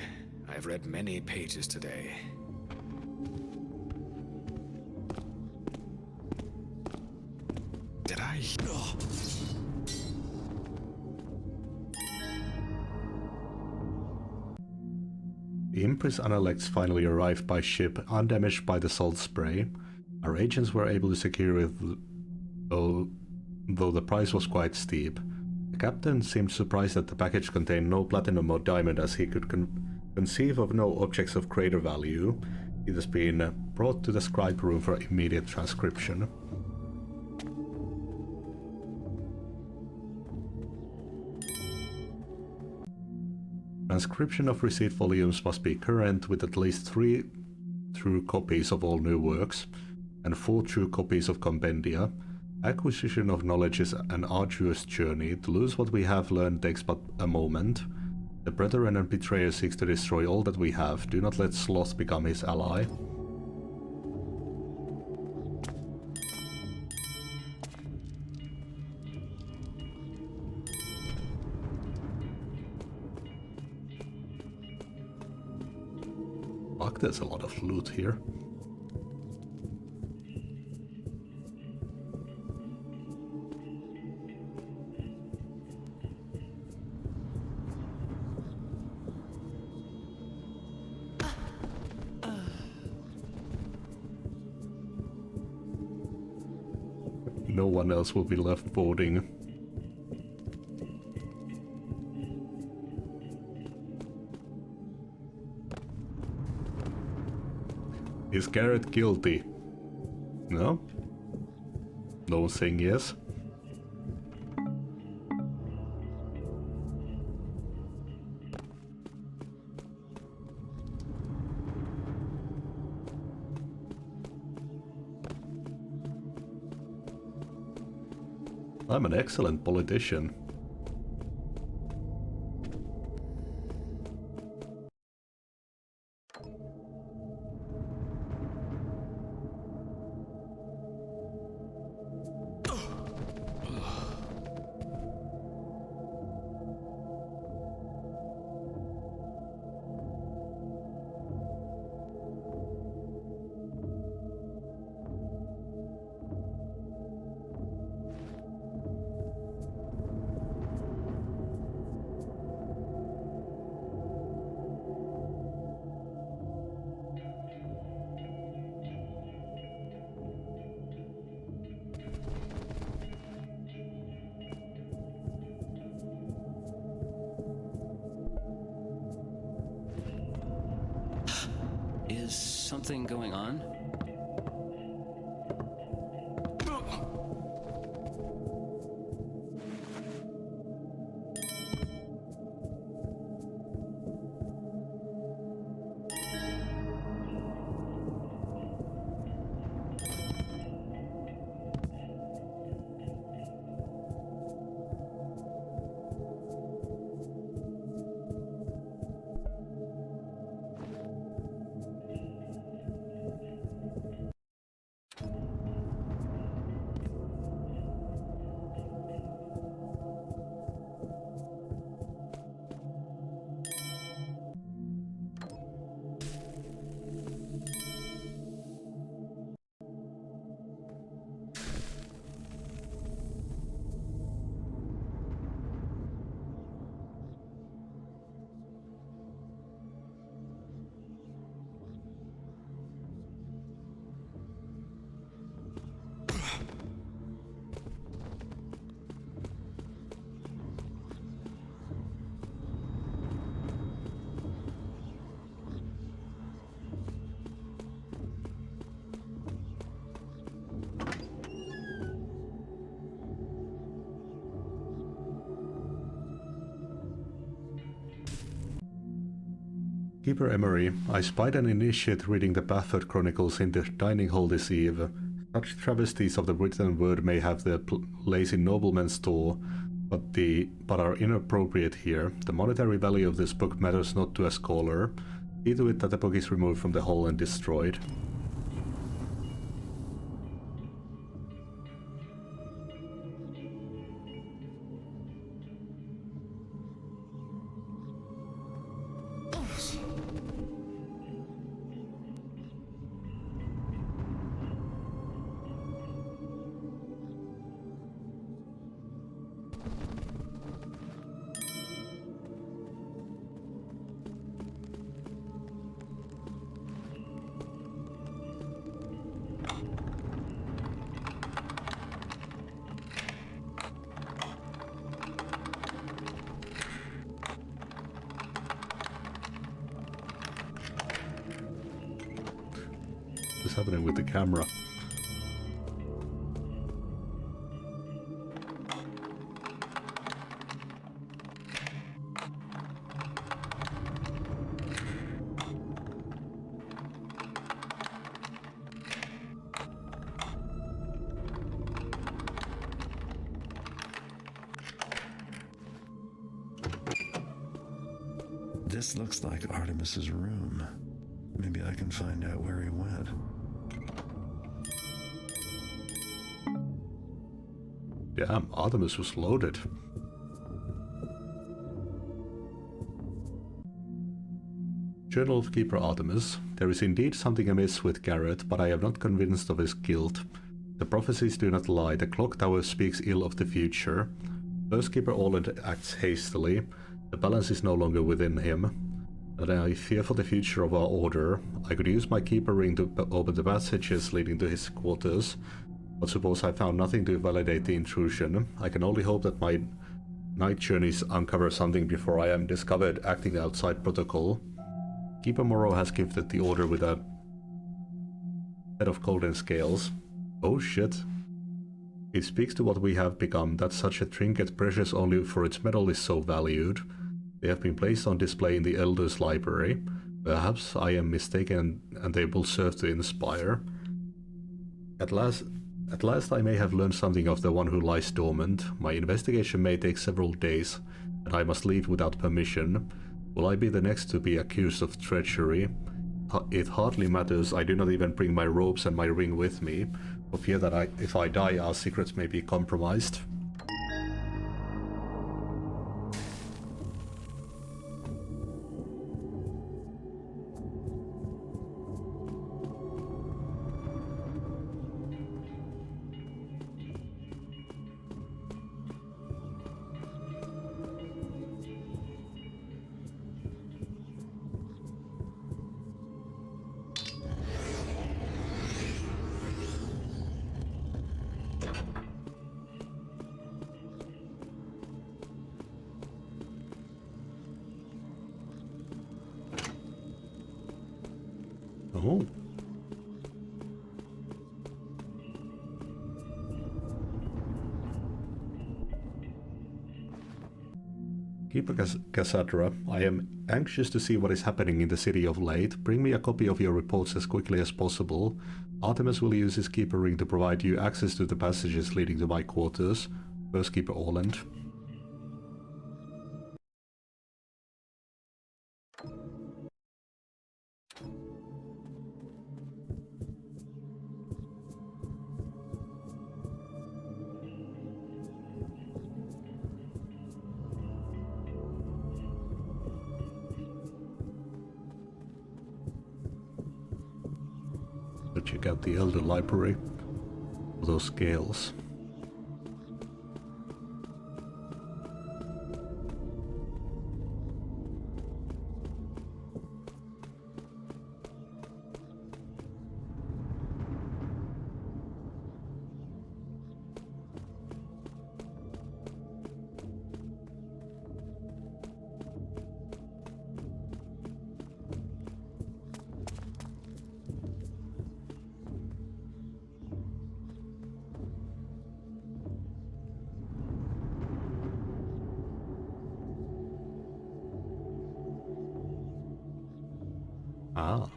I have read many pages today. Did I... The Empress Analects finally arrived by ship, undamaged by the salt spray. Our agents were able to secure it, though the price was quite steep. The captain seemed surprised that the package contained no platinum or diamond, as he could conceive of no objects of greater value. It has been brought to the scribe room for immediate transcription. Transcription of receipt volumes must be current, with at least 3 true copies of all new works and 4 true copies of compendia. Acquisition of knowledge is an arduous journey. To lose what we have learned takes but a moment. The Brethren and Betrayer seeks to destroy all that we have. Do not let Sloth become his ally. Fuck, there's a lot of loot here. No one else will be left boarding. Is Garrett guilty? No? No one saying yes? I'm an excellent politician. Is something going on? Keeper Emery, I spied an initiate reading the Bafford Chronicles in the dining hall this eve. Such travesties of the written word may have their place in noblemen's store, but are inappropriate here. The monetary value of this book matters not to a scholar. See to it that the book is removed from the hall and destroyed. What's happening with the camera? This looks like Artemis's room. Maybe I can find out where he went. Damn, Artemis was loaded. Journal of Keeper Artemis. There is indeed something amiss with Garrett, but I am not convinced of his guilt. The prophecies do not lie. The clock tower speaks ill of the future. First Keeper Orland acts hastily. The balance is no longer within him. And I fear for the future of our order. I could use my Keeper ring to open the passages leading to his quarters. But suppose I found nothing to validate the intrusion. I can only hope that my night journeys uncover something before I am discovered acting outside protocol. Keeper Morrow has gifted the order with a set of golden scales. Oh shit. It speaks to what we have become, that such a trinket precious only for its metal is so valued. They have been placed on display in the Elder's library. Perhaps I am mistaken and they will serve to inspire. At last I may have learned something of the one who lies dormant. My investigation may take several days, and I must leave without permission. Will I be the next to be accused of treachery? It hardly matters. I do not even bring my robes and my ring with me, for fear that if I die, our secrets may be compromised. Oh. Keeper Cassandra, I am anxious to see what is happening in the city of late. Bring me a copy of your reports as quickly as possible. Artemis will use his Keeper ring to provide you access to the passages leading to my quarters. First Keeper Orland. Check out the Elder Library for those scales. Ah.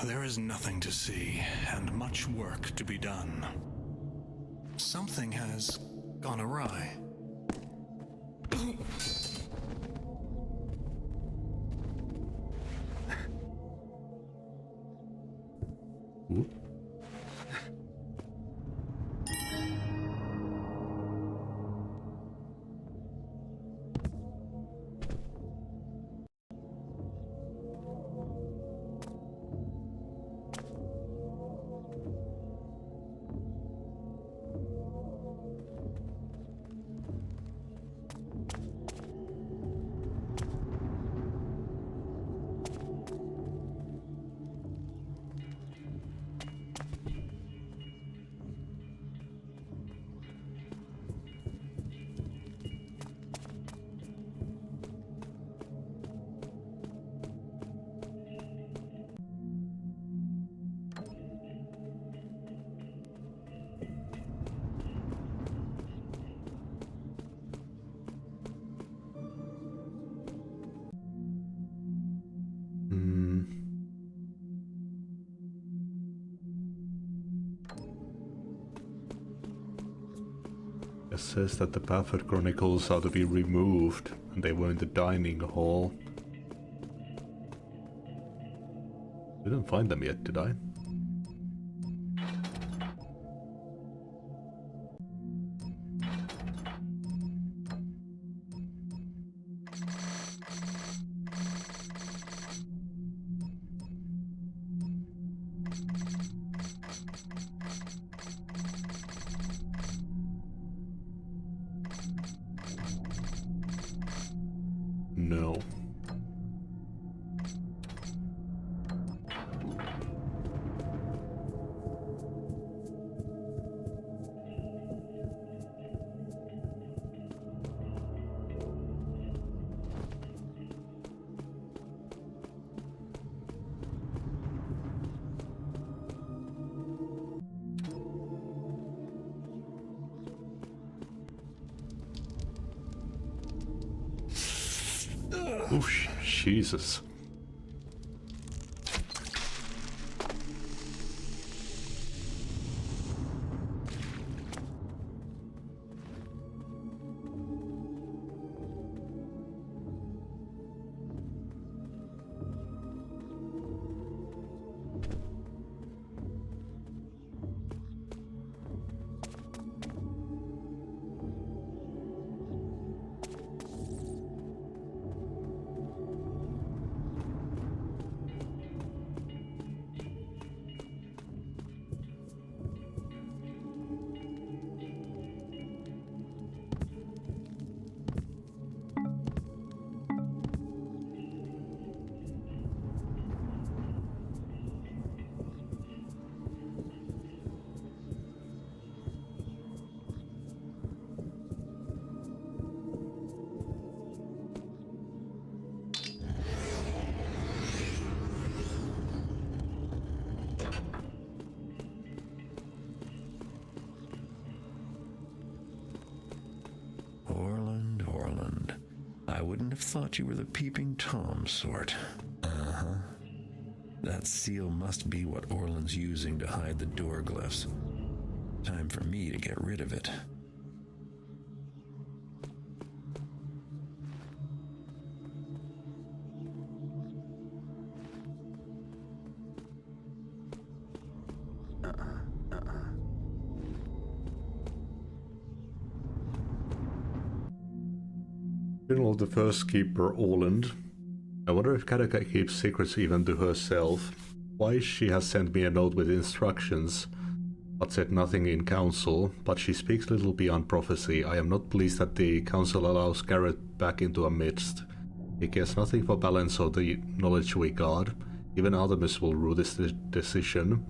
There is nothing to see, and much work to be done. Something has gone awry. It says that the Pathfinder Chronicles are to be removed, and they were in the dining hall. Didn't find them yet, did I? No. Oof, Jesus. I wouldn't have thought you were the peeping Tom sort. Uh-huh. That seal must be what Orland's using to hide the door glyphs. Time for me to get rid of it. Funeral of the first keeper, Orland. I wonder if Karuka keeps secrets even to herself. Why she has sent me a note with instructions, but said nothing in council, but she speaks little beyond prophecy. I am not pleased that the council allows Garrett back into our midst. He cares nothing for balance or the knowledge we guard. Even Artemis will rue this decision.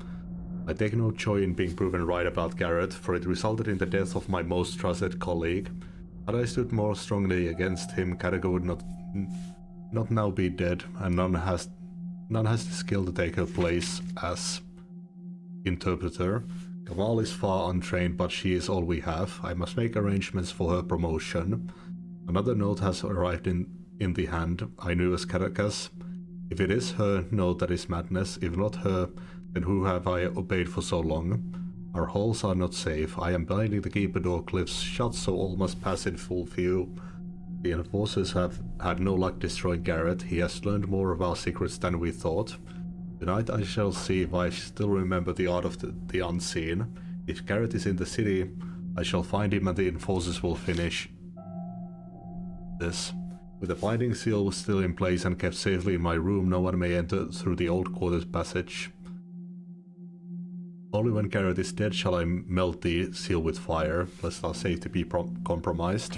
I take no joy in being proven right about Garrett, for it resulted in the death of my most trusted colleague. Had I stood more strongly against him, Karuka would not now be dead, and none has the skill to take her place as interpreter. Kamal is far untrained, but she is all we have. I must make arrangements for her promotion. Another note has arrived in the hand I knew as Karuka's. If it is her note, that is madness. If not her, then who have I obeyed for so long? Our halls are not safe. I am binding the keeper door cliffs shut, so all must pass in full view. The enforcers have had no luck destroying Garrett. He has learned more of our secrets than we thought. Tonight I shall see if I still remember the art of the unseen. If Garrett is in the city, I shall find him and the enforcers will finish this. With the binding seal still in place and kept safely in my room, no one may enter through the old quarters passage. Only when Garrett is dead shall I melt the seal with fire, lest our safety be compromised.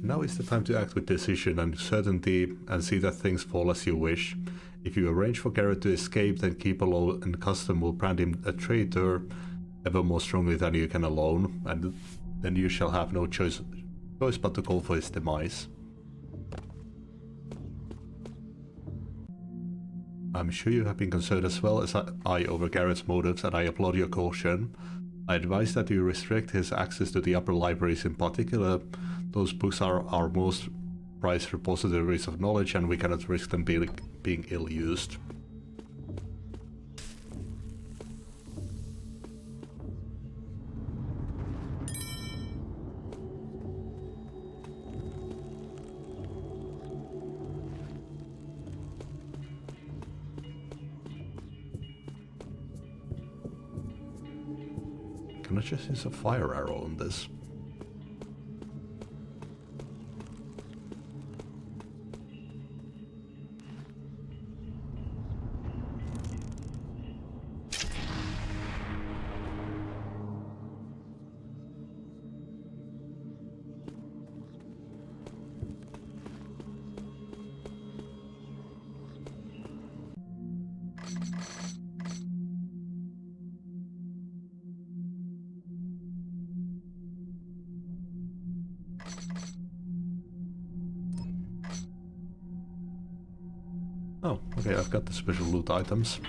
Now is the time to act with decision and certainty and see that things fall as you wish. If you arrange for Garrett to escape, then Keeper Law and Custom will brand him a traitor ever more strongly than you can alone, and then you shall have no choice but to call for his demise. I'm sure you have been concerned as well as I over Garrett's motives, and I applaud your caution. I advise that you restrict his access to the upper libraries in particular. Those books are our most prized repositories of knowledge, and we cannot risk them being ill-used. Can I just use a fire arrow on this? Oh, okay, I've got the special loot items.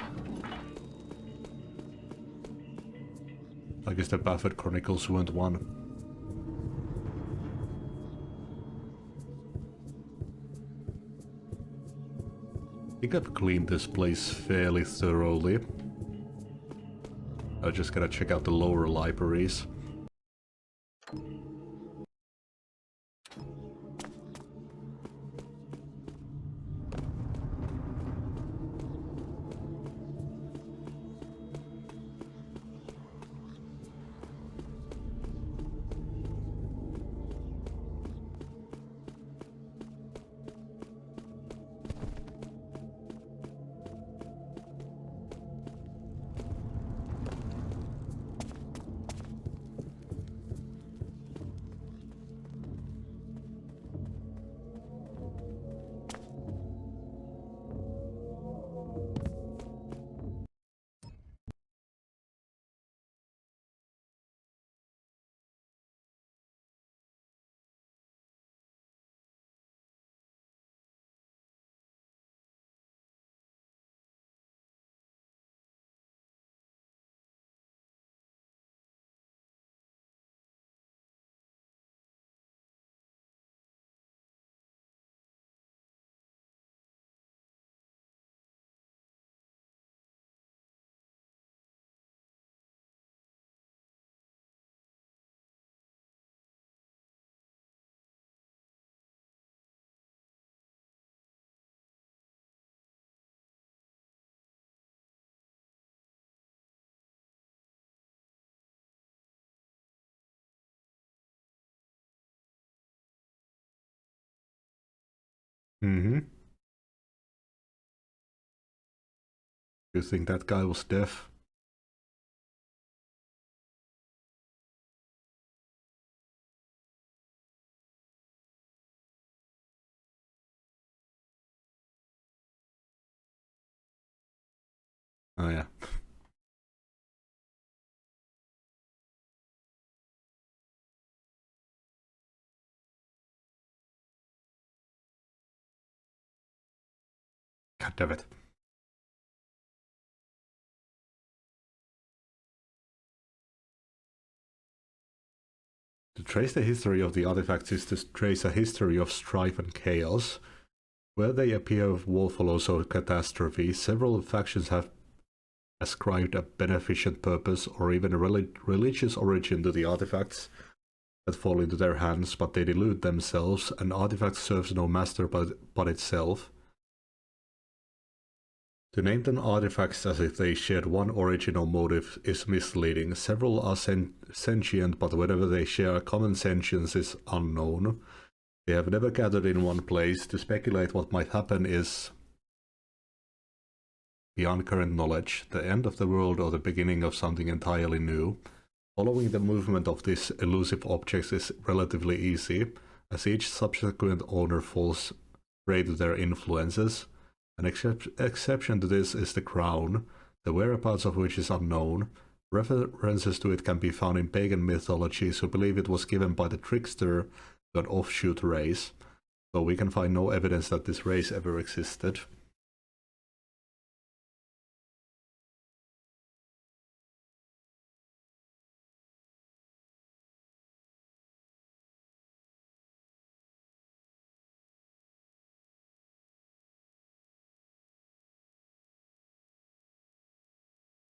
I guess the Baffert Chronicles weren't one. I think I've cleaned this place fairly thoroughly. I just gotta check out the lower libraries. Mm-hmm. You think that guy was deaf? Oh yeah. God damn it. To trace the history of the artifacts is to trace a history of strife and chaos. Where they appear of woeful or catastrophe, several factions have ascribed a beneficent purpose or even a religious origin to the artifacts that fall into their hands, but they delude themselves. An artifact serves no master but itself. To name them artifacts as if they shared one origin or motive is misleading. Several are sentient, but whether they share a common sentience is unknown. They have never gathered in one place. To speculate what might happen is beyond current knowledge, the end of the world or the beginning of something entirely new. Following the movement of these elusive objects is relatively easy, as each subsequent owner falls prey to their influences. An exception to this is the crown, the whereabouts of which is unknown. References to it can be found in pagan mythologies who believe it was given by the trickster to an offshoot race, though we can find no evidence that this race ever existed.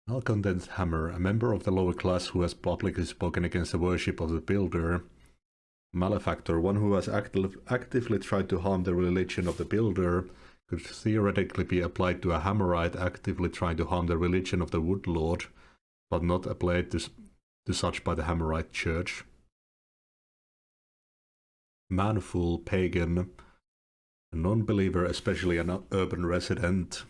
Malcontent Hammer, a member of the lower class who has publicly spoken against the worship of the Builder. Malefactor, one who has actively tried to harm the religion of the Builder, could theoretically be applied to a Hammerite actively trying to harm the religion of the Woodlord, but not applied to such by the Hammerite Church. Manfool, Pagan, a non-believer, especially an urban resident.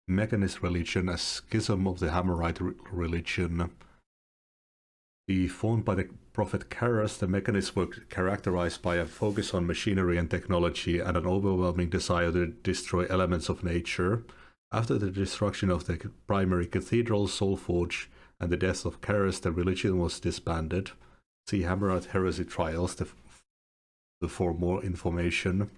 Mechanist religion, a schism of the Hammerite religion. Formed by the prophet Karas, the mechanists were characterized by a focus on machinery and technology and an overwhelming desire to destroy elements of nature. After the destruction of the primary cathedral, Soulforge, and the death of Karas, the religion was disbanded. See Hammerite Heresy Trials for more information.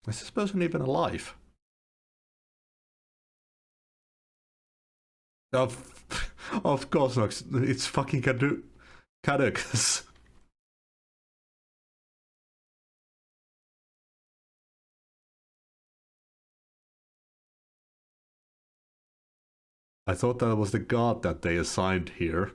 Is this person even alive? Of course not. It's fucking Caducus. I thought that was the god that they assigned here.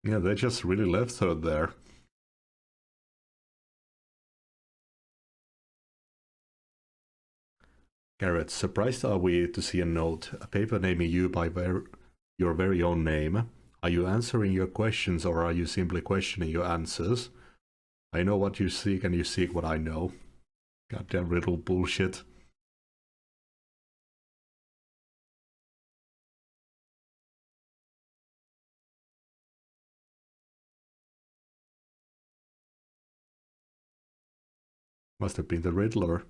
Yeah, they just really left her there. Garrett, surprised are we to see a note, a paper naming you by your very own name. Are you answering your questions or are you simply questioning your answers? I know what you seek and you seek what I know. Goddamn riddle bullshit. Must have been the Riddler.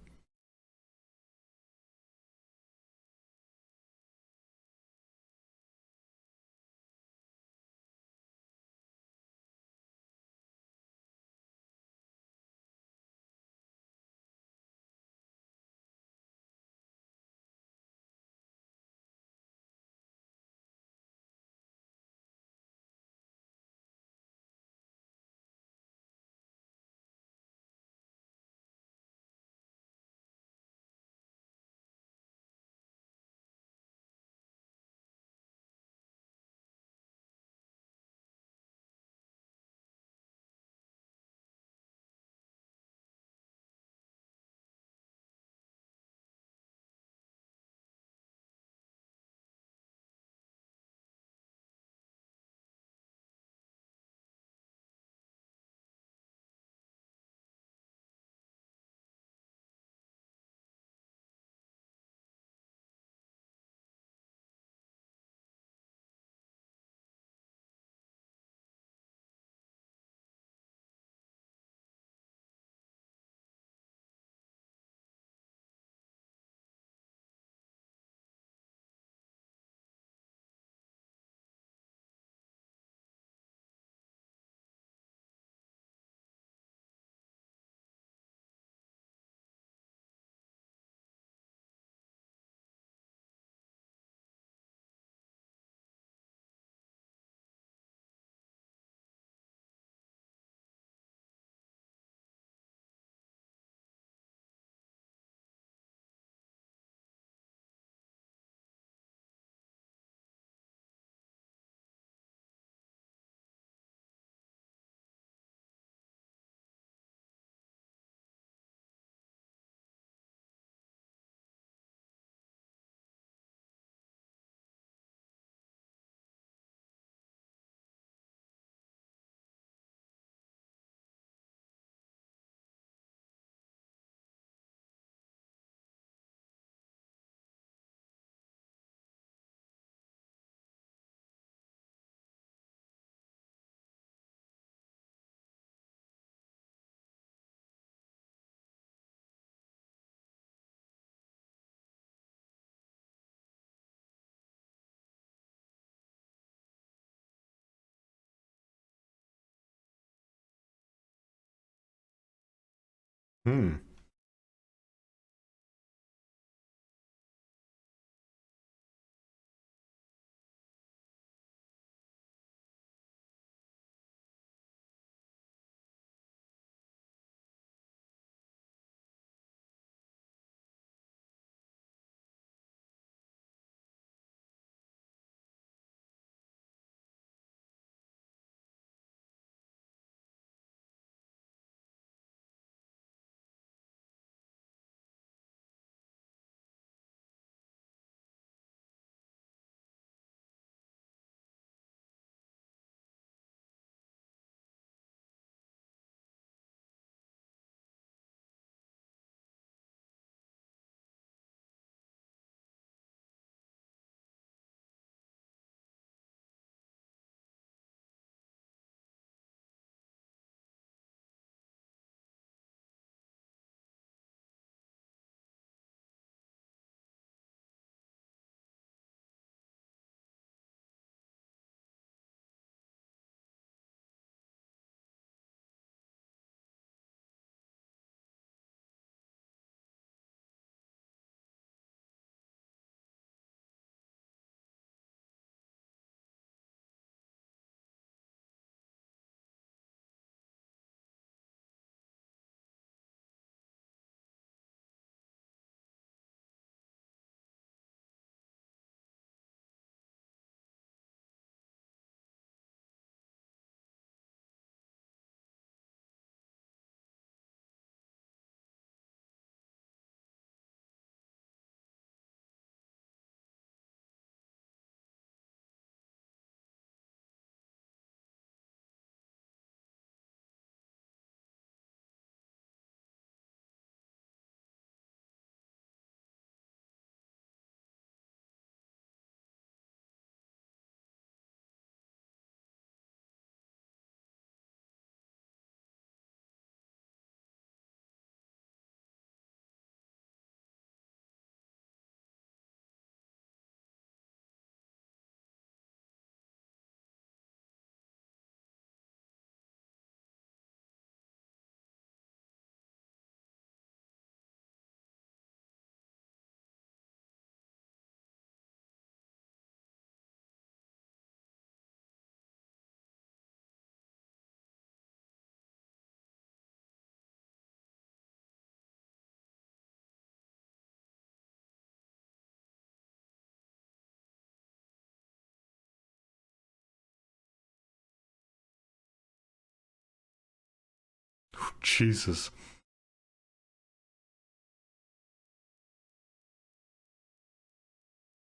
Jesus.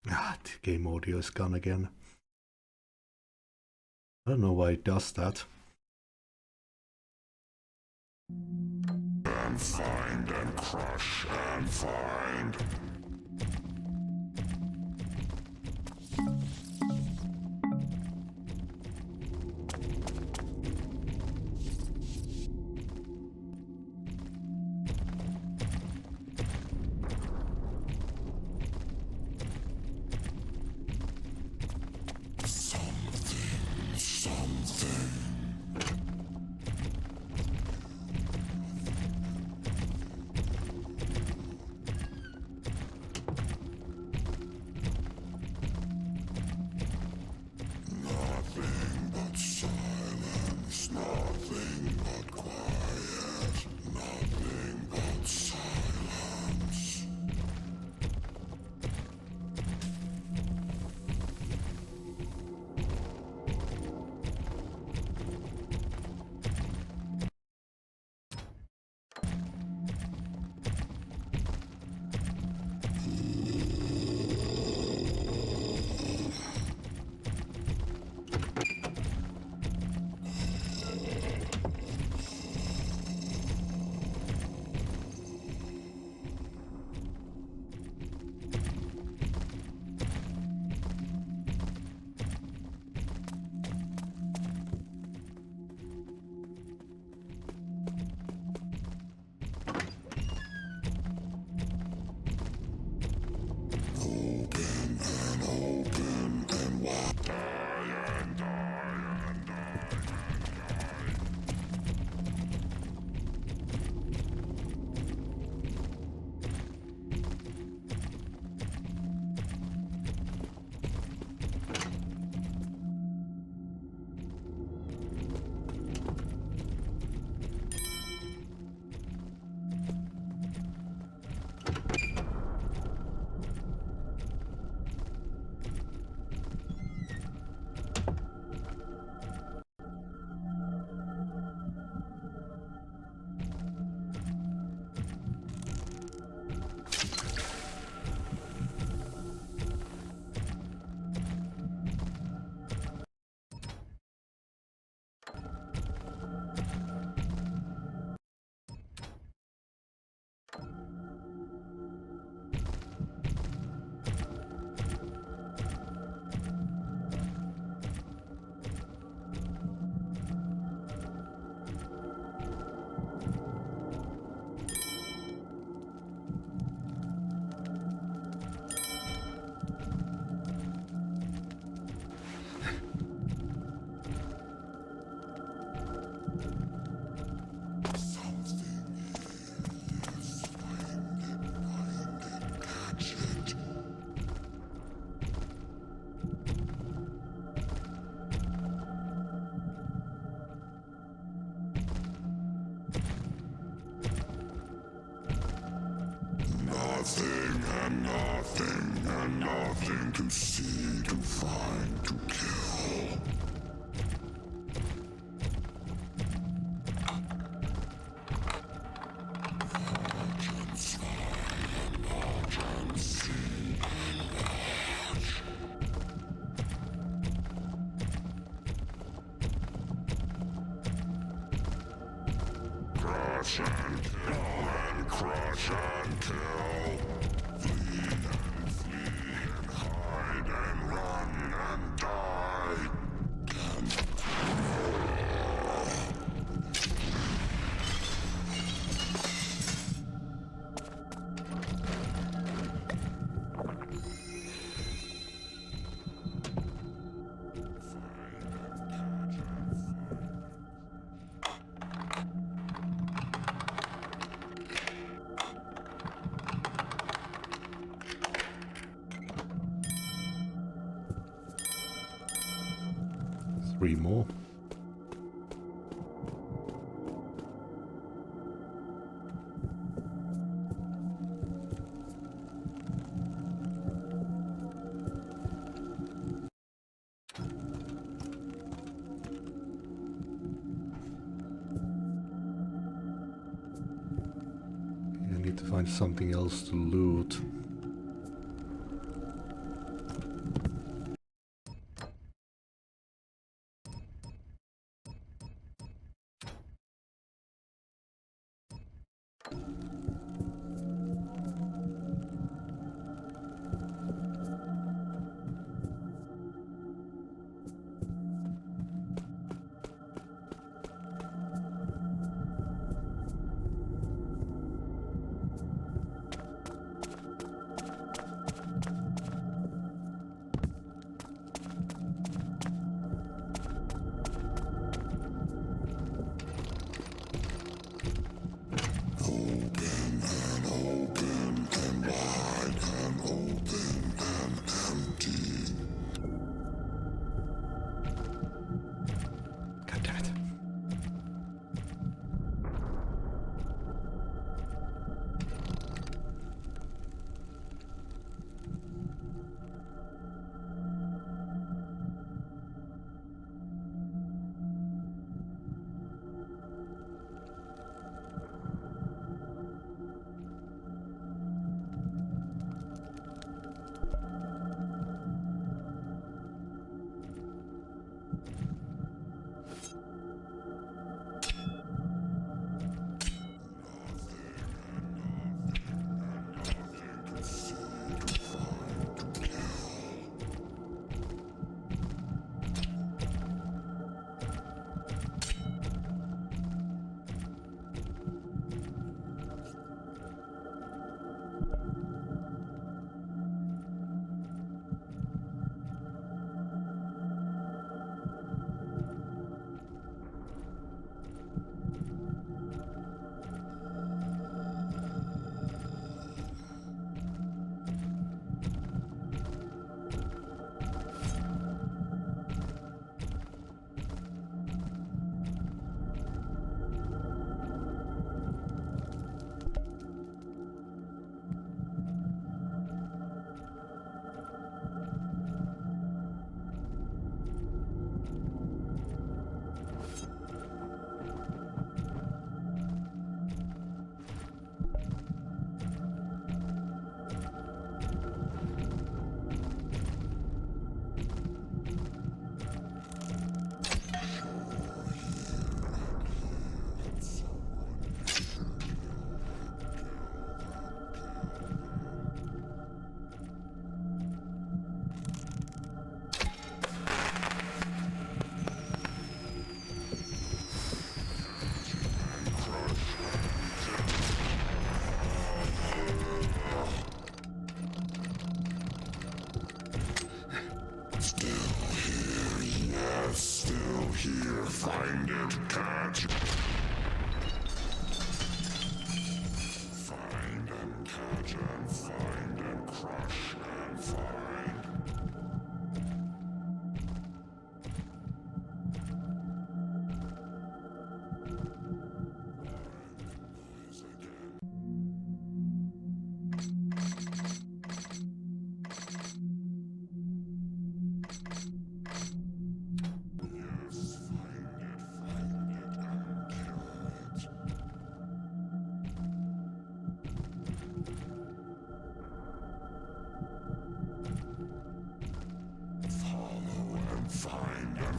Ah, the game audio is gone again. I don't know why it does that. And find and crush and find. and nothing to see, to find, to kill. Crush and kill and crush and kill. Bleed and flee and hide and run and die. Three more. I need to find something else to loot.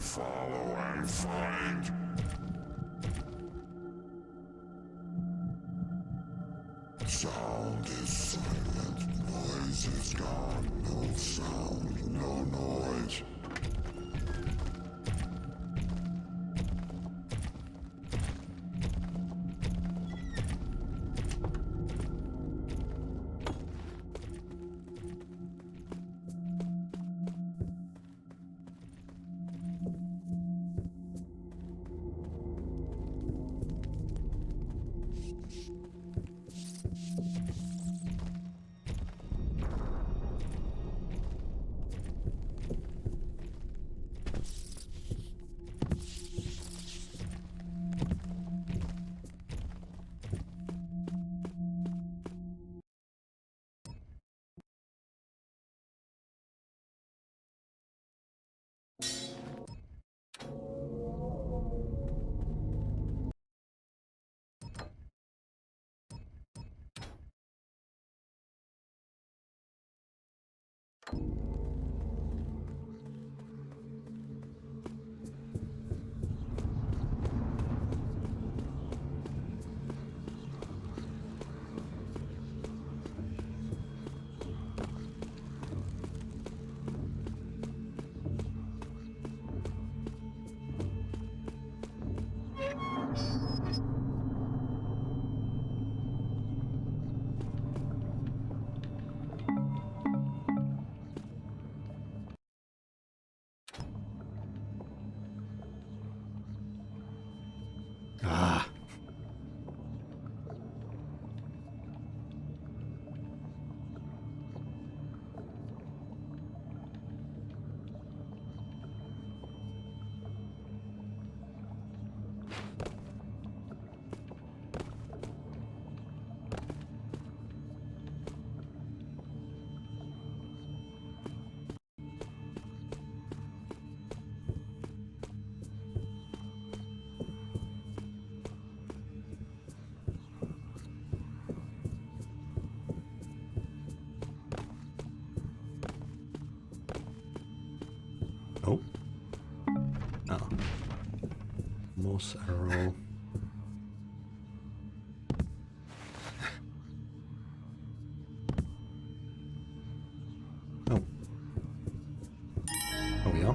follow and find. Sound is silent, noise is gone. No sound, no noise. Ah. Oh. Oh. Moss arrow. Oh. Oh yeah.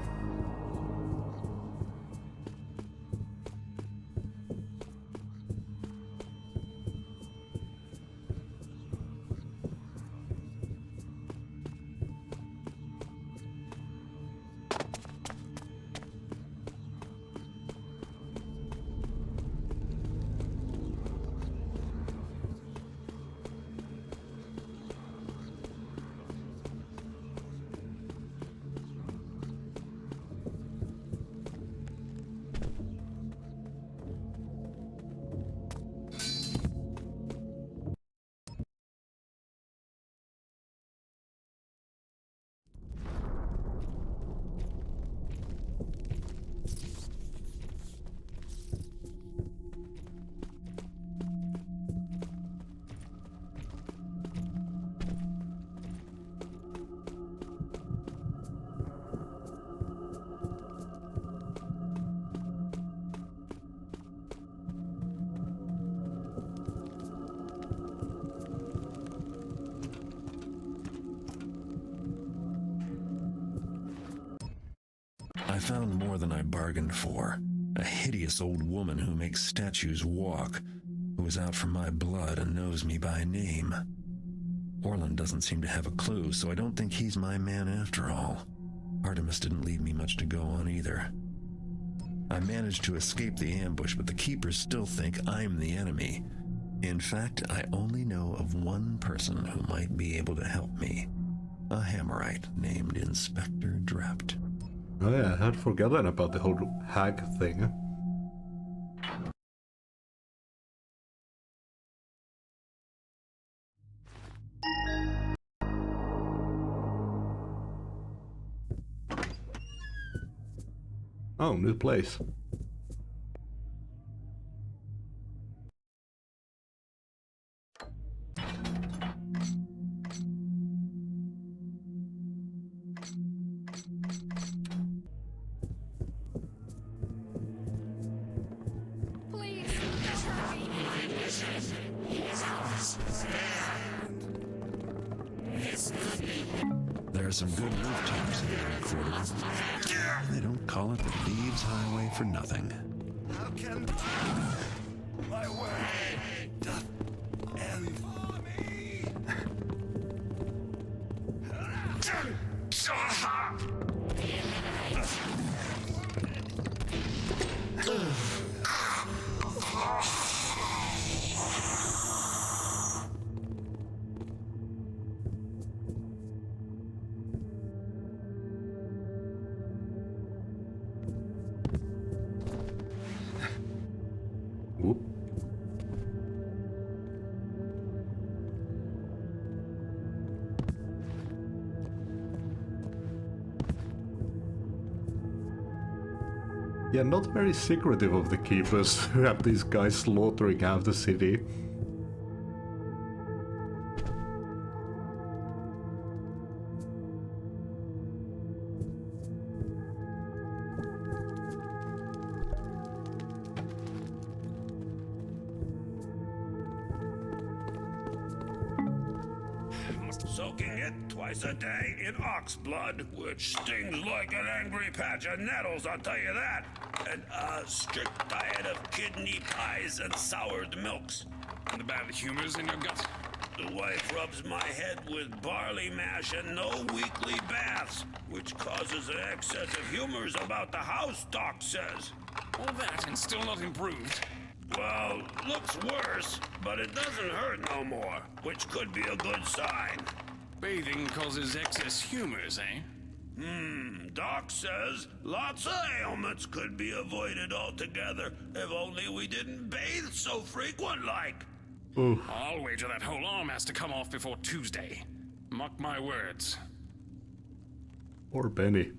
I found more than I bargained for. A hideous old woman who makes statues walk, who is out for my blood and knows me by name. Orland doesn't seem to have a clue, so I don't think he's my man after all. Artemis didn't leave me much to go on either. I managed to escape the ambush, but the Keepers still think I'm the enemy. In fact, I only know of one person who might be able to help me. A Hammerite named Inspector Drept. Oh yeah, I had forgotten about the whole hag thing. Oh, new place. some good rooftops in the quarter. They don't call it the Thieves' Highway for nothing. How can my way doth end for me? Whoop. Yeah, not very secretive of the keepers who have these guys slaughtering half the city. Soaking it twice a day in ox blood, which stings like an angry patch of nettles, I'll tell you that. And a strict diet of kidney pies and soured milks. And the bad humors in your gut? The wife rubs my head with barley mash and no weekly baths, which causes an excess of humors about the house, Doc says. All that and still not improved. Well, looks worse, but it doesn't hurt no more, which could be a good sign. Bathing causes excess humors, eh? Doc says lots of ailments could be avoided altogether if only we didn't bathe so frequent like. I'll wager that whole arm has to come off before Tuesday. Mark my words. Or Benny.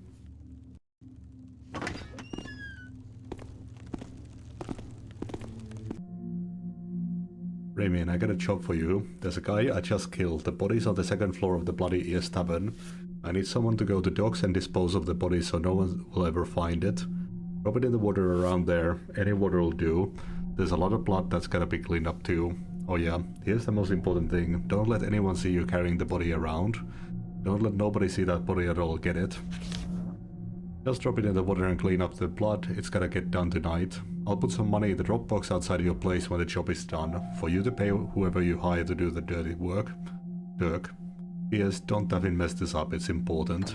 Ramian, I got a job for you. There's a guy I just killed. The body's on the second floor of the Bloody Ears Tavern. I need someone to go to docks and dispose of the body so no one will ever find it. Drop it in the water around there. Any water will do. There's a lot of blood that's gotta be cleaned up too. Oh yeah, here's the most important thing. Don't let anyone see you carrying the body around. Don't let nobody see that body at all, get it? Just drop it in the water and clean up the blood. It's gotta get done tonight. I'll put some money in the drop box outside your place when the job is done, for you to pay whoever you hire to do the dirty work. Dirk. Yes, don't Davin mess this up, it's important.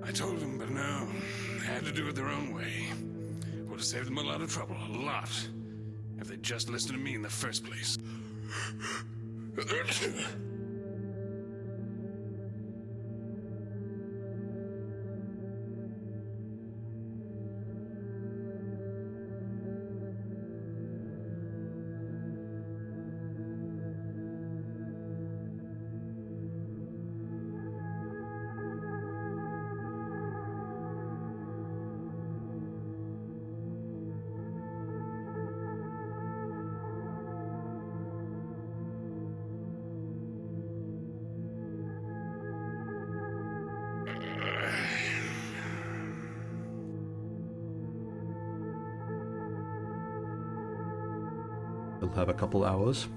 I told them, but no. They had to do it their own way. Would have saved them a lot of trouble, a lot. If they'd just listened to me in the first place. We'll have a couple hours.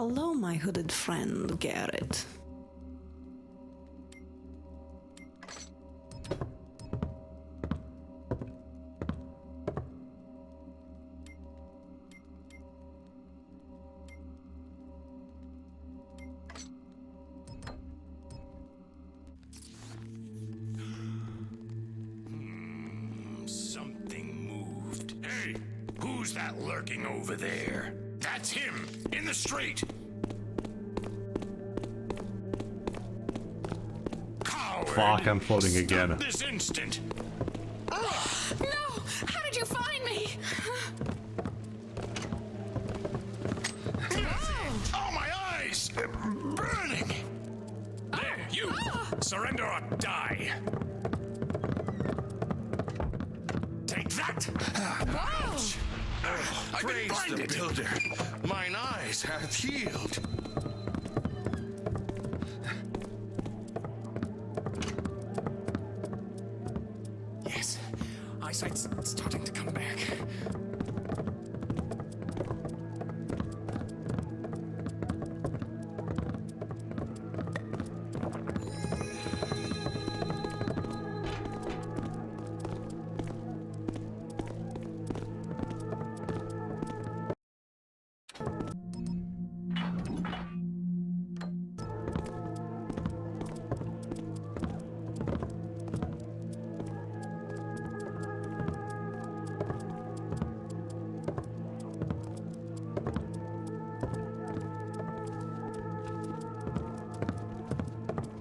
Hello, my hooded friend, Garrett. Something moved. Hey, who's that lurking over there? That's him, in the street. Coward! Fuck, I'm floating again. Stop this instant. No! How did you find me? Oh, my eyes! Burning! There, you! Surrender or die! Take that! Ouch! I've been blinded! Builder, mine eyes hath healed. Yes, eyesight's starting to come back.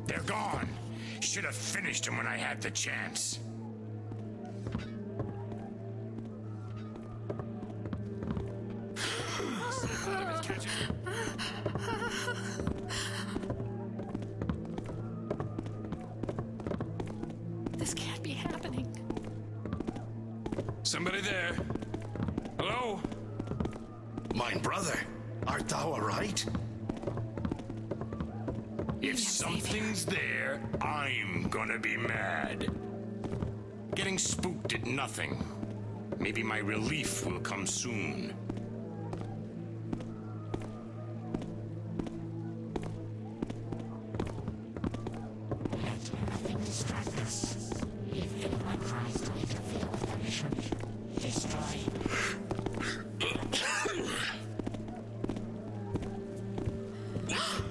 They're gone. Should have finished them when I had the chance. This can't be happening. Somebody there? Hello? Mine brother, art thou aright? If something's there, I'm gonna be mad. Getting spooked at nothing. Maybe my relief will come soon.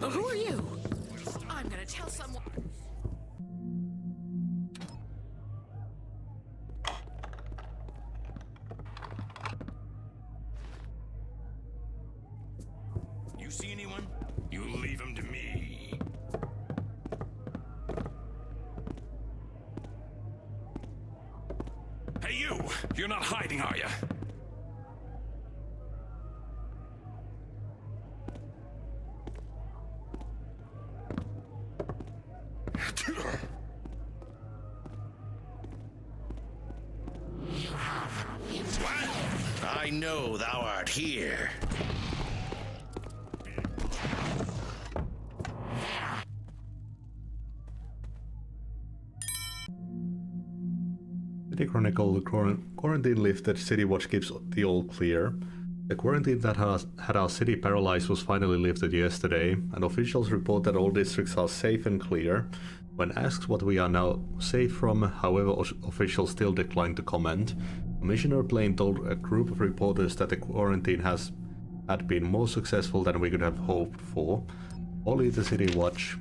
Who are you? I'm gonna tell someone. You see anyone? You leave them to me. Hey, you! You're not hiding, are you? What? I know thou art here. City Chronicle, quarantine lifted, City Watch gives the all clear. The quarantine that had our city paralyzed was finally lifted yesterday, and officials report that all districts are safe and clear. When asked what we are now safe from, however, officials still decline to comment. Commissioner Blaine told a group of reporters that the quarantine had been more successful than we could have hoped for. Only the City Watch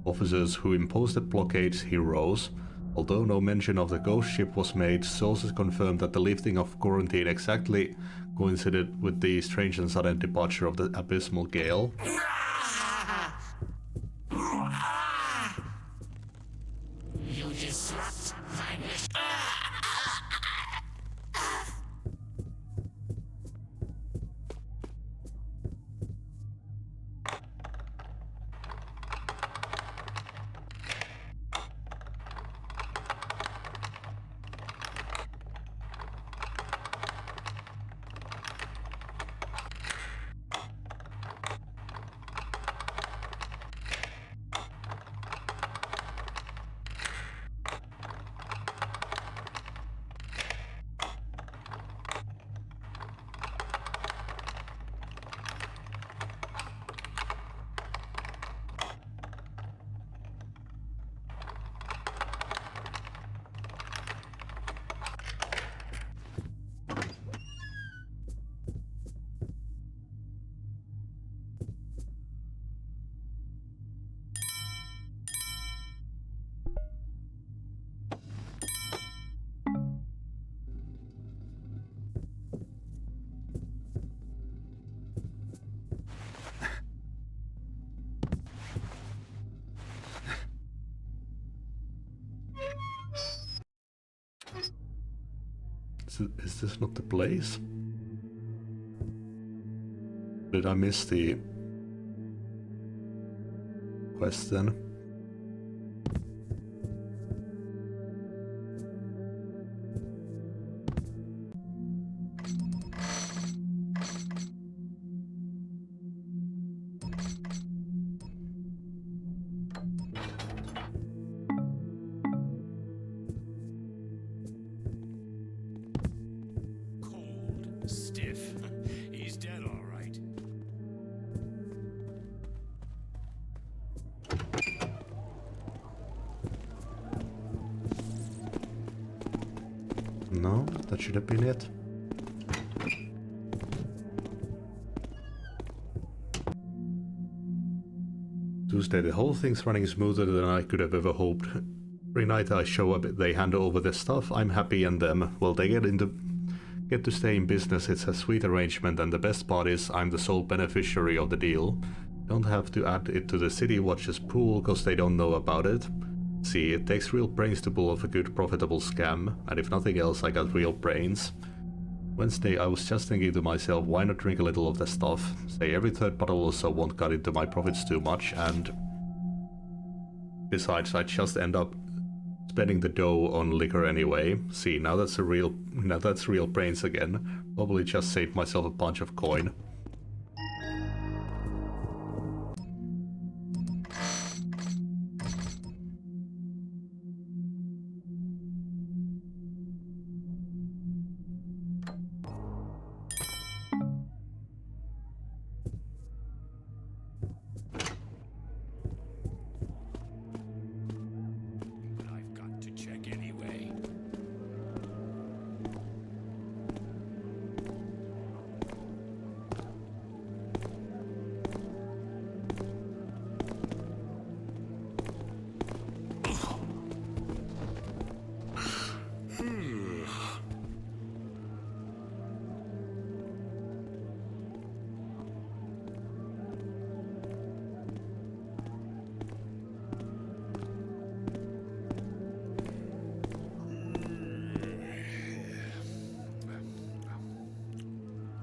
officers who imposed the blockades heroes. Although no mention of the ghost ship was made, sources confirmed that the lifting of quarantine exactly coincided with the strange and sudden departure of the abysmal gale. You disrupt my mission. Is this not the place? Did I miss the quest then? Stiff. He's dead, all right. No, that should have been it. Tuesday, the whole thing's running smoother than I could have ever hoped. Every night I show up, they hand over their stuff, I'm happy, and them, well, they get to stay in business. It's a sweet arrangement, and the best part is I'm the sole beneficiary of the deal. Don't have to add it to the City Watch's pool, cause they don't know about it. See, it takes real brains to pull off a good profitable scam, and if nothing else, I got real brains. Wednesday, I was just thinking to myself, why not drink a little of the stuff? Say every third bottle or so won't cut into my profits too much, and besides, I just end up spending the dough on liquor anyway. See, now that's real brains again. Probably just saved myself a bunch of coin.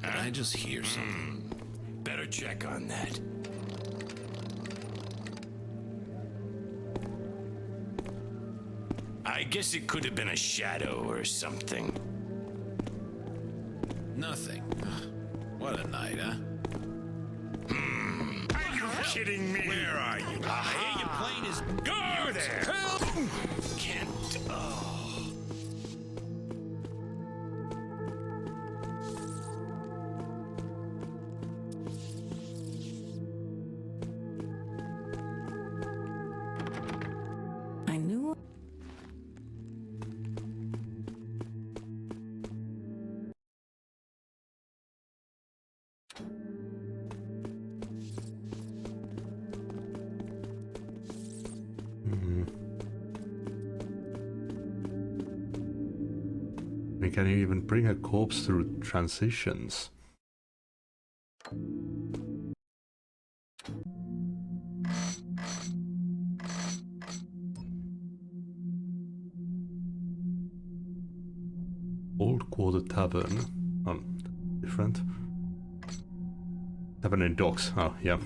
I just hear something. Better check on that. I guess it could have been a shadow or something. Nothing. What a night, huh? Are you kidding me? Where are you? I hear your plane is... Go there! Help! Can't... Oh. I knew. Can you even bring a corpse through transitions? Old Quarter Tavern. Oh, different. Tavern in Docks. Oh, yeah.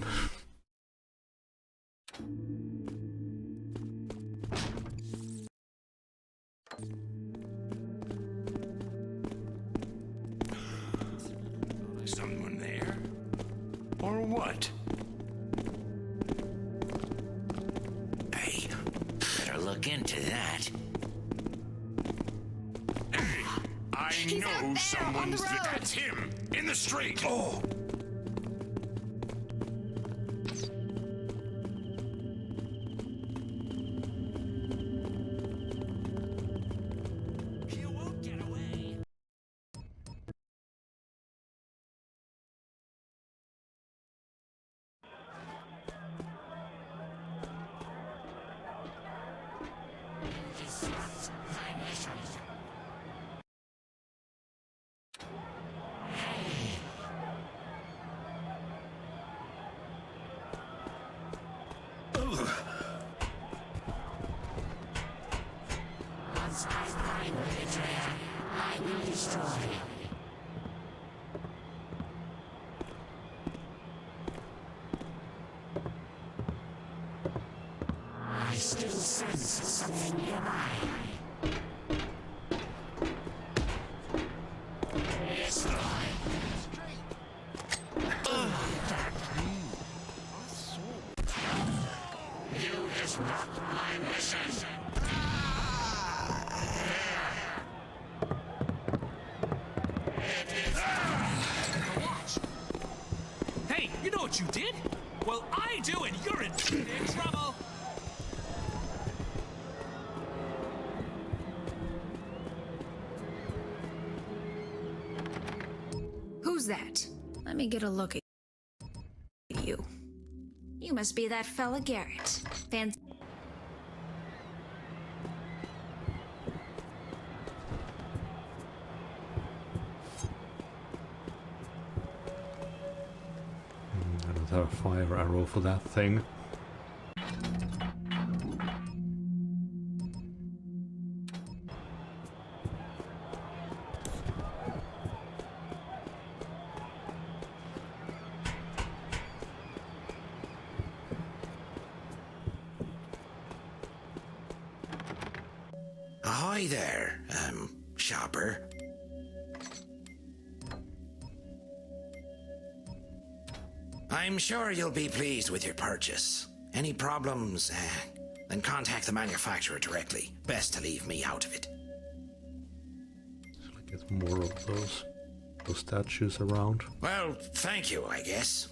Someone there? Or what? Hey, better look into that. Hey, I know someone's that's him in the street. Oh. I still sense something nearby. It's time. You just mocked my wishes. Hey, you know what you did? Well, I do, and you're in big trouble. Who's that? Let me get a look at you. You must be that fella Garrett. Another fire arrow for that thing. Ahoy there, shopper. I'm sure you'll be pleased with your purchase. Any problems, then contact the manufacturer directly. Best to leave me out of it. Should I get more of those statues around? Well, thank you, I guess.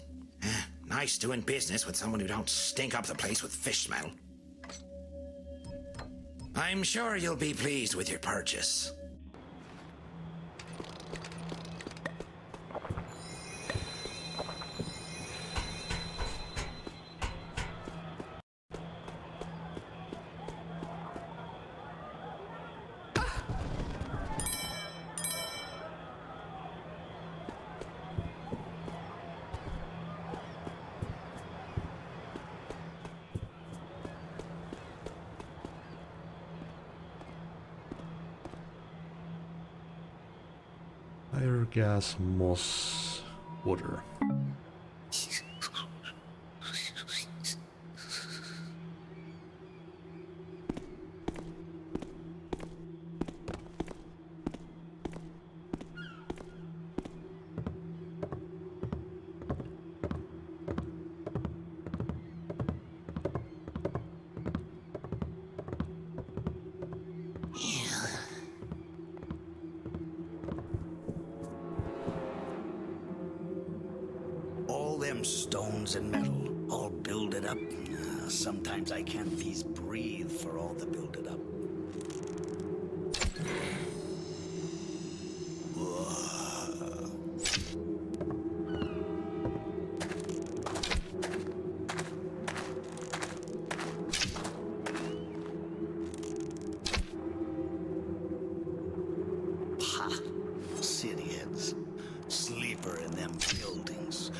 Nice doing business with someone who don't stink up the place with fish smell. I'm sure you'll be pleased with your purchase. Fire, gas, moss, water. Them stones and metal, all builded up. Sometimes I can't these breathe for all the builded up. Pah! City heads. Sleeper in them buildings.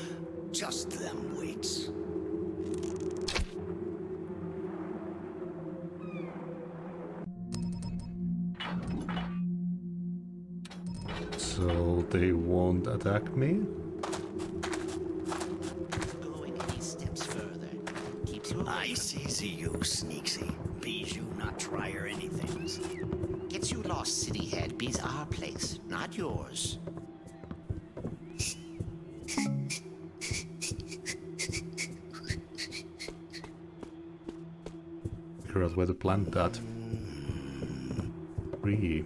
Just them weights. So they won't attack me? Going any steps further keeps you. Nice, easy, you sneaksy. Bees you not try or anythings. Gets you lost, city head. Be's our place, not yours. Figure out where to plant that. Tree.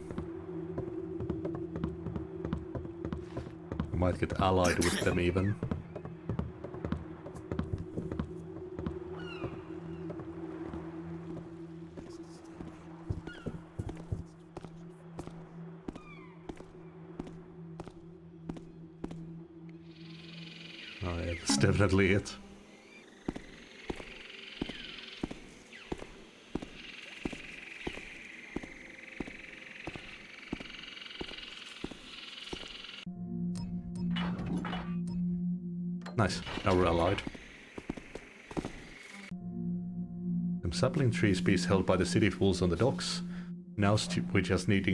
I might get allied with them even. Oh yeah, that's definitely it. Nice, now we're allied. Them sapling tree species held by the city fools on the docks. Now we just need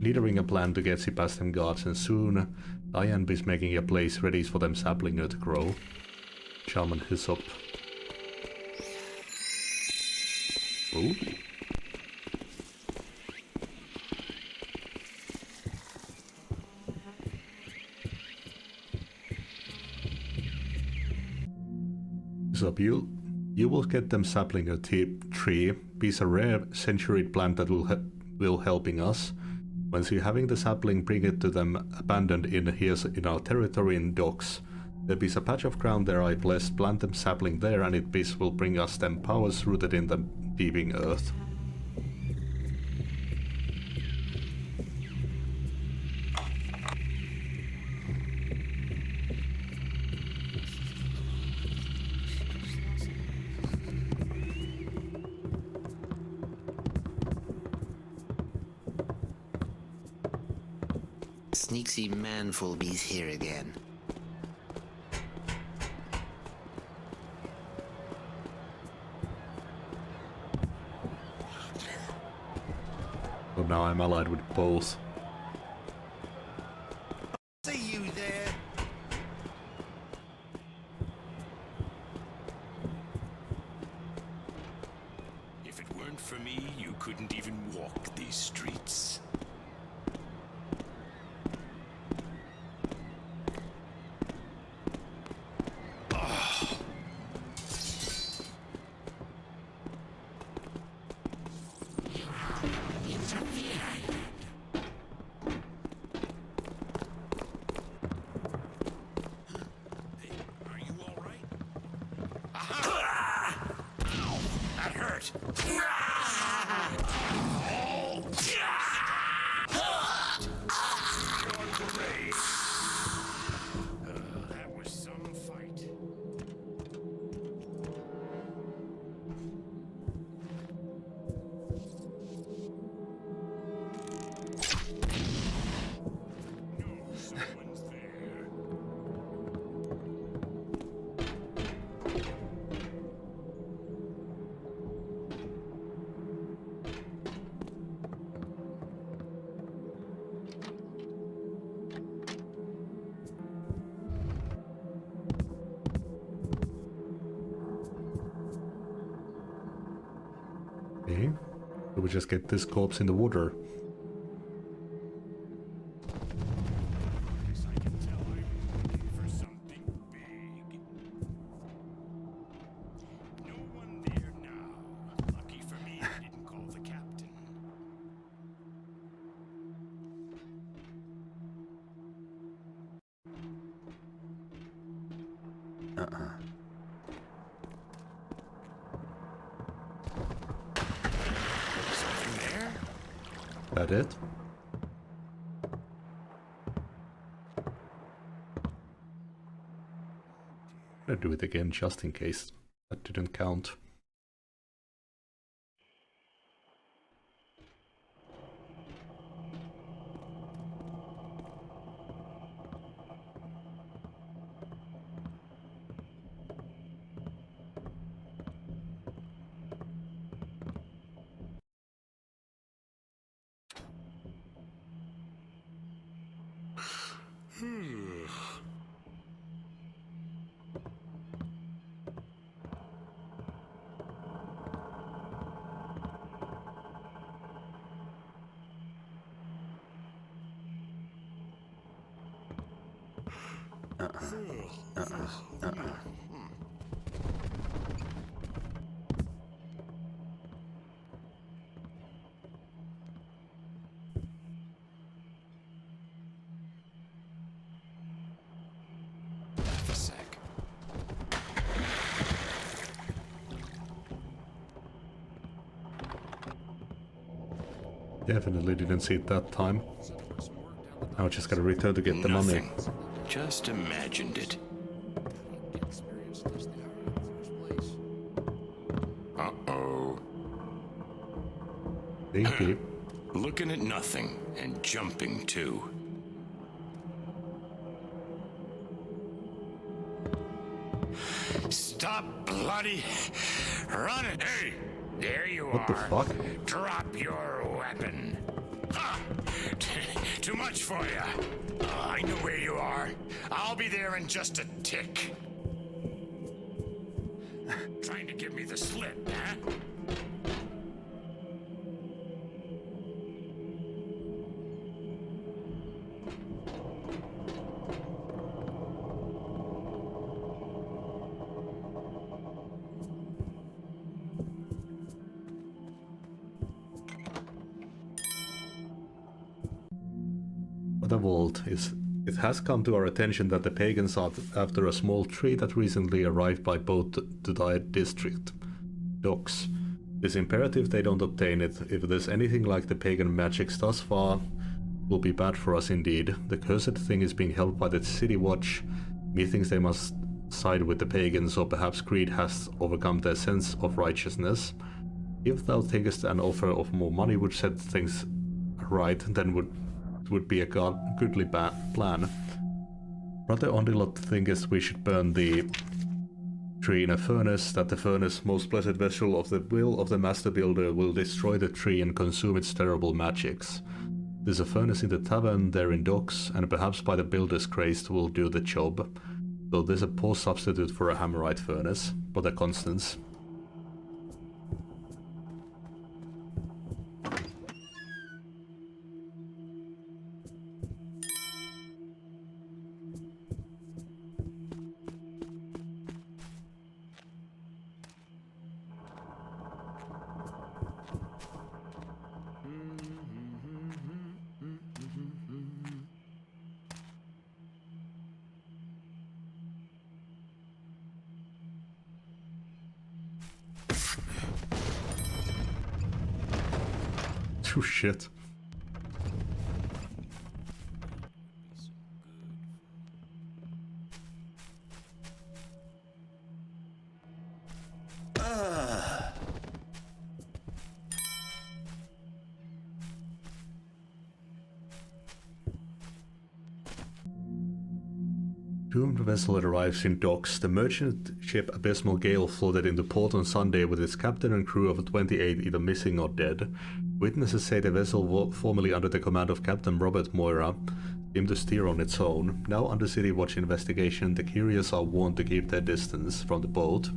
leadering a plan to get see past them guards, and soon Diane is making a place ready for them sapling to grow. Shaman Hyssop. Ooh. Hyssop, you will get them sapling a tree. Piece a rare centuried plant that will helping us. Once you're having the sapling, bring it to them abandoned in our territory in docks. There is a patch of ground there I blessed, plant them sapling there, and it will bring us them powers rooted in the deeping earth. Sneaksy Manfulby's here again. But now I'm allied with both. See you there. If it weren't for me, you couldn't even walk these streets. Okay, so we just get this corpse in the water. That it? I'm gonna do it again just in case that didn't count. Definitely didn't see it that time. Now I just gotta return to get the money. Just imagined it. Uh-oh. Thank you. Looking at nothing and jumping too. Stop bloody running! Hey, there you are. What the fuck? Drop your weapon. Too much for you. I know where you are. I'll be there in just a tick. Trying to give me the slip, huh? The vault is. It has come to our attention that the pagans are after a small tree that recently arrived by boat to the district docks. It is imperative they don't obtain it. If there's anything like the pagan magics thus far, it will be bad for us indeed. The cursed thing is being held by the City Watch. Methinks they must side with the pagans, or perhaps greed has overcome their sense of righteousness. If thou thinkest an offer of more money would set things right, then would be a goodly plan. Brother Ondilot thinketh we should burn the tree in a furnace, that the furnace, most blessed vessel of the will of the Master Builder, will destroy the tree and consume its terrible magics. There's a furnace in the tavern there in docks, and perhaps by the Builder's grace will do the job, though there's a poor substitute for a hammerite furnace, Brother Constance. Oh shit. Doomed vessel arrives in docks. The merchant ship Abysmal Gale floated into port on Sunday with its captain and crew of 28 either missing or dead. Witnesses say the vessel, formerly under the command of Captain Robert Moira, seemed to steer on its own. Now under City Watch investigation, the curious are warned to keep their distance from the boat.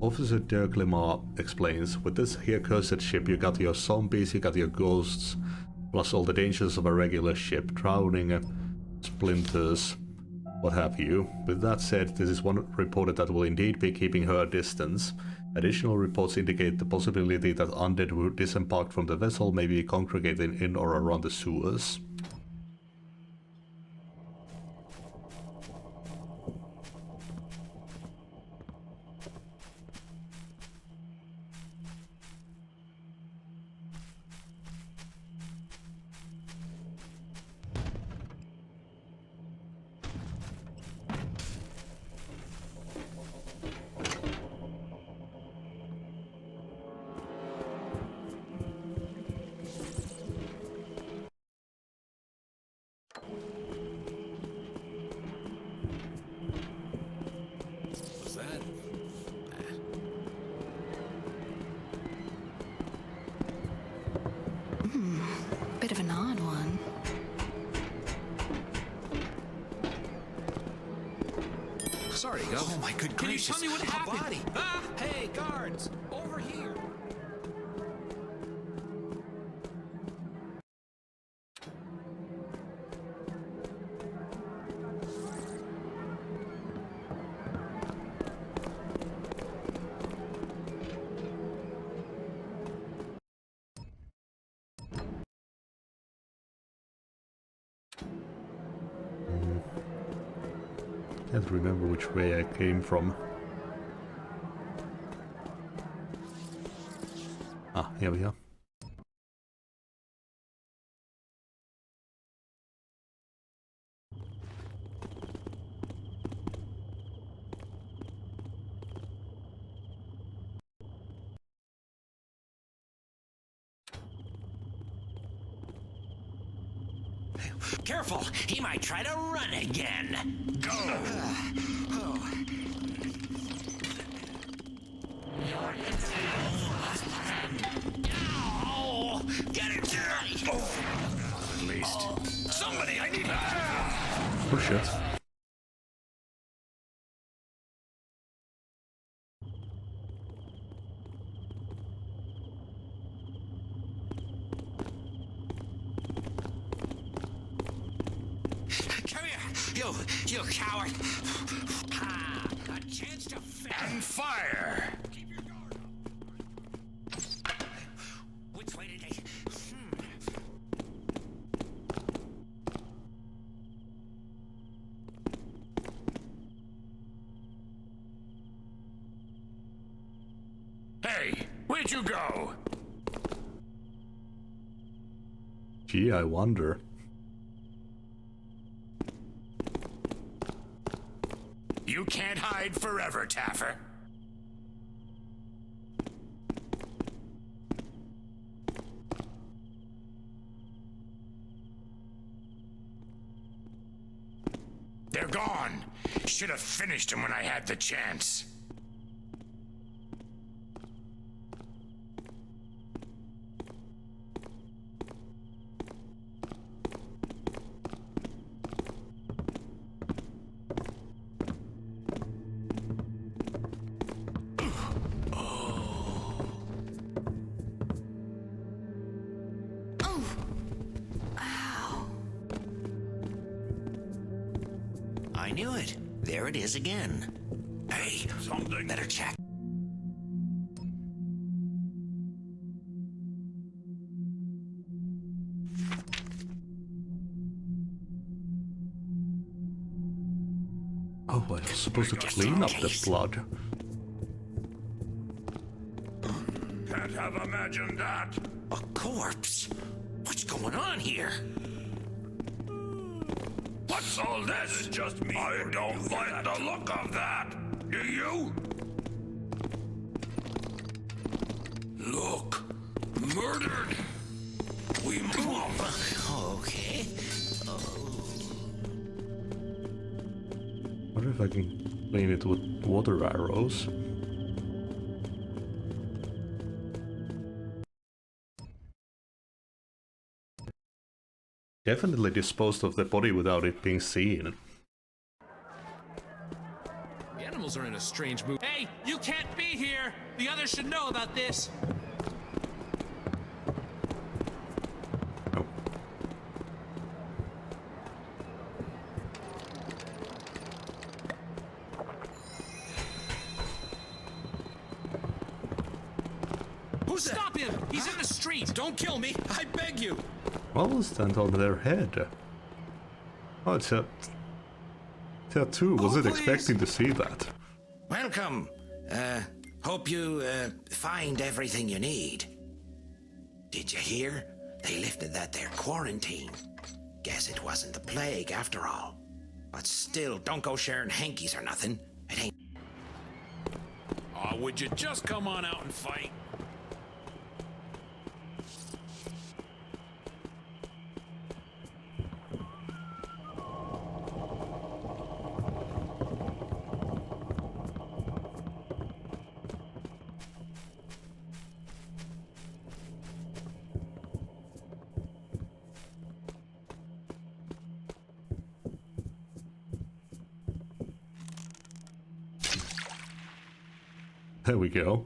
Officer Dirk Lemar explains, with this here cursed ship you got your zombies, you got your ghosts, plus all the dangers of a regular ship, drowning, splinters, what have you. With that said, this is one reporter that will indeed be keeping her at distance. Additional reports indicate the possibility that undead who disembarked from the vessel may be congregating in or around the sewers. Bit of an odd one. Sorry, Gov. Oh my good gracious. Can you tell me what happened? Body. Ah, hey, guards! Over here! Can't remember which way I came from. Ah, here we are. Careful, he might try to run again. Go! Oh, get it, Jerry! Oh shit. Come here, you coward! Ah, a chance to And fire! Which way did they? Hey, where'd you go? Gee, I wonder. You can't hide forever, Taffer. They're gone. Should have finished them when I had the chance. I knew it. There it is again. Hey, something. Better check. Oh, I was supposed to clean up the blood. Can't have imagined that. A corpse? What's going on here? What's all this? Just me. I don't like the look of that. Do you? Look. Murdered. We move. Okay. Wonder if I can clean it with water arrows. Definitely disposed of the body without it being seen. The animals are in a strange mood. Hey, you can't be here! The others should know about this! Oh. Who's Stop him! He's in the street! Don't kill me! I beg you! What was that on their head? Oh, it's a tattoo. Wasn't expecting to see that. Welcome. Hope you, find everything you need. Did you hear? They lifted that there quarantine. Guess it wasn't the plague after all. But still, don't go sharing hankies or nothing. It ain't. Oh, would you just come on out and fight? There we go.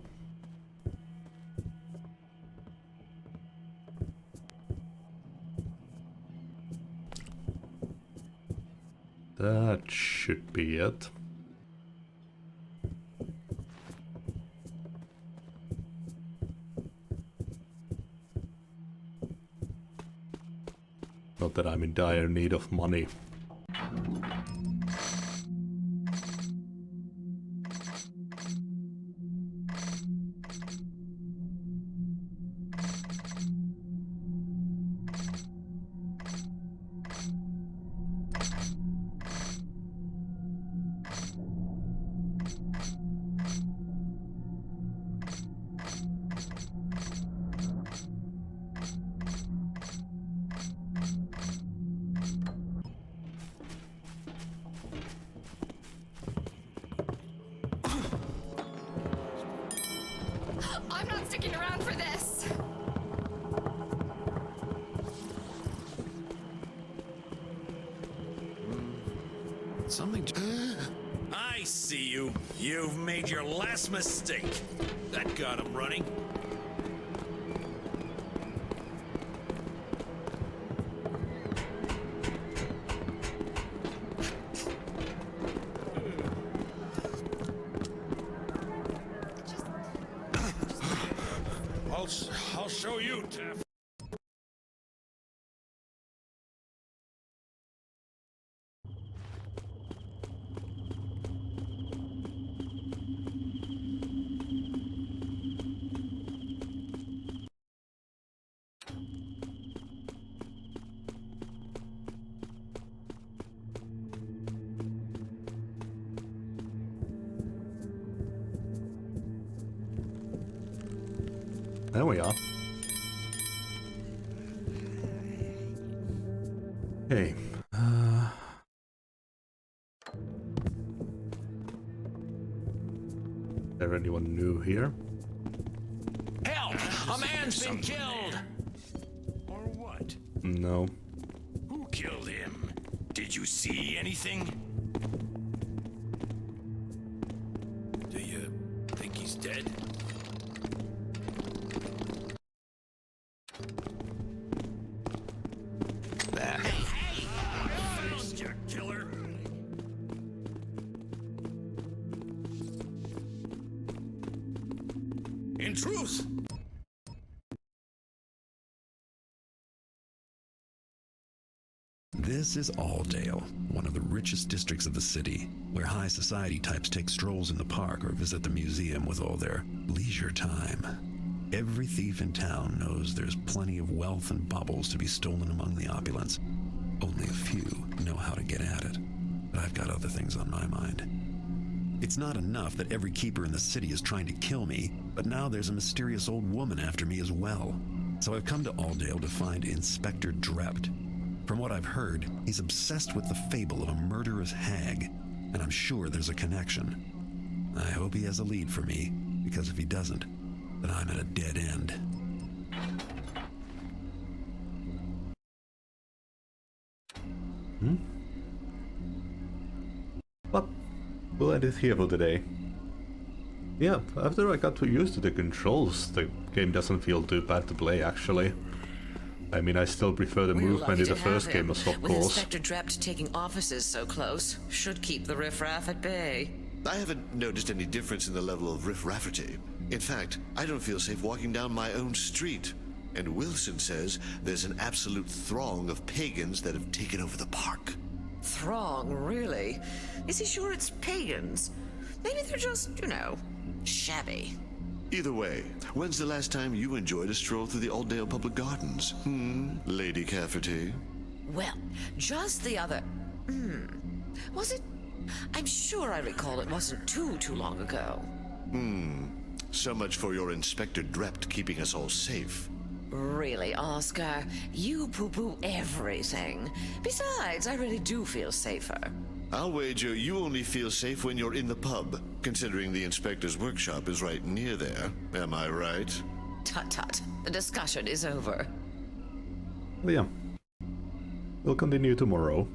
That should be it. Not that I'm in dire need of money. I'm not sticking around for this. I see you. You've made your last mistake. That got him running. I'll show you, Taff. There we are. Okay. Is there anyone new here? Help! A man's been killed! Or what? No. Who killed him? Did you see anything? Do you think he's dead? In truth, This is Aldale, one of the richest districts of the city, where high society types take strolls in the park or visit the museum with all their leisure time. Every thief in town knows there's plenty of wealth and baubles to be stolen among the opulence. Only a few know how to get at it. But I've got other things on my mind. It's not enough that every keeper in the city is trying to kill me, but now there's a mysterious old woman after me as well. So I've come to Aldale to find Inspector Drept. From what I've heard, he's obsessed with the fable of a murderous hag, and I'm sure there's a connection. I hope he has a lead for me, because if he doesn't, then I'm at a dead end. But we'll end it here for today. Yeah, after I got used to the controls, the game doesn't feel too bad to play, actually. I mean, I still prefer the movement in the first game, of course. With Inspector Drept taking offices so close, should keep the riffraff at bay. I haven't noticed any difference in the level of riff-rafferty. In fact, I don't feel safe walking down my own street. And Wilson says there's an absolute throng of pagans that have taken over the park. Throng, really? Is he sure it's pagans? Maybe they're just, shabby. Either way, when's the last time you enjoyed a stroll through the Aldale Public Gardens? Lady Cafferty? Well, just the other... Was it... I'm sure I recall it wasn't too long ago. So much for your Inspector Drept keeping us all safe. Really, Oscar, you poo-poo everything. Besides, I really do feel safer. I'll wager you only feel safe when you're in the pub, considering the inspector's workshop is right near there. Am I right? Tut-tut. The discussion is over. Well, yeah. We'll continue tomorrow.